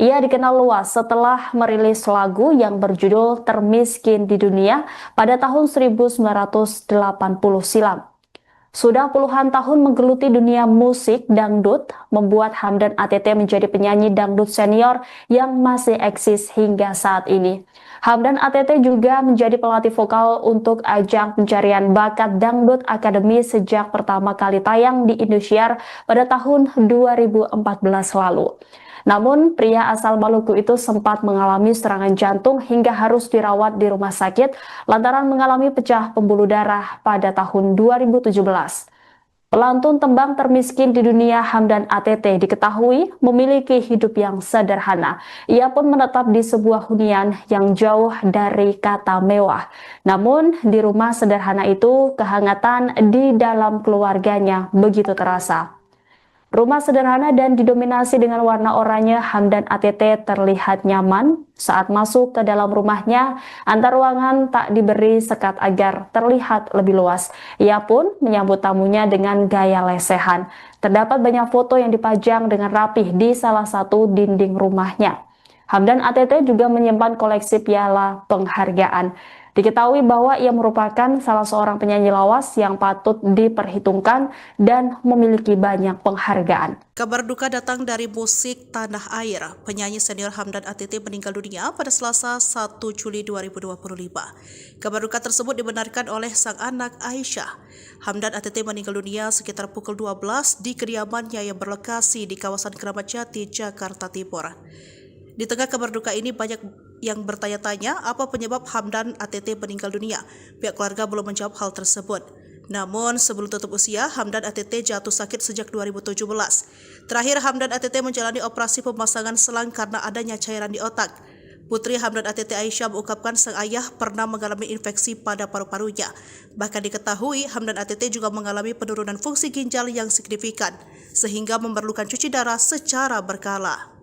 Ia dikenal luas setelah merilis lagu yang berjudul Termiskin di Dunia pada tahun 1980 silam. Sudah puluhan tahun menggeluti dunia musik dangdut, membuat Hamdan ATT menjadi penyanyi dangdut senior yang masih eksis hingga saat ini. Hamdan ATT juga menjadi pelatih vokal untuk ajang pencarian bakat Dangdut Academy sejak pertama kali tayang di Indosiar pada tahun 2014 lalu. Namun, pria asal Maluku itu sempat mengalami serangan jantung hingga harus dirawat di rumah sakit lantaran mengalami pecah pembuluh darah pada tahun 2017. Pelantun tembang termiskin di dunia Hamdan ATT diketahui memiliki hidup yang sederhana. Ia pun menetap di sebuah hunian yang jauh dari kata mewah. Namun, di rumah sederhana itu, kehangatan di dalam keluarganya begitu terasa. Rumah sederhana dan didominasi dengan warna oranye, Hamdan ATT terlihat nyaman saat masuk ke dalam rumahnya. Antar ruangan tak diberi sekat agar terlihat lebih luas. Ia pun menyambut tamunya dengan gaya lesehan. Terdapat banyak foto yang dipajang dengan rapih di salah satu dinding rumahnya. Hamdan ATT juga menyimpan koleksi piala penghargaan. Diketahui bahwa ia merupakan salah seorang penyanyi lawas yang patut diperhitungkan dan memiliki banyak penghargaan. Kabar duka datang dari musik tanah air. Penyanyi senior Hamdan ATT meninggal dunia pada Selasa 1 Juli 2025. Kabar duka tersebut dibenarkan oleh sang anak Aisyah. Hamdan ATT meninggal dunia sekitar pukul 12 di kediamannya yang berlokasi di kawasan Keramat Jati, Jakarta Timur. Di tengah kabar duka ini banyak yang bertanya-tanya apa penyebab Hamdan ATT meninggal dunia. Pihak keluarga belum menjawab hal tersebut. Namun sebelum tutup usia, Hamdan ATT jatuh sakit sejak 2017. Terakhir Hamdan ATT menjalani operasi pemasangan selang karena adanya cairan di otak. Putri Hamdan ATT Aisyah mengungkapkan sang ayah pernah mengalami infeksi pada paru-parunya. Bahkan diketahui Hamdan ATT juga mengalami penurunan fungsi ginjal yang signifikan, sehingga memerlukan cuci darah secara berkala.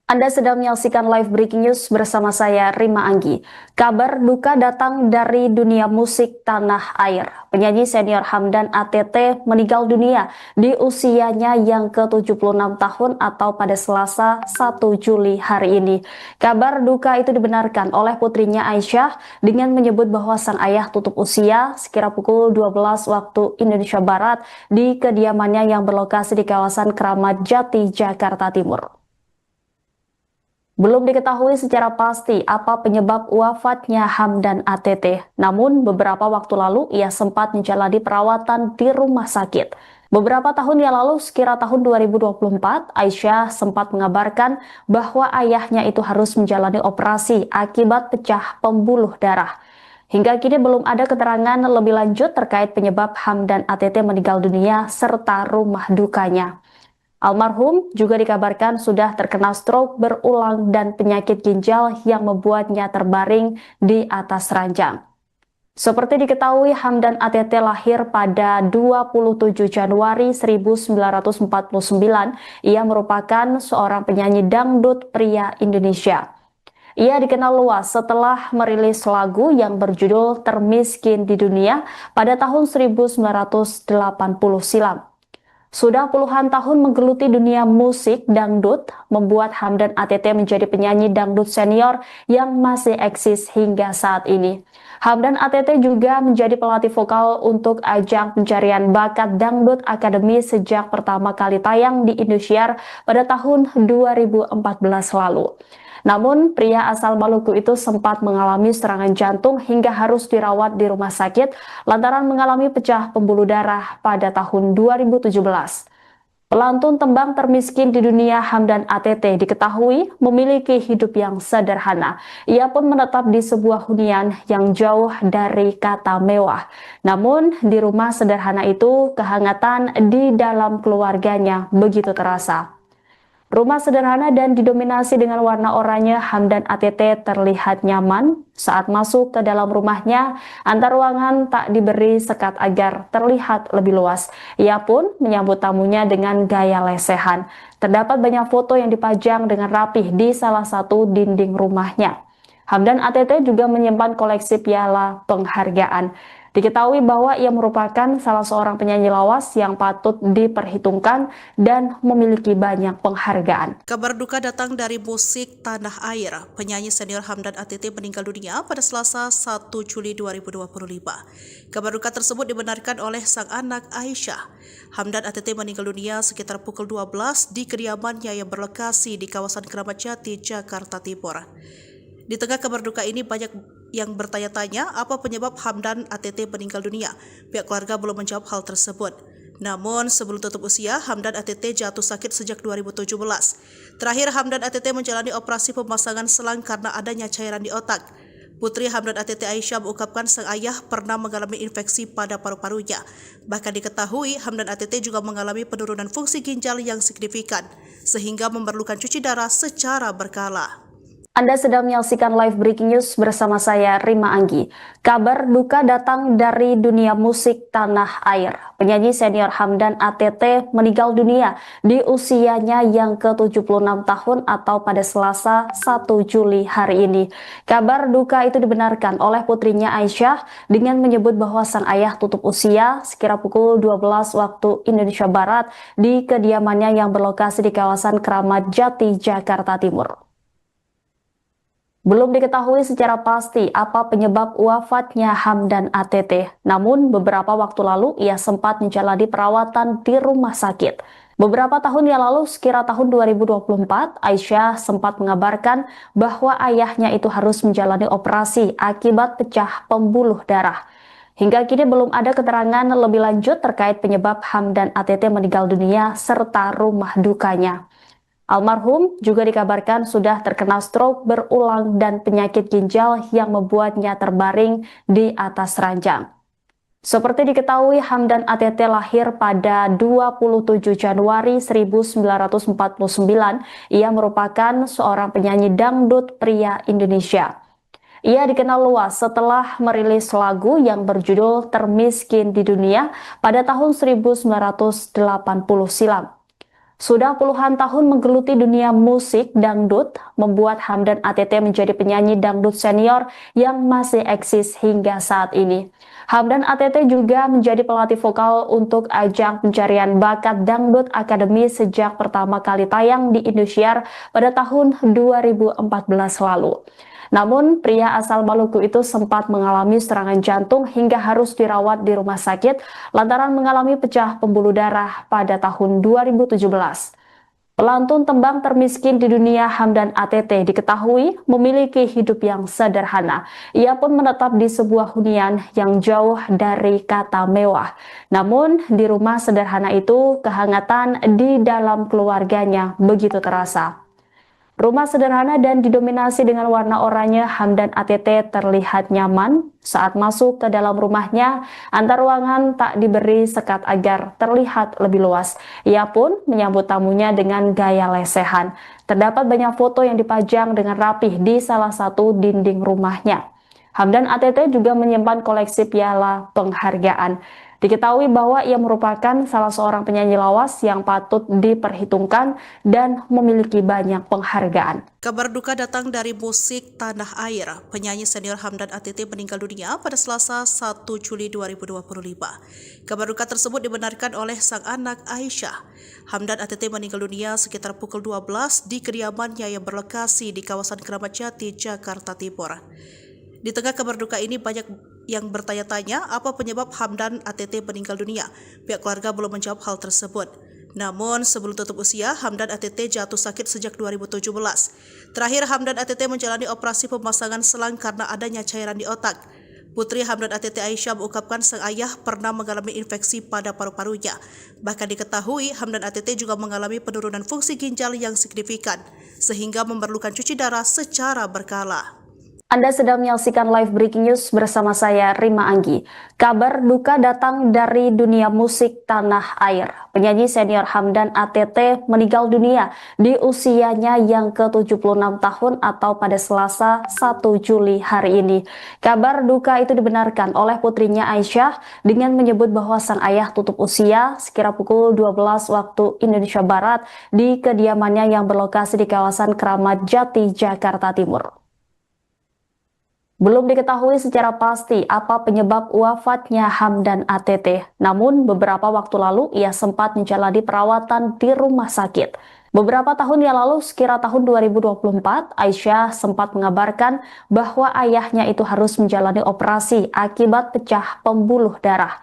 Anda sedang menyaksikan live breaking news bersama saya, Rima Anggi. Kabar duka datang dari dunia musik tanah air. Penyanyi senior Hamdan ATT meninggal dunia di usianya yang ke-76 tahun atau pada Selasa 1 Juli hari ini. Kabar duka itu dibenarkan oleh putrinya Aisyah dengan menyebut bahwa sang ayah tutup usia sekira pukul 12 waktu Indonesia Barat di kediamannya yang berlokasi di kawasan Keramat Jati, Jakarta Timur. Belum diketahui secara pasti apa penyebab wafatnya Hamdan ATT, namun beberapa waktu lalu ia sempat menjalani perawatan di rumah sakit. Beberapa tahun yang lalu, sekira tahun 2024, Aisyah sempat mengabarkan bahwa ayahnya itu harus menjalani operasi akibat pecah pembuluh darah. Hingga kini belum ada keterangan lebih lanjut terkait penyebab Hamdan ATT meninggal dunia serta rumah dukanya. Almarhum juga dikabarkan sudah terkena stroke berulang dan penyakit ginjal yang membuatnya terbaring di atas ranjang. Seperti diketahui, Hamdan ATT lahir pada 27 Januari 1949. Ia merupakan seorang penyanyi dangdut pria Indonesia. Ia dikenal luas setelah merilis lagu yang berjudul Termiskin di Dunia pada tahun 1980 silam. Sudah puluhan tahun menggeluti dunia musik dangdut, membuat Hamdan ATT menjadi penyanyi dangdut senior yang masih eksis hingga saat ini. Hamdan ATT juga menjadi pelatih vokal untuk ajang pencarian bakat Dangdut Academy sejak pertama kali tayang di Indosiar pada tahun 2014 lalu. Namun, pria asal Maluku itu sempat mengalami serangan jantung hingga harus dirawat di rumah sakit lantaran mengalami pecah pembuluh darah pada tahun 2017. Pelantun tembang Termiskin di Dunia Hamdan ATT diketahui memiliki hidup yang sederhana. Ia pun menetap di sebuah hunian yang jauh dari kata mewah. Namun, di rumah sederhana itu, kehangatan di dalam keluarganya begitu terasa. Rumah sederhana dan didominasi dengan warna oranye, Hamdan ATT terlihat nyaman. Saat masuk ke dalam rumahnya, antar ruangan tak diberi sekat agar terlihat lebih luas. Ia pun menyambut tamunya dengan gaya lesehan. Terdapat banyak foto yang dipajang dengan rapih di salah satu dinding rumahnya. Hamdan ATT juga menyimpan koleksi piala penghargaan. Diketahui bahwa ia merupakan salah seorang penyanyi lawas yang patut diperhitungkan dan memiliki banyak penghargaan. Kabar duka datang dari musik tanah air. Penyanyi senior Hamdan ATT meninggal dunia pada Selasa 1 Juli 2025. Kabar duka tersebut dibenarkan oleh sang anak Aisyah. Hamdan ATT meninggal dunia sekitar pukul 12 di kediamannya yang berlokasi di kawasan Keramat Jati, Jakarta Timur. Di tengah kabar duka ini banyak yang bertanya-tanya apa penyebab Hamdan ATT meninggal dunia. Pihak keluarga belum menjawab hal tersebut. Namun sebelum tutup usia, Hamdan ATT jatuh sakit sejak 2017. Terakhir Hamdan ATT menjalani operasi pemasangan selang karena adanya cairan di otak. Putri Hamdan ATT Aisyah mengungkapkan sang ayah pernah mengalami infeksi pada paru-parunya. Bahkan diketahui Hamdan ATT juga mengalami penurunan fungsi ginjal yang signifikan, sehingga memerlukan cuci darah secara berkala. Anda sedang menyaksikan live breaking news bersama saya, Rima Anggi. Kabar duka datang dari dunia musik tanah air. Penyanyi senior Hamdan ATT meninggal dunia di usianya yang ke-76 tahun atau pada Selasa 1 Juli hari ini. Kabar duka itu dibenarkan oleh putrinya Aisyah dengan menyebut bahwa sang ayah tutup usia sekira pukul 12 waktu Indonesia Barat di kediamannya yang berlokasi di kawasan Keramat Jati, Jakarta Timur. Belum diketahui secara pasti apa penyebab wafatnya Hamdan ATT, namun beberapa waktu lalu ia sempat menjalani perawatan di rumah sakit. Beberapa tahun yang lalu, sekira tahun 2024, Aisyah sempat mengabarkan bahwa ayahnya itu harus menjalani operasi akibat pecah pembuluh darah. Hingga kini belum ada keterangan lebih lanjut terkait penyebab Hamdan ATT meninggal dunia serta rumah dukanya. Almarhum juga dikabarkan sudah terkena stroke berulang dan penyakit ginjal yang membuatnya terbaring di atas ranjang. Seperti diketahui, Hamdan ATT lahir pada 27 Januari 1949. Ia merupakan seorang penyanyi dangdut pria Indonesia. Ia dikenal luas setelah merilis lagu yang berjudul Termiskin di Dunia pada tahun 1980 silam. Sudah puluhan tahun menggeluti dunia musik dangdut, membuat Hamdan ATT menjadi penyanyi dangdut senior yang masih eksis hingga saat ini. Hamdan ATT juga menjadi pelatih vokal untuk ajang pencarian bakat Dangdut Academy sejak pertama kali tayang di Indosiar pada tahun 2014 lalu. Namun, pria asal Maluku itu sempat mengalami serangan jantung hingga harus dirawat di rumah sakit lantaran mengalami pecah pembuluh darah pada tahun 2017. Pelantun tembang Termiskin di Dunia Hamdan ATT diketahui memiliki hidup yang sederhana. Ia pun menetap di sebuah hunian yang jauh dari kata mewah. Namun, di rumah sederhana itu, kehangatan di dalam keluarganya begitu terasa. Rumah sederhana dan didominasi dengan warna oranye, Hamdan ATT terlihat nyaman. Saat masuk ke dalam rumahnya, antar ruangan tak diberi sekat agar terlihat lebih luas. Ia pun menyambut tamunya dengan gaya lesehan. Terdapat banyak foto yang dipajang dengan rapih di salah satu dinding rumahnya. Hamdan ATT juga menyimpan koleksi piala penghargaan. Diketahui bahwa ia merupakan salah seorang penyanyi lawas yang patut diperhitungkan dan memiliki banyak penghargaan. Kabar duka datang dari musik tanah air. Penyanyi senior Hamdan ATT meninggal dunia pada Selasa 1 Juli 2025. Kabar duka tersebut dibenarkan oleh sang anak Aisyah. Hamdan ATT meninggal dunia sekitar pukul 12 di kediamannya yang berlokasi di kawasan Keramat Jati, Jakarta Timur. Di tengah kabar duka ini banyak yang bertanya-tanya apa penyebab Hamdan ATT meninggal dunia. Pihak keluarga belum menjawab hal tersebut. Namun sebelum tutup usia, Hamdan ATT jatuh sakit sejak 2017. Terakhir Hamdan ATT menjalani operasi pemasangan selang karena adanya cairan di otak. Putri Hamdan ATT Aisyah mengungkapkan sang ayah pernah mengalami infeksi pada paru-parunya. Bahkan diketahui Hamdan ATT juga mengalami penurunan fungsi ginjal yang signifikan, sehingga memerlukan cuci darah secara berkala. Anda sedang menyaksikan live breaking news bersama saya, Rima Anggi. Kabar duka datang dari dunia musik tanah air. Penyanyi senior Hamdan ATT meninggal dunia di usianya yang ke-76 tahun atau pada Selasa 1 Juli hari ini. Kabar duka itu dibenarkan oleh putrinya Aisyah dengan menyebut bahwa sang ayah tutup usia sekira pukul 12 waktu Indonesia Barat di kediamannya yang berlokasi di kawasan Keramat Jati, Jakarta Timur. Belum diketahui secara pasti apa penyebab wafatnya Hamdan ATT, namun beberapa waktu lalu ia sempat menjalani perawatan di rumah sakit. Beberapa tahun yang lalu, sekira tahun 2024, Aisyah sempat mengabarkan bahwa ayahnya itu harus menjalani operasi akibat pecah pembuluh darah.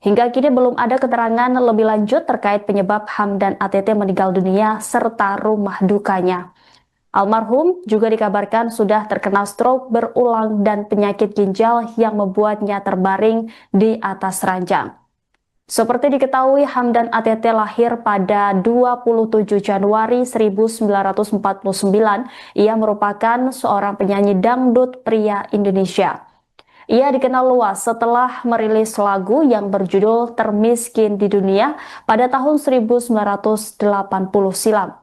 Hingga kini belum ada keterangan lebih lanjut terkait penyebab Hamdan ATT meninggal dunia serta rumah dukanya. Almarhum juga dikabarkan sudah terkena stroke berulang dan penyakit ginjal yang membuatnya terbaring di atas ranjang. Seperti diketahui, Hamdan ATT lahir pada 27 Januari 1949. Ia merupakan seorang penyanyi dangdut pria Indonesia. Ia dikenal luas setelah merilis lagu yang berjudul Termiskin di Dunia pada tahun 1980 silam.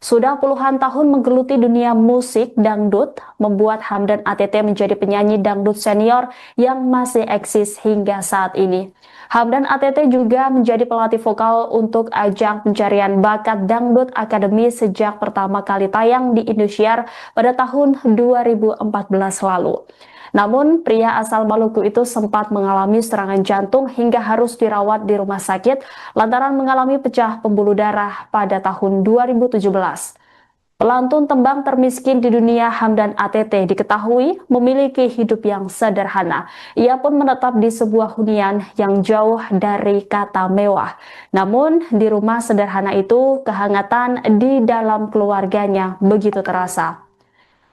Sudah puluhan tahun menggeluti dunia musik dangdut, membuat Hamdan ATT menjadi penyanyi dangdut senior yang masih eksis hingga saat ini. Hamdan ATT juga menjadi pelatih vokal untuk ajang pencarian bakat Dangdut Academy sejak pertama kali tayang di Indosiar pada tahun 2014 lalu. Namun, pria asal Maluku itu sempat mengalami serangan jantung hingga harus dirawat di rumah sakit lantaran mengalami pecah pembuluh darah pada tahun 2017. Pelantun tembang Termiskin di Dunia Hamdan ATT diketahui memiliki hidup yang sederhana. Ia pun menetap di sebuah hunian yang jauh dari kata mewah. Namun, di rumah sederhana itu, kehangatan di dalam keluarganya begitu terasa.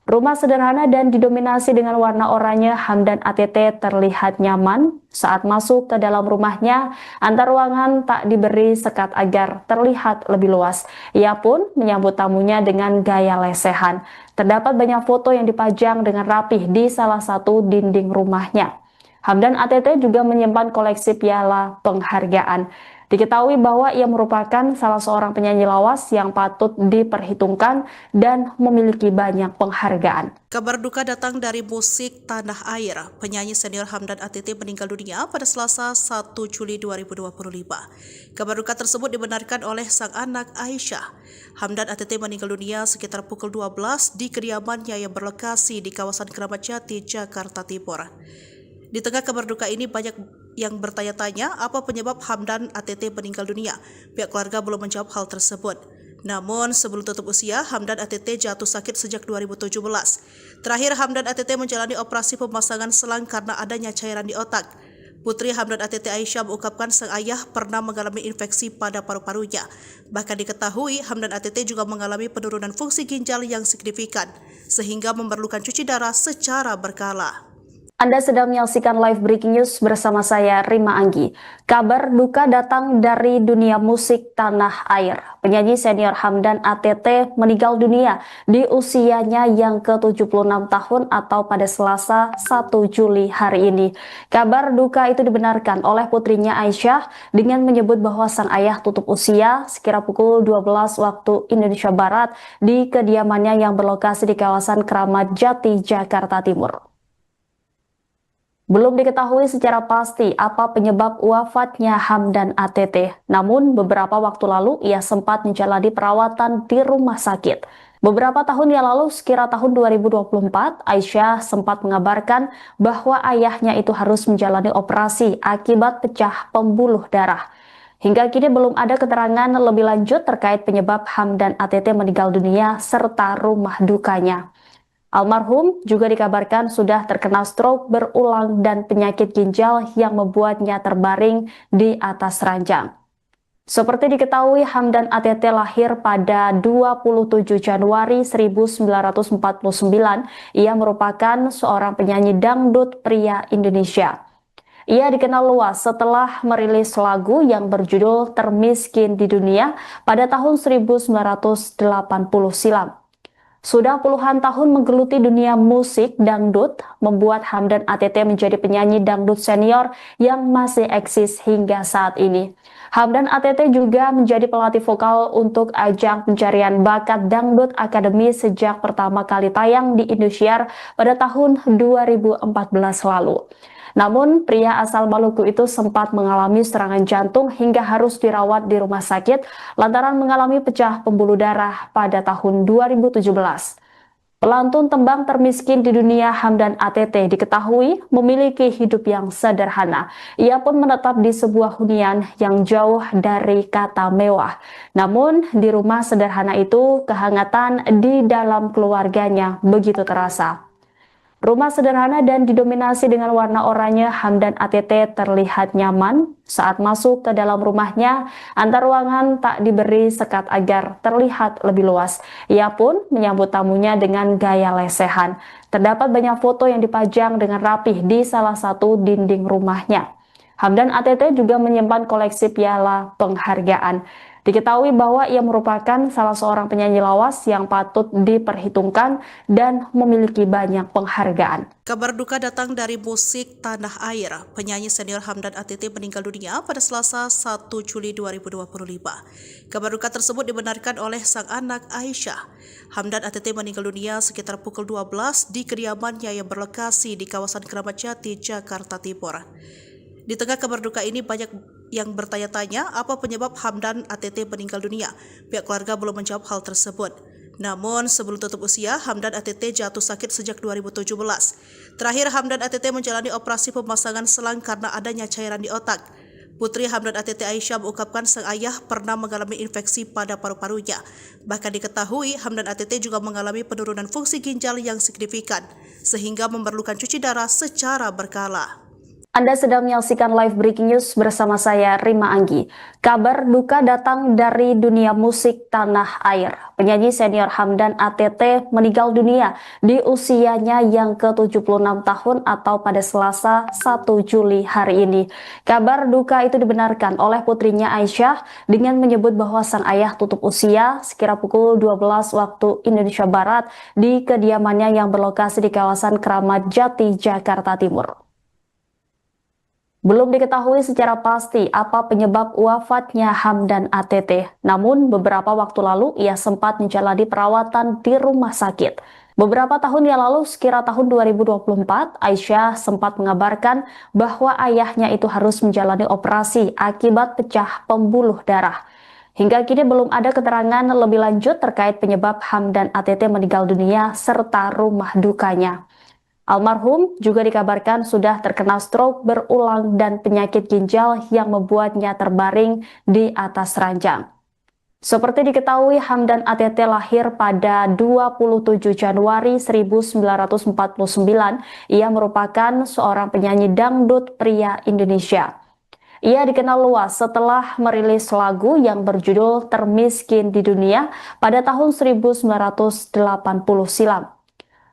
Rumah sederhana dan didominasi dengan warna oranye, Hamdan ATT terlihat nyaman saat masuk ke dalam rumahnya. Antar ruangan tak diberi sekat agar terlihat lebih luas. Ia pun menyambut tamunya dengan gaya lesehan. Terdapat banyak foto yang dipajang dengan rapih di salah satu dinding rumahnya. Hamdan ATT juga menyimpan koleksi piala penghargaan. Diketahui bahwa ia merupakan salah seorang penyanyi lawas yang patut diperhitungkan dan memiliki banyak penghargaan. Kabar duka datang dari musik tanah air. Penyanyi senior Hamdan ATT meninggal dunia pada Selasa 1 Juli 2025. Kabar duka tersebut dibenarkan oleh sang anak Aisyah. Hamdan ATT meninggal dunia sekitar pukul 12 di kediamannya yang berlokasi di kawasan Keramat Jati, Jakarta Timur. Di tengah kabar duka ini banyak yang bertanya-tanya apa penyebab Hamdan ATT meninggal dunia. Pihak keluarga belum menjawab hal tersebut. Namun sebelum tutup usia, Hamdan ATT jatuh sakit sejak 2017. Terakhir Hamdan ATT menjalani operasi pemasangan selang karena adanya cairan di otak. Putri Hamdan ATT Aisyah mengungkapkan sang ayah pernah mengalami infeksi pada paru-parunya. Bahkan diketahui Hamdan ATT juga mengalami penurunan fungsi ginjal yang signifikan, sehingga memerlukan cuci darah secara berkala. Anda sedang menyaksikan live breaking news bersama saya, Rima Anggi. Kabar duka datang dari dunia musik tanah air. Penyanyi senior Hamdan ATT meninggal dunia di usianya yang ke-76 tahun atau pada Selasa 1 Juli hari ini. Kabar duka itu dibenarkan oleh putrinya Aisyah dengan menyebut bahwa sang ayah tutup usia sekira pukul 12 waktu Indonesia Barat di kediamannya yang berlokasi di kawasan Keramat Jati, Jakarta Timur. Belum diketahui secara pasti apa penyebab wafatnya Hamdan ATT, namun beberapa waktu lalu ia sempat menjalani perawatan di rumah sakit. Beberapa tahun yang lalu, sekira tahun 2024, Aisyah sempat mengabarkan bahwa ayahnya itu harus menjalani operasi akibat pecah pembuluh darah. Hingga kini belum ada keterangan lebih lanjut terkait penyebab Hamdan ATT meninggal dunia serta rumah dukanya. Almarhum juga dikabarkan sudah terkena stroke berulang dan penyakit ginjal yang membuatnya terbaring di atas ranjang. Seperti diketahui, Hamdan ATT lahir pada 27 Januari 1949. Ia merupakan seorang penyanyi dangdut pria Indonesia. Ia dikenal luas setelah merilis lagu yang berjudul Termiskin di Dunia pada tahun 1980 silam. Sudah puluhan tahun menggeluti dunia musik dangdut, membuat Hamdan ATT menjadi penyanyi dangdut senior yang masih eksis hingga saat ini. Hamdan ATT juga menjadi pelatih vokal untuk ajang pencarian bakat Dangdut Academy sejak pertama kali tayang di Indosiar pada tahun 2014 lalu. Namun, pria asal Maluku itu sempat mengalami serangan jantung hingga harus dirawat di rumah sakit lantaran mengalami pecah pembuluh darah pada tahun 2017. Pelantun tembang termiskin di dunia Hamdan ATT diketahui memiliki hidup yang sederhana. Ia pun menetap di sebuah hunian yang jauh dari kata mewah. Namun, di rumah sederhana itu, kehangatan di dalam keluarganya begitu terasa. Rumah sederhana dan didominasi dengan warna oranye, Hamdan ATT terlihat nyaman saat masuk ke dalam rumahnya. Antar ruangan tak diberi sekat agar terlihat lebih luas. Ia pun menyambut tamunya dengan gaya lesehan. Terdapat banyak foto yang dipajang dengan rapih di salah satu dinding rumahnya. Hamdan ATT juga menyimpan koleksi piala penghargaan. Diketahui bahwa ia merupakan salah seorang penyanyi lawas yang patut diperhitungkan dan memiliki banyak penghargaan. Kabar duka datang dari musik tanah air. Penyanyi senior Hamdan ATT meninggal dunia pada Selasa 1 Juli 2025. Kabar duka tersebut dibenarkan oleh sang anak Aisyah. Hamdan ATT meninggal dunia sekitar pukul 12 di kediamannya yang berlokasi di kawasan Keramat Jati, Jakarta Timur. Di tengah kabar duka ini banyak yang bertanya-tanya apa penyebab Hamdan ATT meninggal dunia. Pihak keluarga belum menjawab hal tersebut. Namun sebelum tutup usia, Hamdan ATT jatuh sakit sejak 2017. Terakhir Hamdan ATT menjalani operasi pemasangan selang karena adanya cairan di otak. Putri Hamdan ATT Aisyah mengungkapkan sang ayah pernah mengalami infeksi pada paru-parunya. Bahkan diketahui Hamdan ATT juga mengalami penurunan fungsi ginjal yang signifikan, sehingga memerlukan cuci darah secara berkala. Anda sedang menyaksikan live breaking news bersama saya, Rima Anggi. Kabar duka datang dari dunia musik tanah air. Penyanyi senior Hamdan ATT meninggal dunia di usianya yang ke-76 tahun atau pada Selasa 1 Juli hari ini. Kabar duka itu dibenarkan oleh putrinya Aisyah dengan menyebut bahwa sang ayah tutup usia sekira pukul 12 waktu Indonesia Barat di kediamannya yang berlokasi di kawasan Keramat Jati, Jakarta Timur. Belum diketahui secara pasti apa penyebab wafatnya Hamdan ATT, namun beberapa waktu lalu ia sempat menjalani perawatan di rumah sakit. Beberapa tahun yang lalu, sekira tahun 2024, Aisyah sempat mengabarkan bahwa ayahnya itu harus menjalani operasi akibat pecah pembuluh darah. Hingga kini belum ada keterangan lebih lanjut terkait penyebab Hamdan ATT meninggal dunia serta rumah dukanya. Almarhum juga dikabarkan sudah terkena stroke berulang dan penyakit ginjal yang membuatnya terbaring di atas ranjang. Seperti diketahui, Hamdan ATT lahir pada 27 Januari 1949. Ia merupakan seorang penyanyi dangdut pria Indonesia. Ia dikenal luas setelah merilis lagu yang berjudul Termiskin di Dunia pada tahun 1980 silam.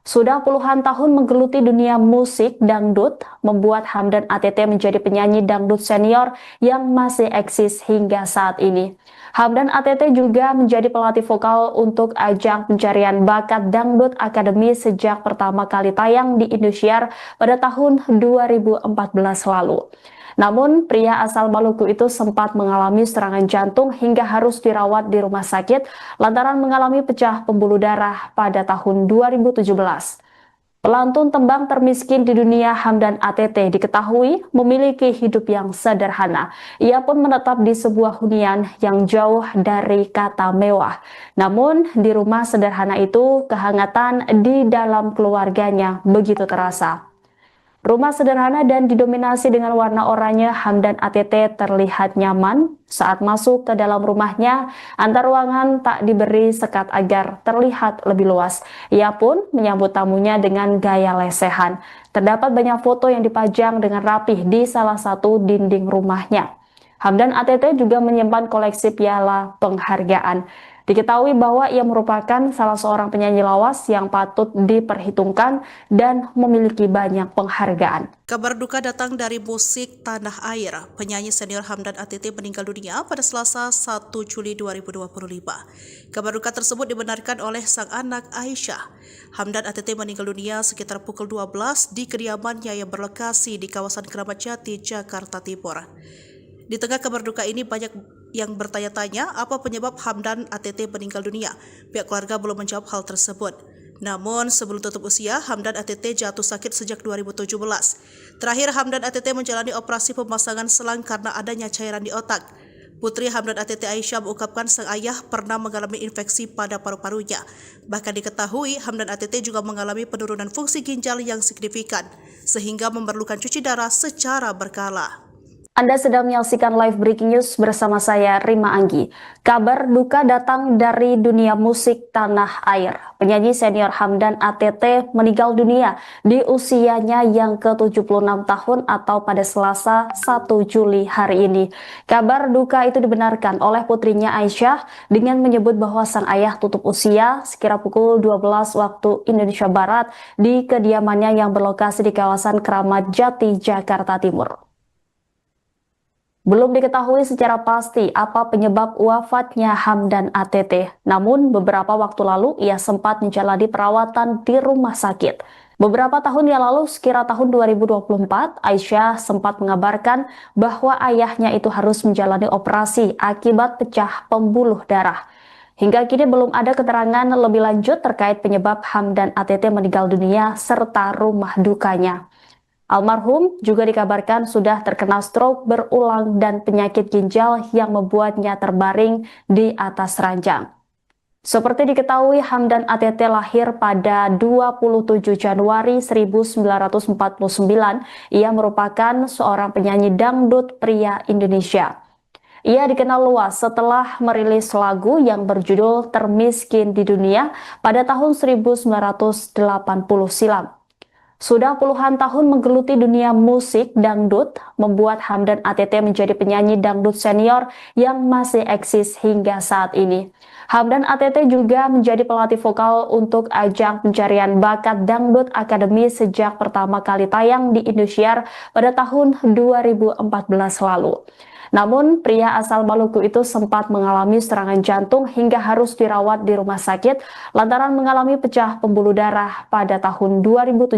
Sudah puluhan tahun menggeluti dunia musik dangdut, membuat Hamdan ATT menjadi penyanyi dangdut senior yang masih eksis hingga saat ini. Hamdan ATT juga menjadi pelatih vokal untuk ajang pencarian bakat Dangdut Academy sejak pertama kali tayang di Indosiar pada tahun 2014 lalu. Namun, pria asal Maluku itu sempat mengalami serangan jantung hingga harus dirawat di rumah sakit lantaran mengalami pecah pembuluh darah pada tahun 2017. Pelantun tembang termiskin di dunia Hamdan ATT diketahui memiliki hidup yang sederhana. Ia pun menetap di sebuah hunian yang jauh dari kata mewah. Namun di rumah sederhana itu kehangatan di dalam keluarganya begitu terasa. Rumah sederhana dan didominasi dengan warna oranye, Hamdan ATT terlihat nyaman saat masuk ke dalam rumahnya. Antar ruangan tak diberi sekat agar terlihat lebih luas. Ia pun menyambut tamunya dengan gaya lesehan. Terdapat banyak foto yang dipajang dengan rapih di salah satu dinding rumahnya. Hamdan ATT juga menyimpan koleksi piala penghargaan. Diketahui bahwa ia merupakan salah seorang penyanyi lawas yang patut diperhitungkan dan memiliki banyak penghargaan. Kabar duka datang dari musik tanah air. Penyanyi senior Hamdan ATT meninggal dunia pada Selasa 1 Juli 2025. Kabar duka tersebut dibenarkan oleh sang anak Aisyah. Hamdan ATT meninggal dunia sekitar pukul 12 di kediamannya yang berlokasi di kawasan Keramat Jati, Jakarta Timur. Di tengah kabar duka ini banyak yang bertanya-tanya apa penyebab Hamdan ATT meninggal dunia. Pihak keluarga belum menjawab hal tersebut. Namun sebelum tutup usia, Hamdan ATT jatuh sakit sejak 2017. Terakhir Hamdan ATT menjalani operasi pemasangan selang karena adanya cairan di otak. Putri Hamdan ATT Aisyah mengungkapkan sang ayah pernah mengalami infeksi pada paru-parunya. Bahkan diketahui Hamdan ATT juga mengalami penurunan fungsi ginjal yang signifikan, sehingga memerlukan cuci darah secara berkala. Anda sedang menyaksikan live breaking news bersama saya, Rima Anggi. Kabar duka datang dari dunia musik tanah air. Penyanyi senior Hamdan ATT meninggal dunia di usianya yang ke-76 tahun atau pada Selasa 1 Juli hari ini. Kabar duka itu dibenarkan oleh putrinya Aisyah dengan menyebut bahwa sang ayah tutup usia sekira pukul 12 waktu Indonesia Barat di kediamannya yang berlokasi di kawasan Keramat Jati, Jakarta Timur. Belum diketahui secara pasti apa penyebab wafatnya Hamdan ATT, namun beberapa waktu lalu ia sempat menjalani perawatan di rumah sakit. Beberapa tahun yang lalu, sekira tahun 2024, Aisyah sempat mengabarkan bahwa ayahnya itu harus menjalani operasi akibat pecah pembuluh darah. Hingga kini belum ada keterangan lebih lanjut terkait penyebab Hamdan ATT meninggal dunia serta rumah dukanya. Almarhum juga dikabarkan sudah terkena stroke berulang dan penyakit ginjal yang membuatnya terbaring di atas ranjang. Seperti diketahui, Hamdan ATT lahir pada 27 Januari 1949. Ia merupakan seorang penyanyi dangdut pria Indonesia. Ia dikenal luas setelah merilis lagu yang berjudul Termiskin di Dunia pada tahun 1980 silam. Sudah puluhan tahun menggeluti dunia musik dangdut, membuat Hamdan ATT menjadi penyanyi dangdut senior yang masih eksis hingga saat ini. Hamdan ATT juga menjadi pelatih vokal untuk ajang pencarian bakat Dangdut Academy sejak pertama kali tayang di Indosiar pada tahun 2014 lalu. Namun, pria asal Maluku itu sempat mengalami serangan jantung hingga harus dirawat di rumah sakit lantaran mengalami pecah pembuluh darah pada tahun 2017.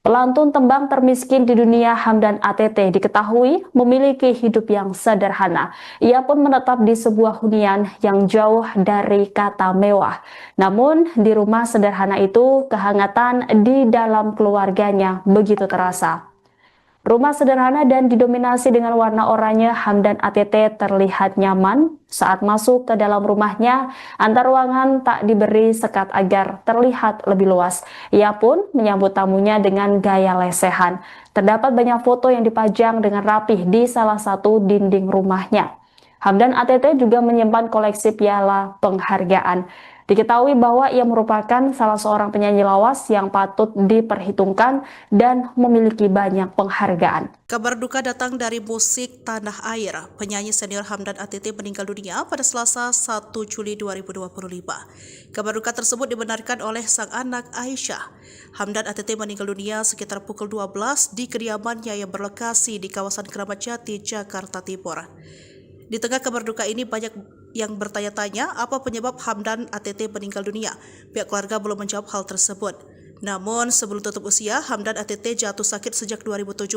Pelantun tembang termiskin di dunia Hamdan ATT diketahui memiliki hidup yang sederhana. Ia pun menetap di sebuah hunian yang jauh dari kata mewah. Namun, di rumah sederhana itu kehangatan di dalam keluarganya begitu terasa. Rumah sederhana dan didominasi dengan warna oranye, Hamdan ATT terlihat nyaman saat masuk ke dalam rumahnya. Antar ruangan tak diberi sekat agar terlihat lebih luas. Ia pun menyambut tamunya dengan gaya lesehan. Terdapat banyak foto yang dipajang dengan rapih di salah satu dinding rumahnya. Hamdan ATT juga menyimpan koleksi piala penghargaan. Diketahui bahwa ia merupakan salah seorang penyanyi lawas yang patut diperhitungkan dan memiliki banyak penghargaan. Kabar duka datang dari musik tanah air. Penyanyi senior Hamdan ATT meninggal dunia pada Selasa 1 Juli 2025. Kabar duka tersebut dibenarkan oleh sang anak Aisyah. Hamdan ATT meninggal dunia sekitar pukul 12 di kediamannya yang berlokasi di kawasan Keramat Jati, Jakarta Timur. Di tengah kabar duka ini banyak yang bertanya-tanya apa penyebab Hamdan ATT meninggal dunia. Pihak keluarga belum menjawab hal tersebut. Namun sebelum tutup usia, Hamdan ATT jatuh sakit sejak 2017.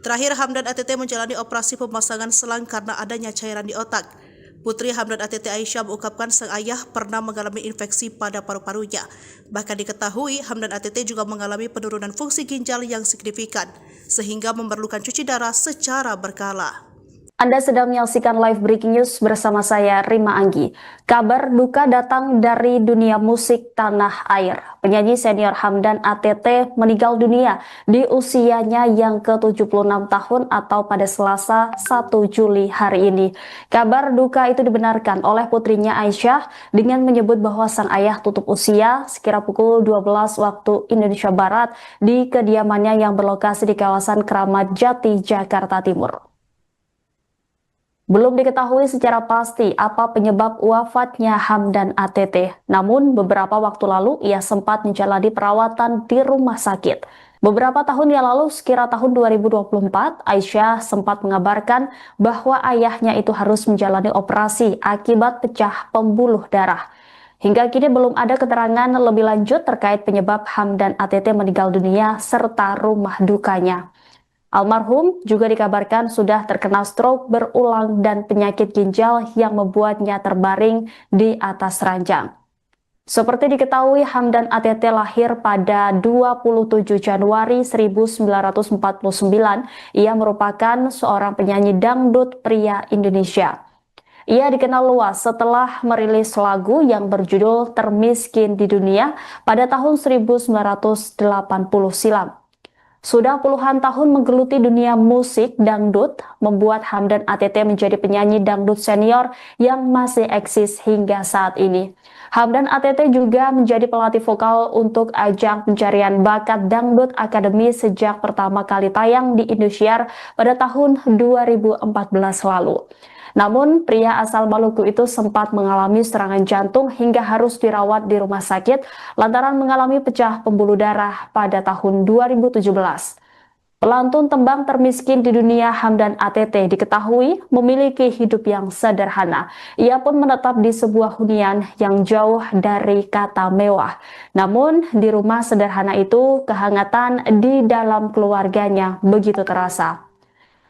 Terakhir Hamdan ATT menjalani operasi pemasangan selang karena adanya cairan di otak. Putri Hamdan ATT Aisyah mengungkapkan sang ayah pernah mengalami infeksi pada paru-parunya. Bahkan diketahui Hamdan ATT juga mengalami penurunan fungsi ginjal yang signifikan, sehingga memerlukan cuci darah secara berkala. Anda sedang menyaksikan live breaking news bersama saya, Rima Anggi. Kabar duka datang dari dunia musik tanah air. Penyanyi senior Hamdan ATT meninggal dunia di usianya yang ke-76 tahun atau pada Selasa 1 Juli hari ini. Kabar duka itu dibenarkan oleh putrinya Aisyah dengan menyebut bahwa sang ayah tutup usia sekira pukul 12 waktu Indonesia Barat di kediamannya yang berlokasi di kawasan Keramat Jati, Jakarta Timur. Belum diketahui secara pasti apa penyebab wafatnya Hamdan ATT, namun beberapa waktu lalu ia sempat menjalani perawatan di rumah sakit. Beberapa tahun yang lalu, sekira tahun 2024, Aisyah sempat mengabarkan bahwa ayahnya itu harus menjalani operasi akibat pecah pembuluh darah. Hingga kini belum ada keterangan lebih lanjut terkait penyebab Hamdan ATT meninggal dunia serta rumah dukanya. Almarhum juga dikabarkan sudah terkena stroke berulang dan penyakit ginjal yang membuatnya terbaring di atas ranjang. Seperti diketahui, Hamdan ATT lahir pada 27 Januari 1949. Ia merupakan seorang penyanyi dangdut pria Indonesia. Ia dikenal luas setelah merilis lagu yang berjudul Termiskin di Dunia pada tahun 1980 silam. Sudah puluhan tahun menggeluti dunia musik dangdut, membuat Hamdan ATT menjadi penyanyi dangdut senior yang masih eksis hingga saat ini. Hamdan ATT juga menjadi pelatih vokal untuk ajang pencarian bakat Dangdut Academy sejak pertama kali tayang di Indosiar pada tahun 2014 lalu. Namun, pria asal Maluku itu sempat mengalami serangan jantung hingga harus dirawat di rumah sakit lantaran mengalami pecah pembuluh darah pada tahun 2017. Pelantun tembang Termiskin di Dunia Hamdan ATT diketahui memiliki hidup yang sederhana. Ia pun menetap di sebuah hunian yang jauh dari kata mewah. Namun, di rumah sederhana itu, kehangatan di dalam keluarganya begitu terasa.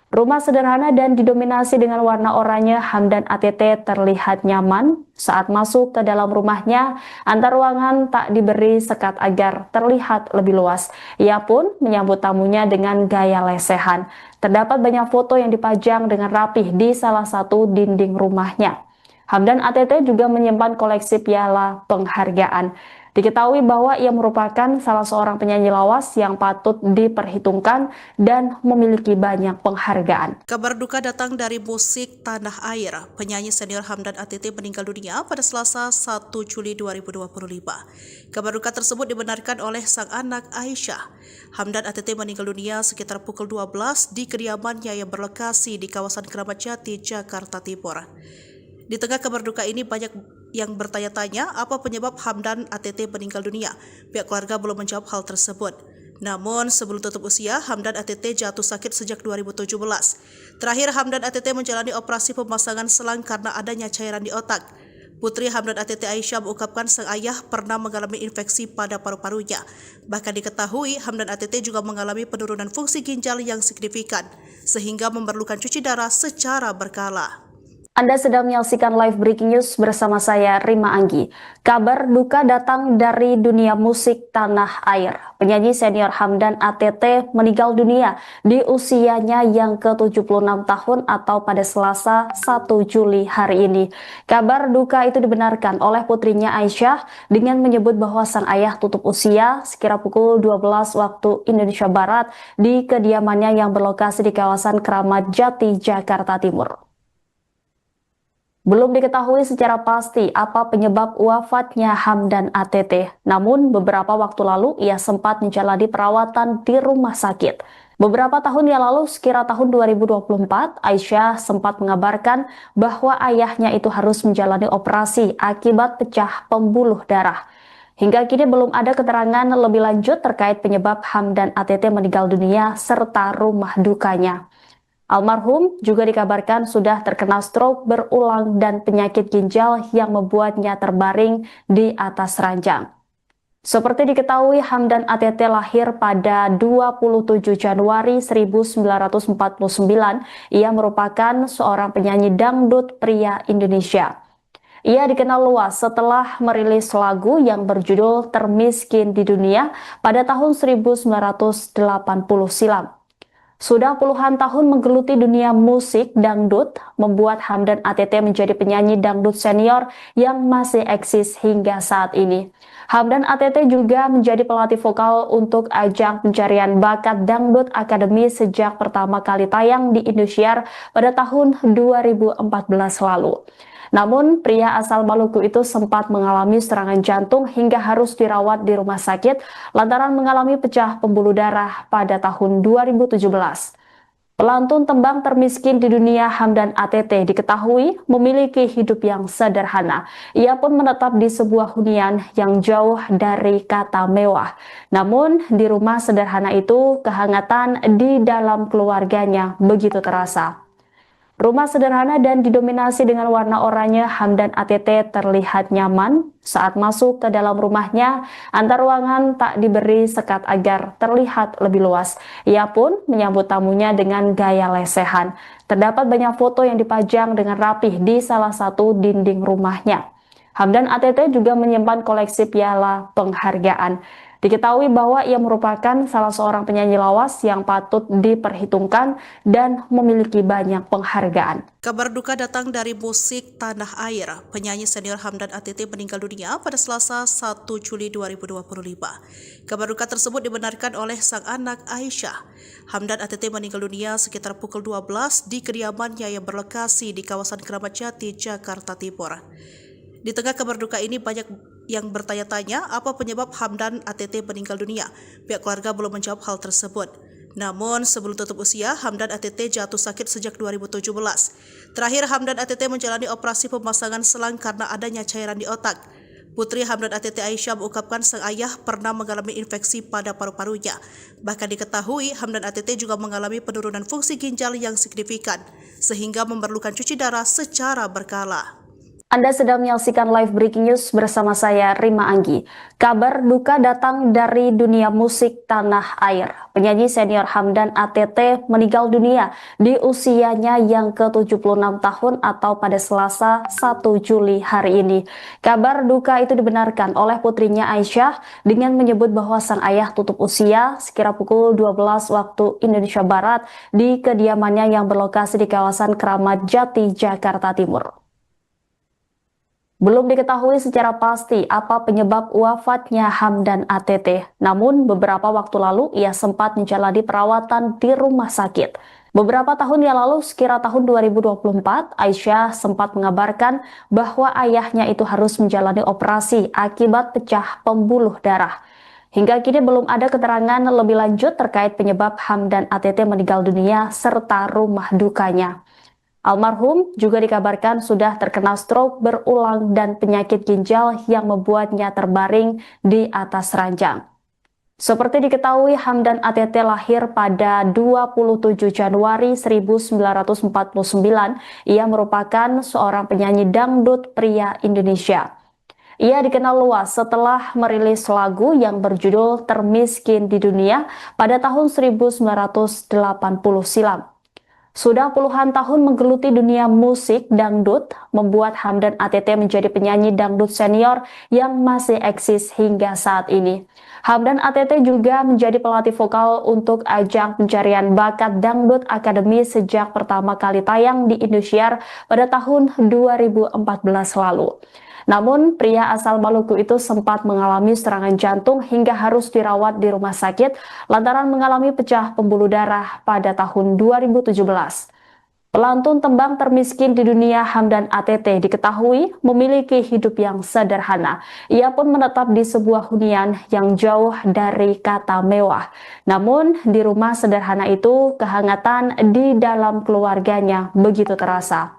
Rumah sederhana dan didominasi dengan warna oranye, Hamdan ATT terlihat nyaman saat masuk ke dalam rumahnya. Antar ruangan tak diberi sekat agar terlihat lebih luas. Ia pun menyambut tamunya dengan gaya lesehan. Terdapat banyak foto yang dipajang dengan rapih di salah satu dinding rumahnya. Hamdan ATT juga menyimpan koleksi piala penghargaan. Diketahui bahwa ia merupakan salah seorang penyanyi lawas yang patut diperhitungkan dan memiliki banyak penghargaan. Kabar duka datang dari musik tanah air. Penyanyi senior Hamdan ATT meninggal dunia pada Selasa 1 Juli 2025. Kabar duka tersebut dibenarkan oleh sang anak Aisyah. Hamdan ATT meninggal dunia sekitar pukul 12 di kediamannya yang berlokasi di kawasan Keramat Jati, Jakarta Timur. Di tengah kabar duka ini banyak yang bertanya-tanya apa penyebab Hamdan ATT meninggal dunia. Pihak keluarga belum menjawab hal tersebut. Namun sebelum tutup usia, Hamdan ATT jatuh sakit sejak 2017. Terakhir Hamdan ATT menjalani operasi pemasangan selang karena adanya cairan di otak. Putri Hamdan ATT Aisyah mengungkapkan sang ayah pernah mengalami infeksi pada paru-parunya. Bahkan diketahui Hamdan ATT juga mengalami penurunan fungsi ginjal yang signifikan, sehingga memerlukan cuci darah secara berkala. Anda sedang menyaksikan live breaking news bersama saya, Rima Anggi. Kabar duka datang dari dunia musik tanah air. Penyanyi senior Hamdan ATT meninggal dunia di usianya yang ke-76 tahun atau pada Selasa 1 Juli hari ini. Kabar duka itu dibenarkan oleh putrinya Aisyah dengan menyebut bahwa sang ayah tutup usia sekira pukul 12 waktu Indonesia Barat di kediamannya yang berlokasi di kawasan Keramat Jati, Jakarta Timur. Belum diketahui secara pasti apa penyebab wafatnya Hamdan ATT, namun beberapa waktu lalu ia sempat menjalani perawatan di rumah sakit. Beberapa tahun yang lalu, sekira tahun 2024, Aisyah sempat mengabarkan bahwa ayahnya itu harus menjalani operasi akibat pecah pembuluh darah. Hingga kini belum ada keterangan lebih lanjut terkait penyebab Hamdan ATT meninggal dunia serta rumah dukanya. Almarhum juga dikabarkan sudah terkena stroke berulang dan penyakit ginjal yang membuatnya terbaring di atas ranjang. Seperti diketahui, Hamdan ATT lahir pada 27 Januari 1949. Ia merupakan seorang penyanyi dangdut pria Indonesia. Ia dikenal luas setelah merilis lagu yang berjudul Termiskin di Dunia pada tahun 1980 silam. Sudah puluhan tahun menggeluti dunia musik dangdut, membuat Hamdan ATT menjadi penyanyi dangdut senior yang masih eksis hingga saat ini. Hamdan ATT juga menjadi pelatih vokal untuk ajang pencarian bakat Dangdut Academy sejak pertama kali tayang di Indosiar pada tahun 2014 lalu. Namun, pria asal Maluku itu sempat mengalami serangan jantung hingga harus dirawat di rumah sakit lantaran mengalami pecah pembuluh darah pada tahun 2017. Pelantun tembang termiskin di dunia Hamdan ATT diketahui memiliki hidup yang sederhana. Ia pun menetap di sebuah hunian yang jauh dari kata mewah. Namun, di rumah sederhana itu, kehangatan di dalam keluarganya begitu terasa. Rumah sederhana dan didominasi dengan warna oranye, Hamdan ATT terlihat nyaman. Saat masuk ke dalam rumahnya, antar ruangan tak diberi sekat agar terlihat lebih luas. Ia pun menyambut tamunya dengan gaya lesehan. Terdapat banyak foto yang dipajang dengan rapih di salah satu dinding rumahnya. Hamdan ATT juga menyimpan koleksi piala penghargaan. Diketahui bahwa ia merupakan salah seorang penyanyi lawas yang patut diperhitungkan dan memiliki banyak penghargaan. Kabar duka datang dari musik tanah air. Penyanyi senior Hamdan ATT meninggal dunia pada Selasa 1 Juli 2025. Kabar duka tersebut dibenarkan oleh sang anak Aisyah. Hamdan ATT meninggal dunia sekitar pukul 12 di kediamannya yang berlokasi di kawasan Keramat Jati, Jakarta Timur. Di tengah kabar duka ini banyak yang bertanya-tanya apa penyebab Hamdan ATT meninggal dunia. Pihak keluarga belum menjawab hal tersebut. Namun sebelum tutup usia, Hamdan ATT jatuh sakit sejak 2017. Terakhir Hamdan ATT menjalani operasi pemasangan selang karena adanya cairan di otak. Putri Hamdan ATT Aisyah mengungkapkan sang ayah pernah mengalami infeksi pada paru-parunya. Bahkan diketahui Hamdan ATT juga mengalami penurunan fungsi ginjal yang signifikan, sehingga memerlukan cuci darah secara berkala. Anda sedang menyaksikan live breaking news bersama saya, Rima Anggi. Kabar duka datang dari dunia musik tanah air. Penyanyi senior Hamdan ATT meninggal dunia di usianya yang ke-76 tahun atau pada Selasa 1 Juli hari ini. Kabar duka itu dibenarkan oleh putrinya Aisyah dengan menyebut bahwa sang ayah tutup usia sekira pukul 12 waktu Indonesia Barat di kediamannya yang berlokasi di kawasan Keramat Jati, Jakarta Timur. Belum diketahui secara pasti apa penyebab wafatnya Hamdan ATT, namun beberapa waktu lalu ia sempat menjalani perawatan di rumah sakit. Beberapa tahun yang lalu, sekira tahun 2024, Aisyah sempat mengabarkan bahwa ayahnya itu harus menjalani operasi akibat pecah pembuluh darah. Hingga kini belum ada keterangan lebih lanjut terkait penyebab Hamdan ATT meninggal dunia serta rumah dukanya. Almarhum juga dikabarkan sudah terkena stroke berulang dan penyakit ginjal yang membuatnya terbaring di atas ranjang. Seperti diketahui, Hamdan ATT lahir pada 27 Januari 1949. Ia merupakan seorang penyanyi dangdut pria Indonesia. Ia dikenal luas setelah merilis lagu yang berjudul Termiskin di Dunia pada tahun 1980 silam. Sudah puluhan tahun menggeluti dunia musik dangdut, membuat Hamdan ATT menjadi penyanyi dangdut senior yang masih eksis hingga saat ini. Hamdan ATT juga menjadi pelatih vokal untuk ajang pencarian bakat Dangdut Academy sejak pertama kali tayang di Indosiar pada tahun 2014 lalu. Namun, pria asal Maluku itu sempat mengalami serangan jantung hingga harus dirawat di rumah sakit lantaran mengalami pecah pembuluh darah pada tahun 2017. Pelantun tembang termiskin di dunia Hamdan ATT diketahui memiliki hidup yang sederhana. Ia pun menetap di sebuah hunian yang jauh dari kata mewah. Namun, di rumah sederhana itu, kehangatan di dalam keluarganya begitu terasa.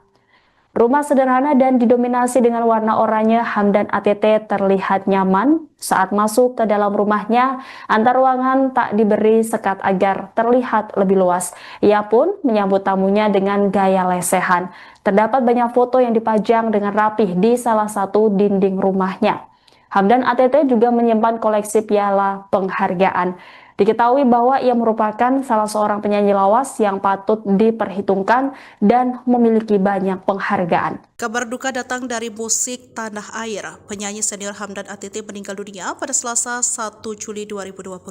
Rumah sederhana dan didominasi dengan warna oranye, Hamdan ATT terlihat nyaman. Saat masuk ke dalam rumahnya, antar ruangan tak diberi sekat agar terlihat lebih luas. Ia pun menyambut tamunya dengan gaya lesehan. Terdapat banyak foto yang dipajang dengan rapih di salah satu dinding rumahnya. Hamdan ATT juga menyimpan koleksi piala penghargaan. Diketahui bahwa ia merupakan salah seorang penyanyi lawas yang patut diperhitungkan dan memiliki banyak penghargaan. Kabar duka datang dari musik tanah air. Penyanyi senior Hamdan ATT meninggal dunia pada Selasa 1 Juli 2025.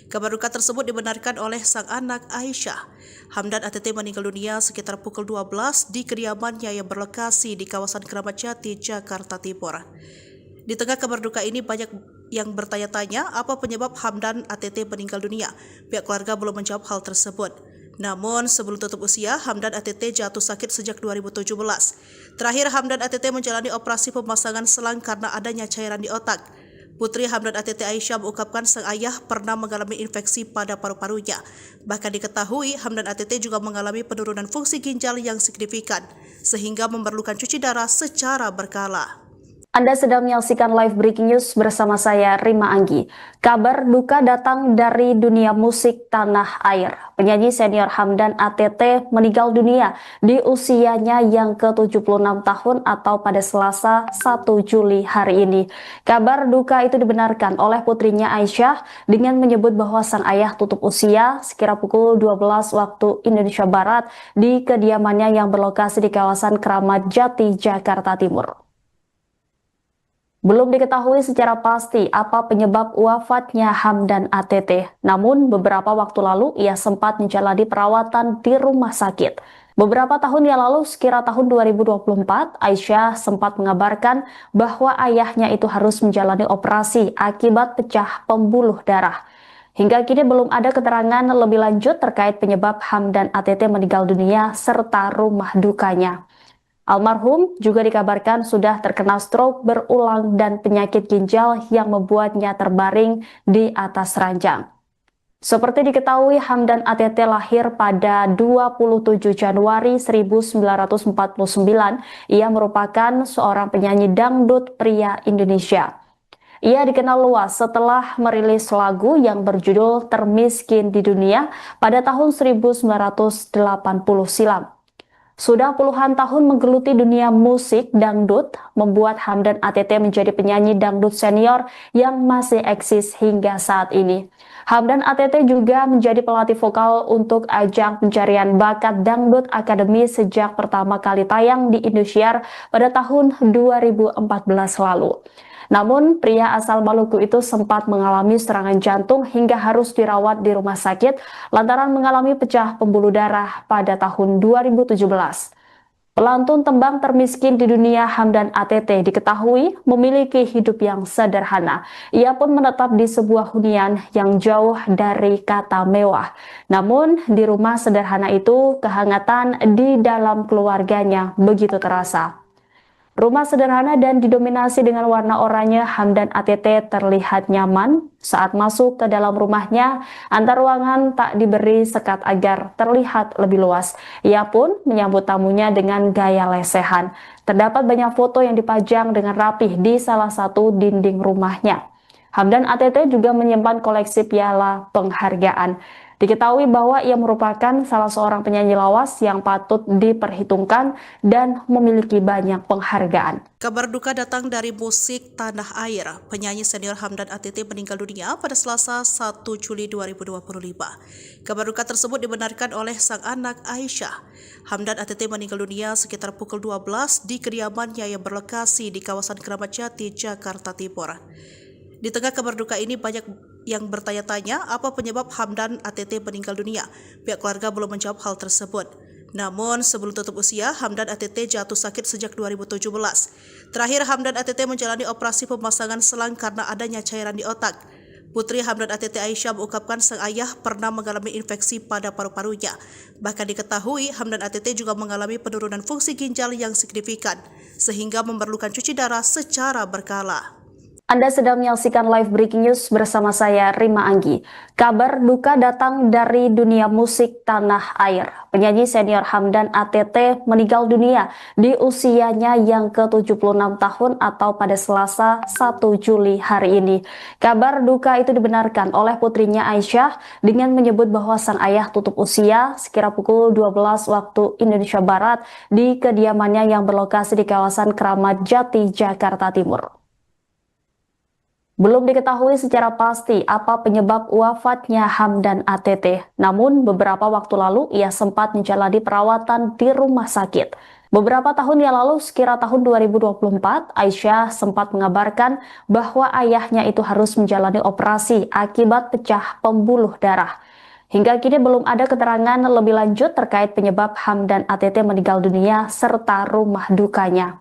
Kabar duka tersebut dibenarkan oleh sang anak Aisyah. Hamdan ATT meninggal dunia sekitar pukul 12 di kediamannya yang berlokasi di kawasan Keramat Jati, Jakarta Timur. Di tengah kabar duka ini banyak yang bertanya-tanya apa penyebab Hamdan ATT meninggal dunia. Pihak keluarga belum menjawab hal tersebut. Namun sebelum tutup usia, Hamdan ATT jatuh sakit sejak 2017. Terakhir Hamdan ATT menjalani operasi pemasangan selang karena adanya cairan di otak. Putri Hamdan ATT Aisyah mengungkapkan sang ayah pernah mengalami infeksi pada paru-parunya. Bahkan diketahui Hamdan ATT juga mengalami penurunan fungsi ginjal yang signifikan, sehingga memerlukan cuci darah secara berkala. Anda sedang menyaksikan live breaking news bersama saya, Rima Anggi. Kabar duka datang dari dunia musik tanah air. Penyanyi senior Hamdan ATT meninggal dunia di usianya yang ke-76 tahun atau pada Selasa 1 Juli hari ini. Kabar duka itu dibenarkan oleh putrinya Aisyah dengan menyebut bahwa sang ayah tutup usia sekira pukul 12 waktu Indonesia Barat di kediamannya yang berlokasi di kawasan Keramat Jati, Jakarta Timur. Belum diketahui secara pasti apa penyebab wafatnya Hamdan ATT, namun beberapa waktu lalu ia sempat menjalani perawatan di rumah sakit. Beberapa tahun yang lalu, sekira tahun 2024, Aisyah sempat mengabarkan bahwa ayahnya itu harus menjalani operasi akibat pecah pembuluh darah. Hingga kini belum ada keterangan lebih lanjut terkait penyebab Hamdan ATT meninggal dunia serta rumah dukanya. Almarhum juga dikabarkan sudah terkena stroke berulang dan penyakit ginjal yang membuatnya terbaring di atas ranjang. Seperti diketahui, Hamdan ATT lahir pada 27 Januari 1949. Ia merupakan seorang penyanyi dangdut pria Indonesia. Ia dikenal luas setelah merilis lagu yang berjudul Termiskin di Dunia pada tahun 1980 silam. Sudah puluhan tahun menggeluti dunia musik dangdut, membuat Hamdan ATT menjadi penyanyi dangdut senior yang masih eksis hingga saat ini. Hamdan ATT juga menjadi pelatih vokal untuk ajang pencarian bakat Dangdut Academy sejak pertama kali tayang di Indosiar pada tahun 2014 lalu. Namun, pria asal Maluku itu sempat mengalami serangan jantung hingga harus dirawat di rumah sakit lantaran mengalami pecah pembuluh darah pada tahun 2017. Pelantun tembang Termiskin di Dunia Hamdan ATT diketahui memiliki hidup yang sederhana. Ia pun menetap di sebuah hunian yang jauh dari kata mewah. Namun, di rumah sederhana itu, kehangatan di dalam keluarganya begitu terasa. Rumah sederhana dan didominasi dengan warna oranye, Hamdan ATT terlihat nyaman saat masuk ke dalam rumahnya. Antar ruangan tak diberi sekat agar terlihat lebih luas. Ia pun menyambut tamunya dengan gaya lesehan. Terdapat banyak foto yang dipajang dengan rapih di salah satu dinding rumahnya. Hamdan ATT juga menyimpan koleksi piala penghargaan. Diketahui bahwa ia merupakan salah seorang penyanyi lawas yang patut diperhitungkan dan memiliki banyak penghargaan. Kabar duka datang dari musik tanah air. Penyanyi senior Hamdan ATT meninggal dunia pada Selasa 1 Juli 2025. Kabar duka tersebut dibenarkan oleh sang anak Aisyah. Hamdan ATT meninggal dunia sekitar pukul 12 di kediamannya yang berlokasi di kawasan Keramat Jati, Jakarta Timur. Di tengah kabar duka ini banyak yang bertanya-tanya apa penyebab Hamdan ATT meninggal dunia. Pihak keluarga belum menjawab hal tersebut. Namun sebelum tutup usia, Hamdan ATT jatuh sakit sejak 2017. Terakhir Hamdan ATT menjalani operasi pemasangan selang karena adanya cairan di otak. Putri Hamdan ATT Aisyah mengungkapkan sang ayah pernah mengalami infeksi pada paru-parunya. Bahkan diketahui Hamdan ATT juga mengalami penurunan fungsi ginjal yang signifikan, sehingga memerlukan cuci darah secara berkala. Anda sedang menyaksikan live breaking news bersama saya, Rima Anggi. Kabar duka datang dari dunia musik tanah air. Penyanyi senior Hamdan ATT meninggal dunia di usianya yang ke-76 tahun atau pada Selasa 1 Juli hari ini. Kabar duka itu dibenarkan oleh putrinya Aisyah dengan menyebut bahwa sang ayah tutup usia sekira pukul 12 waktu Indonesia Barat di kediamannya yang berlokasi di kawasan Keramat Jati, Jakarta Timur. Belum diketahui secara pasti apa penyebab wafatnya Hamdan ATT, namun beberapa waktu lalu ia sempat menjalani perawatan di rumah sakit. Beberapa tahun yang lalu, sekira tahun 2024, Aisyah sempat mengabarkan bahwa ayahnya itu harus menjalani operasi akibat pecah pembuluh darah. Hingga kini belum ada keterangan lebih lanjut terkait penyebab Hamdan ATT meninggal dunia serta rumah dukanya.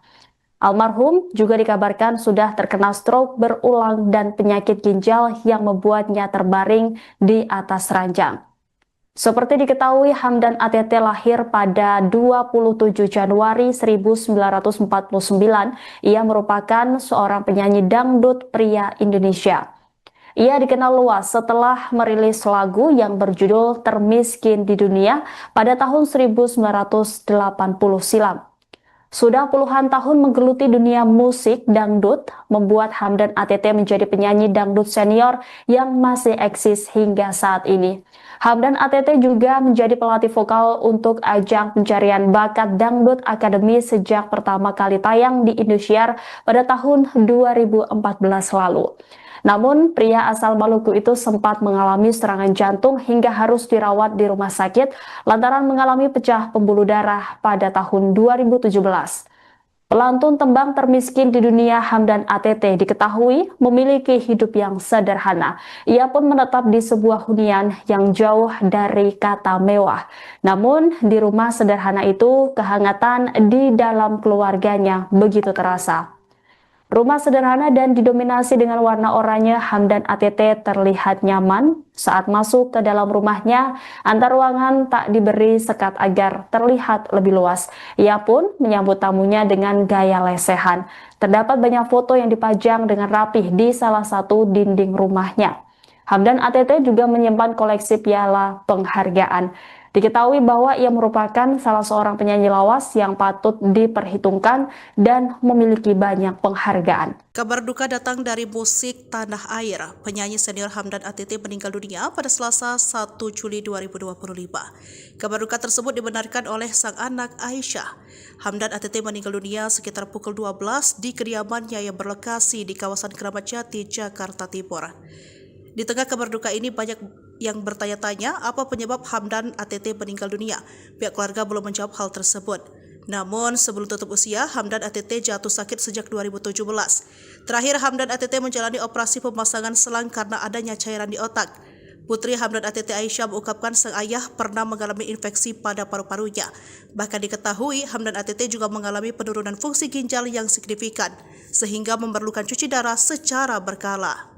Almarhum juga dikabarkan sudah terkena stroke berulang dan penyakit ginjal yang membuatnya terbaring di atas ranjang. Seperti diketahui, Hamdan ATT lahir pada 27 Januari 1949. Ia merupakan seorang penyanyi dangdut pria Indonesia. Ia dikenal luas setelah merilis lagu yang berjudul Termiskin di Dunia pada tahun 1980 silam. Sudah puluhan tahun menggeluti dunia musik dangdut, membuat Hamdan ATT menjadi penyanyi dangdut senior yang masih eksis hingga saat ini. Hamdan ATT juga menjadi pelatih vokal untuk ajang pencarian bakat Dangdut Academy sejak pertama kali tayang di Indosiar pada tahun 2014 lalu. Namun, pria asal Maluku itu sempat mengalami serangan jantung hingga harus dirawat di rumah sakit lantaran mengalami pecah pembuluh darah pada tahun 2017. Pelantun tembang Termiskin di Dunia Hamdan ATT diketahui memiliki hidup yang sederhana. Ia pun menetap di sebuah hunian yang jauh dari kata mewah. Namun, di rumah sederhana itu, kehangatan di dalam keluarganya begitu terasa. Rumah sederhana dan didominasi dengan warna oranye, Hamdan ATT terlihat nyaman saat masuk ke dalam rumahnya. Antar ruangan tak diberi sekat agar terlihat lebih luas. Ia pun menyambut tamunya dengan gaya lesehan. Terdapat banyak foto yang dipajang dengan rapih di salah satu dinding rumahnya. Hamdan ATT juga menyimpan koleksi piala penghargaan. Diketahui bahwa ia merupakan salah seorang penyanyi lawas yang patut diperhitungkan dan memiliki banyak penghargaan. Kabar duka datang dari musik tanah air. Penyanyi senior Hamdan ATT meninggal dunia pada Selasa 1 Juli 2025. Kabar duka tersebut dibenarkan oleh sang anak Aisyah. Hamdan ATT meninggal dunia sekitar pukul 12 di kediamannya yang berlokasi di kawasan Keramat Jati, Jakarta Timur. Di tengah kabar duka ini banyak yang bertanya-tanya apa penyebab Hamdan ATT meninggal dunia. Pihak keluarga belum menjawab hal tersebut. Namun sebelum tutup usia, Hamdan ATT jatuh sakit sejak 2017. Terakhir Hamdan ATT menjalani operasi pemasangan selang karena adanya cairan di otak. Putri Hamdan ATT Aisyah mengungkapkan sang ayah pernah mengalami infeksi pada paru-parunya. Bahkan diketahui Hamdan ATT juga mengalami penurunan fungsi ginjal yang signifikan, sehingga memerlukan cuci darah secara berkala.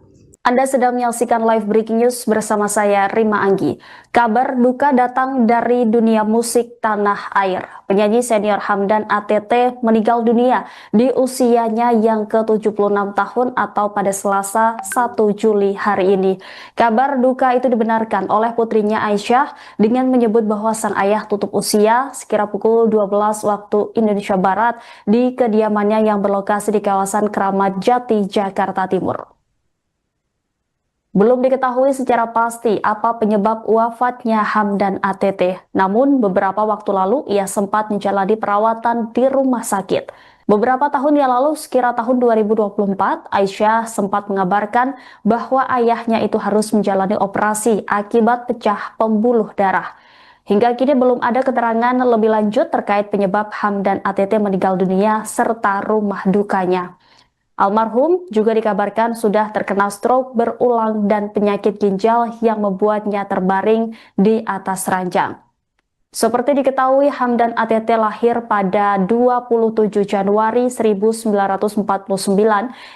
Anda sedang menyaksikan live breaking news bersama saya, Rima Anggi. Kabar duka datang dari dunia musik tanah air. Penyanyi senior Hamdan ATT meninggal dunia di usianya yang ke-76 tahun atau pada Selasa 1 Juli hari ini. Kabar duka itu dibenarkan oleh putrinya Aisyah dengan menyebut bahwa sang ayah tutup usia sekira pukul 12 waktu Indonesia Barat di kediamannya yang berlokasi di kawasan Keramat Jati, Jakarta Timur. Belum diketahui secara pasti apa penyebab wafatnya Hamdan ATT, namun beberapa waktu lalu ia sempat menjalani perawatan di rumah sakit. Beberapa tahun yang lalu, sekira tahun 2024, Aisyah sempat mengabarkan bahwa ayahnya itu harus menjalani operasi akibat pecah pembuluh darah. Hingga kini belum ada keterangan lebih lanjut terkait penyebab Hamdan ATT meninggal dunia serta rumah dukanya. Almarhum juga dikabarkan sudah terkena stroke berulang dan penyakit ginjal yang membuatnya terbaring di atas ranjang. Seperti diketahui, Hamdan ATT lahir pada 27 Januari 1949.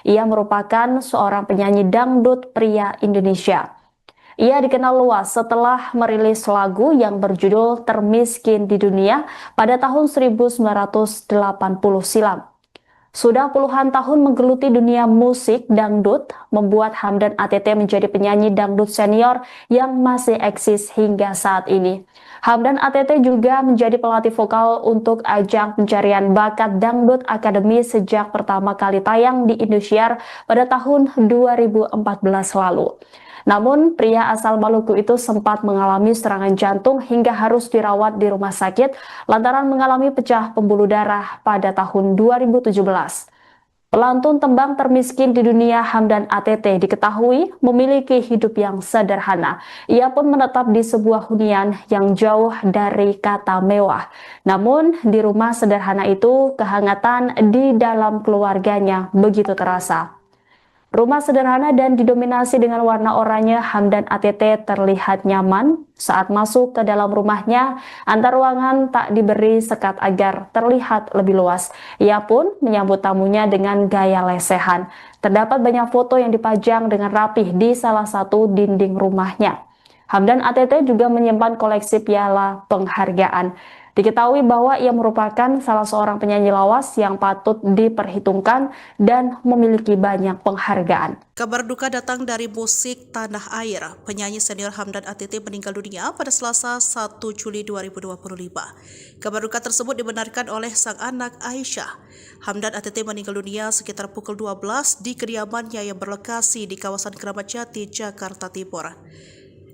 Ia merupakan seorang penyanyi dangdut pria Indonesia. Ia dikenal luas setelah merilis lagu yang berjudul Termiskin di Dunia pada tahun 1980 silam. Sudah puluhan tahun menggeluti dunia musik dangdut, membuat Hamdan ATT menjadi penyanyi dangdut senior yang masih eksis hingga saat ini. Hamdan ATT juga menjadi pelatih vokal untuk ajang pencarian bakat Dangdut Academy sejak pertama kali tayang di Indosiar pada tahun 2014 lalu. Namun, pria asal Maluku itu sempat mengalami serangan jantung hingga harus dirawat di rumah sakit lantaran mengalami pecah pembuluh darah pada tahun 2017. Pelantun tembang termiskin di dunia Hamdan ATT diketahui memiliki hidup yang sederhana. Ia pun menetap di sebuah hunian yang jauh dari kata mewah. Namun di rumah sederhana itu kehangatan di dalam keluarganya begitu terasa. Rumah sederhana dan didominasi dengan warna oranye, Hamdan ATT terlihat nyaman saat masuk ke dalam rumahnya. Antar ruangan tak diberi sekat agar terlihat lebih luas. Ia pun menyambut tamunya dengan gaya lesehan. Terdapat banyak foto yang dipajang dengan rapih di salah satu dinding rumahnya. Hamdan ATT juga menyimpan koleksi piala penghargaan. Diketahui bahwa ia merupakan salah seorang penyanyi lawas yang patut diperhitungkan dan memiliki banyak penghargaan. Kabar duka datang dari musik tanah air. Penyanyi senior Hamdan ATT meninggal dunia pada Selasa 1 Juli 2025. Kabar duka tersebut dibenarkan oleh sang anak Aisyah. Hamdan ATT meninggal dunia sekitar pukul 12 di kediamannya yang berlokasi di kawasan Keramat Jati, Jakarta Timur.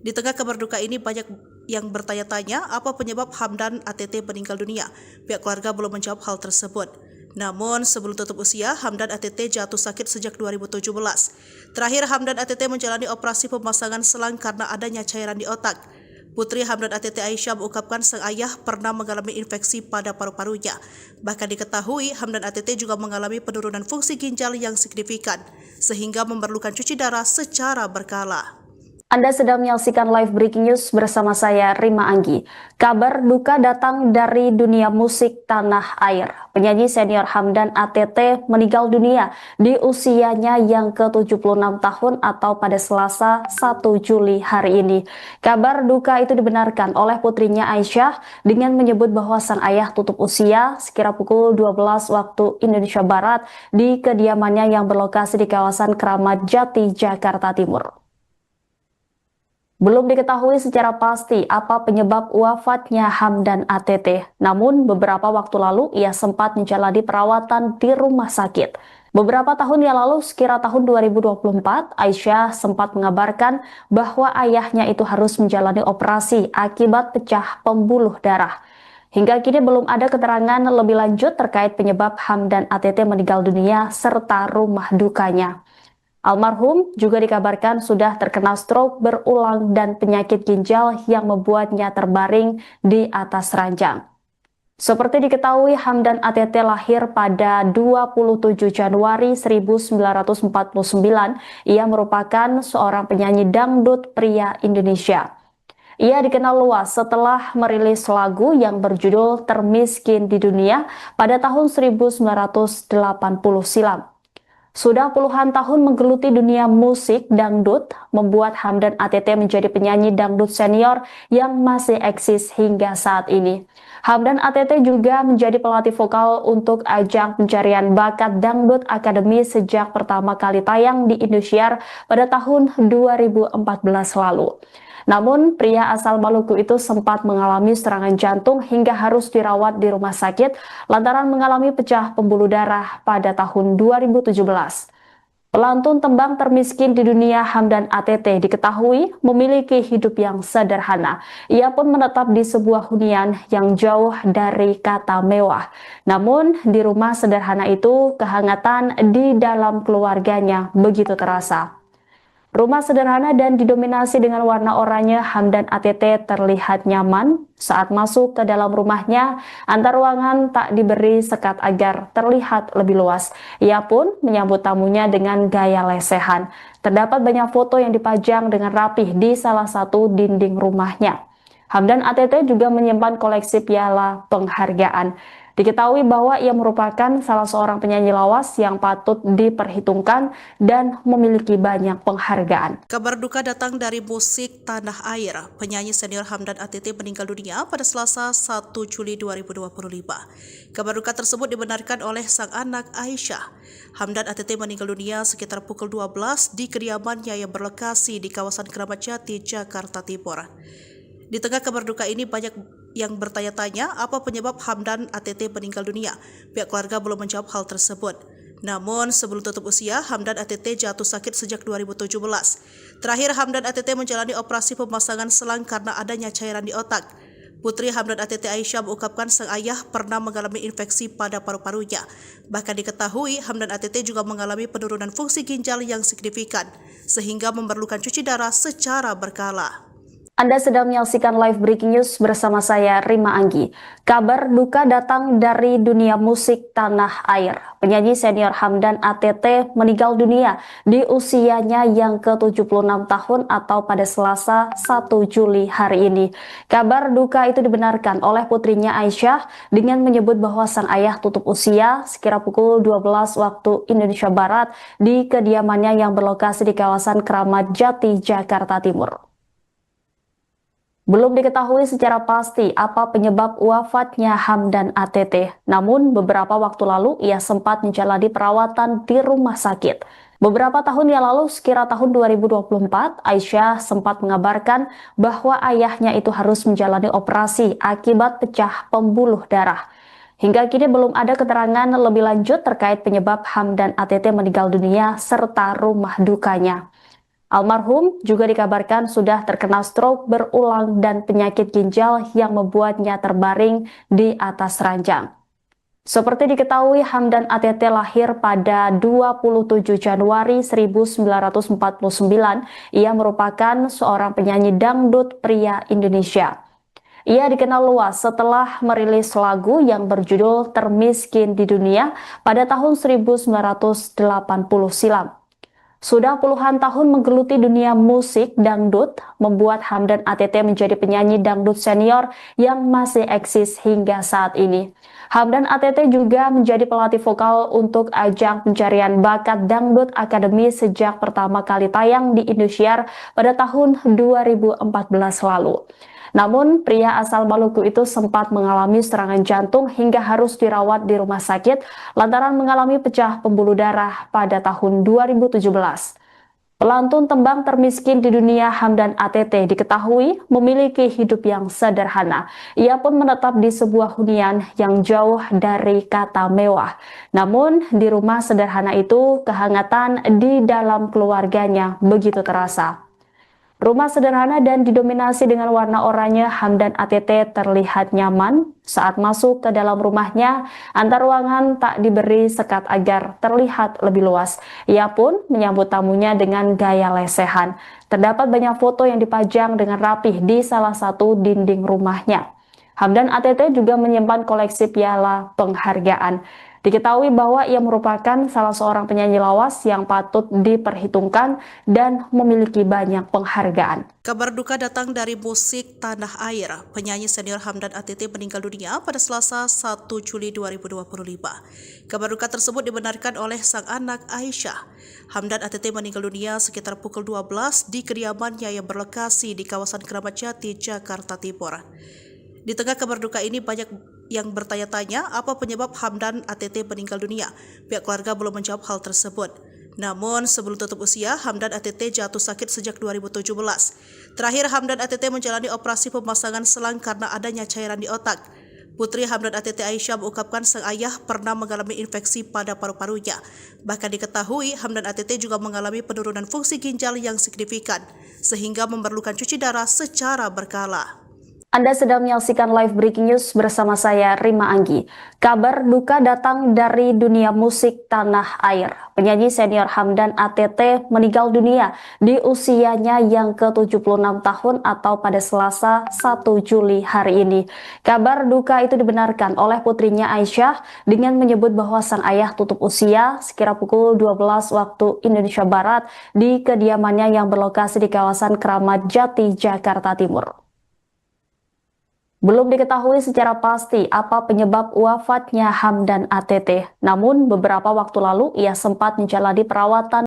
Di tengah kabar duka ini banyak yang bertanya-tanya apa penyebab Hamdan ATT meninggal dunia. Pihak keluarga belum menjawab hal tersebut. Namun sebelum tutup usia, Hamdan ATT jatuh sakit sejak 2017. Terakhir Hamdan ATT menjalani operasi pemasangan selang karena adanya cairan di otak. Putri Hamdan ATT Aisyah mengungkapkan sang ayah pernah mengalami infeksi pada paru-parunya. Bahkan diketahui Hamdan ATT juga mengalami penurunan fungsi ginjal yang signifikan, sehingga memerlukan cuci darah secara berkala. Anda sedang menyaksikan live breaking news bersama saya, Rima Anggi. Kabar duka datang dari dunia musik tanah air. Penyanyi senior Hamdan ATT meninggal dunia di usianya yang ke-76 tahun atau pada Selasa 1 Juli hari ini. Kabar duka itu dibenarkan oleh putrinya Aisyah dengan menyebut bahwa sang ayah tutup usia sekira pukul 12 waktu Indonesia Barat di kediamannya yang berlokasi di kawasan Keramat Jati, Jakarta Timur. Belum diketahui secara pasti apa penyebab wafatnya Hamdan ATT, namun beberapa waktu lalu ia sempat menjalani perawatan di rumah sakit. Beberapa tahun yang lalu, sekira tahun 2024, Aisyah sempat mengabarkan bahwa ayahnya itu harus menjalani operasi akibat pecah pembuluh darah. Hingga kini belum ada keterangan lebih lanjut terkait penyebab Hamdan ATT meninggal dunia serta rumah dukanya. Almarhum juga dikabarkan sudah terkena stroke berulang dan penyakit ginjal yang membuatnya terbaring di atas ranjang. Seperti diketahui, Hamdan ATT lahir pada 27 Januari 1949. Ia merupakan seorang penyanyi dangdut pria Indonesia. Ia dikenal luas setelah merilis lagu yang berjudul Termiskin di Dunia pada tahun 1980 silam. Sudah puluhan tahun menggeluti dunia musik dangdut, membuat Hamdan ATT menjadi penyanyi dangdut senior yang masih eksis hingga saat ini. Hamdan ATT juga menjadi pelatih vokal untuk ajang pencarian bakat Dangdut Academy sejak pertama kali tayang di Indosiar pada tahun 2014 lalu. Namun, pria asal Maluku itu sempat mengalami serangan jantung hingga harus dirawat di rumah sakit lantaran mengalami pecah pembuluh darah pada tahun 2017. Pelantun tembang termiskin di dunia Hamdan ATT diketahui memiliki hidup yang sederhana. Ia pun menetap di sebuah hunian yang jauh dari kata mewah. Namun, di rumah sederhana itu kehangatan di dalam keluarganya begitu terasa. Rumah sederhana dan didominasi dengan warna oranye, Hamdan ATT terlihat nyaman saat masuk ke dalam rumahnya. Antar ruangan tak diberi sekat agar terlihat lebih luas. Ia pun menyambut tamunya dengan gaya lesehan. Terdapat banyak foto yang dipajang dengan rapih di salah satu dinding rumahnya. Hamdan ATT juga menyimpan koleksi piala penghargaan. Diketahui bahwa ia merupakan salah seorang penyanyi lawas yang patut diperhitungkan dan memiliki banyak penghargaan. Kabar duka datang dari musik tanah air. Penyanyi senior Hamdan ATT meninggal dunia pada Selasa 1 Juli 2025. Kabar duka tersebut dibenarkan oleh sang anak Aisyah. Hamdan ATT meninggal dunia sekitar pukul 12 di kediamannya yang berlokasi di kawasan Keramat Jati, Jakarta Timur. Di tengah kabar duka ini banyak yang bertanya-tanya apa penyebab Hamdan ATT meninggal dunia. Pihak keluarga belum menjawab hal tersebut. Namun sebelum tutup usia, Hamdan ATT jatuh sakit sejak 2017. Terakhir Hamdan ATT menjalani operasi pemasangan selang karena adanya cairan di otak. Putri Hamdan ATT Aisyah mengungkapkan sang ayah pernah mengalami infeksi pada paru-parunya. Bahkan diketahui Hamdan ATT juga mengalami penurunan fungsi ginjal yang signifikan, sehingga memerlukan cuci darah secara berkala. Anda sedang menyaksikan live breaking news bersama saya, Rima Anggi. Kabar duka datang dari dunia musik tanah air. Penyanyi senior Hamdan ATT meninggal dunia di usianya yang ke-76 tahun atau pada Selasa 1 Juli hari ini. Kabar duka itu dibenarkan oleh putrinya Aisyah dengan menyebut bahwa sang ayah tutup usia sekira pukul 12 waktu Indonesia Barat di kediamannya yang berlokasi di kawasan Kramat Jati, Jakarta Timur. Belum diketahui secara pasti apa penyebab wafatnya Hamdan ATT, namun beberapa waktu lalu ia sempat menjalani perawatan di rumah sakit. Beberapa tahun yang lalu, sekira tahun 2024, Aisyah sempat mengabarkan bahwa ayahnya itu harus menjalani operasi akibat pecah pembuluh darah. Hingga kini belum ada keterangan lebih lanjut terkait penyebab Hamdan ATT meninggal dunia serta rumah dukanya. Almarhum juga dikabarkan sudah terkena stroke berulang dan penyakit ginjal yang membuatnya terbaring di atas ranjang. Seperti diketahui, Hamdan ATT lahir pada 27 Januari 1949. Ia merupakan seorang penyanyi dangdut pria Indonesia. Ia dikenal luas setelah merilis lagu yang berjudul Termiskin di Dunia pada tahun 1980 silam. Sudah puluhan tahun menggeluti dunia musik dangdut, membuat Hamdan ATT menjadi penyanyi dangdut senior yang masih eksis hingga saat ini. Hamdan ATT juga menjadi pelatih vokal untuk ajang pencarian bakat Dangdut Academy sejak pertama kali tayang di Indosiar pada tahun 2014 lalu. Namun, pria asal Maluku itu sempat mengalami serangan jantung hingga harus dirawat di rumah sakit lantaran mengalami pecah pembuluh darah pada tahun 2017. Pelantun tembang Termiskin di Dunia Hamdan ATT diketahui memiliki hidup yang sederhana. Ia pun menetap di sebuah hunian yang jauh dari kata mewah. Namun, di rumah sederhana itu, kehangatan di dalam keluarganya begitu terasa. Rumah sederhana dan didominasi dengan warna oranye, Hamdan ATT terlihat nyaman saat masuk ke dalam rumahnya. Antar ruangan tak diberi sekat agar terlihat lebih luas. Ia pun menyambut tamunya dengan gaya lesehan. Terdapat banyak foto yang dipajang dengan rapih di salah satu dinding rumahnya. Hamdan ATT juga menyimpan koleksi piala penghargaan. Diketahui bahwa ia merupakan salah seorang penyanyi lawas yang patut diperhitungkan dan memiliki banyak penghargaan. Kabar duka datang dari musik tanah air. Penyanyi senior Hamdan ATT meninggal dunia pada Selasa 1 Juli 2025. Kabar duka tersebut dibenarkan oleh sang anak Aisyah. Hamdan ATT meninggal dunia sekitar pukul 12 di kediamannya yang berlokasi di kawasan Kramat Jati, Jakarta Timur. Di tengah kabar duka ini banyak yang bertanya-tanya apa penyebab Hamdan ATT meninggal dunia. Pihak keluarga belum menjawab hal tersebut. Namun sebelum tutup usia, Hamdan ATT jatuh sakit sejak 2017. Terakhir Hamdan ATT menjalani operasi pemasangan selang karena adanya cairan di otak. Putri Hamdan ATT Aisyah mengungkapkan sang ayah pernah mengalami infeksi pada paru-parunya. Bahkan diketahui Hamdan ATT juga mengalami penurunan fungsi ginjal yang signifikan, sehingga memerlukan cuci darah secara berkala. Anda sedang menyaksikan live breaking news bersama saya, Rima Anggi. Kabar duka datang dari dunia musik tanah air. Penyanyi senior Hamdan ATT meninggal dunia di usianya yang ke-76 tahun atau pada Selasa 1 Juli hari ini. Kabar duka itu dibenarkan oleh putrinya Aisyah dengan menyebut bahwa sang ayah tutup usia sekira pukul 12 waktu Indonesia Barat di kediamannya yang berlokasi di kawasan Kramat Jati, Jakarta Timur. Belum diketahui secara pasti apa penyebab wafatnya Hamdan ATT, namun beberapa waktu lalu ia sempat menjalani perawatan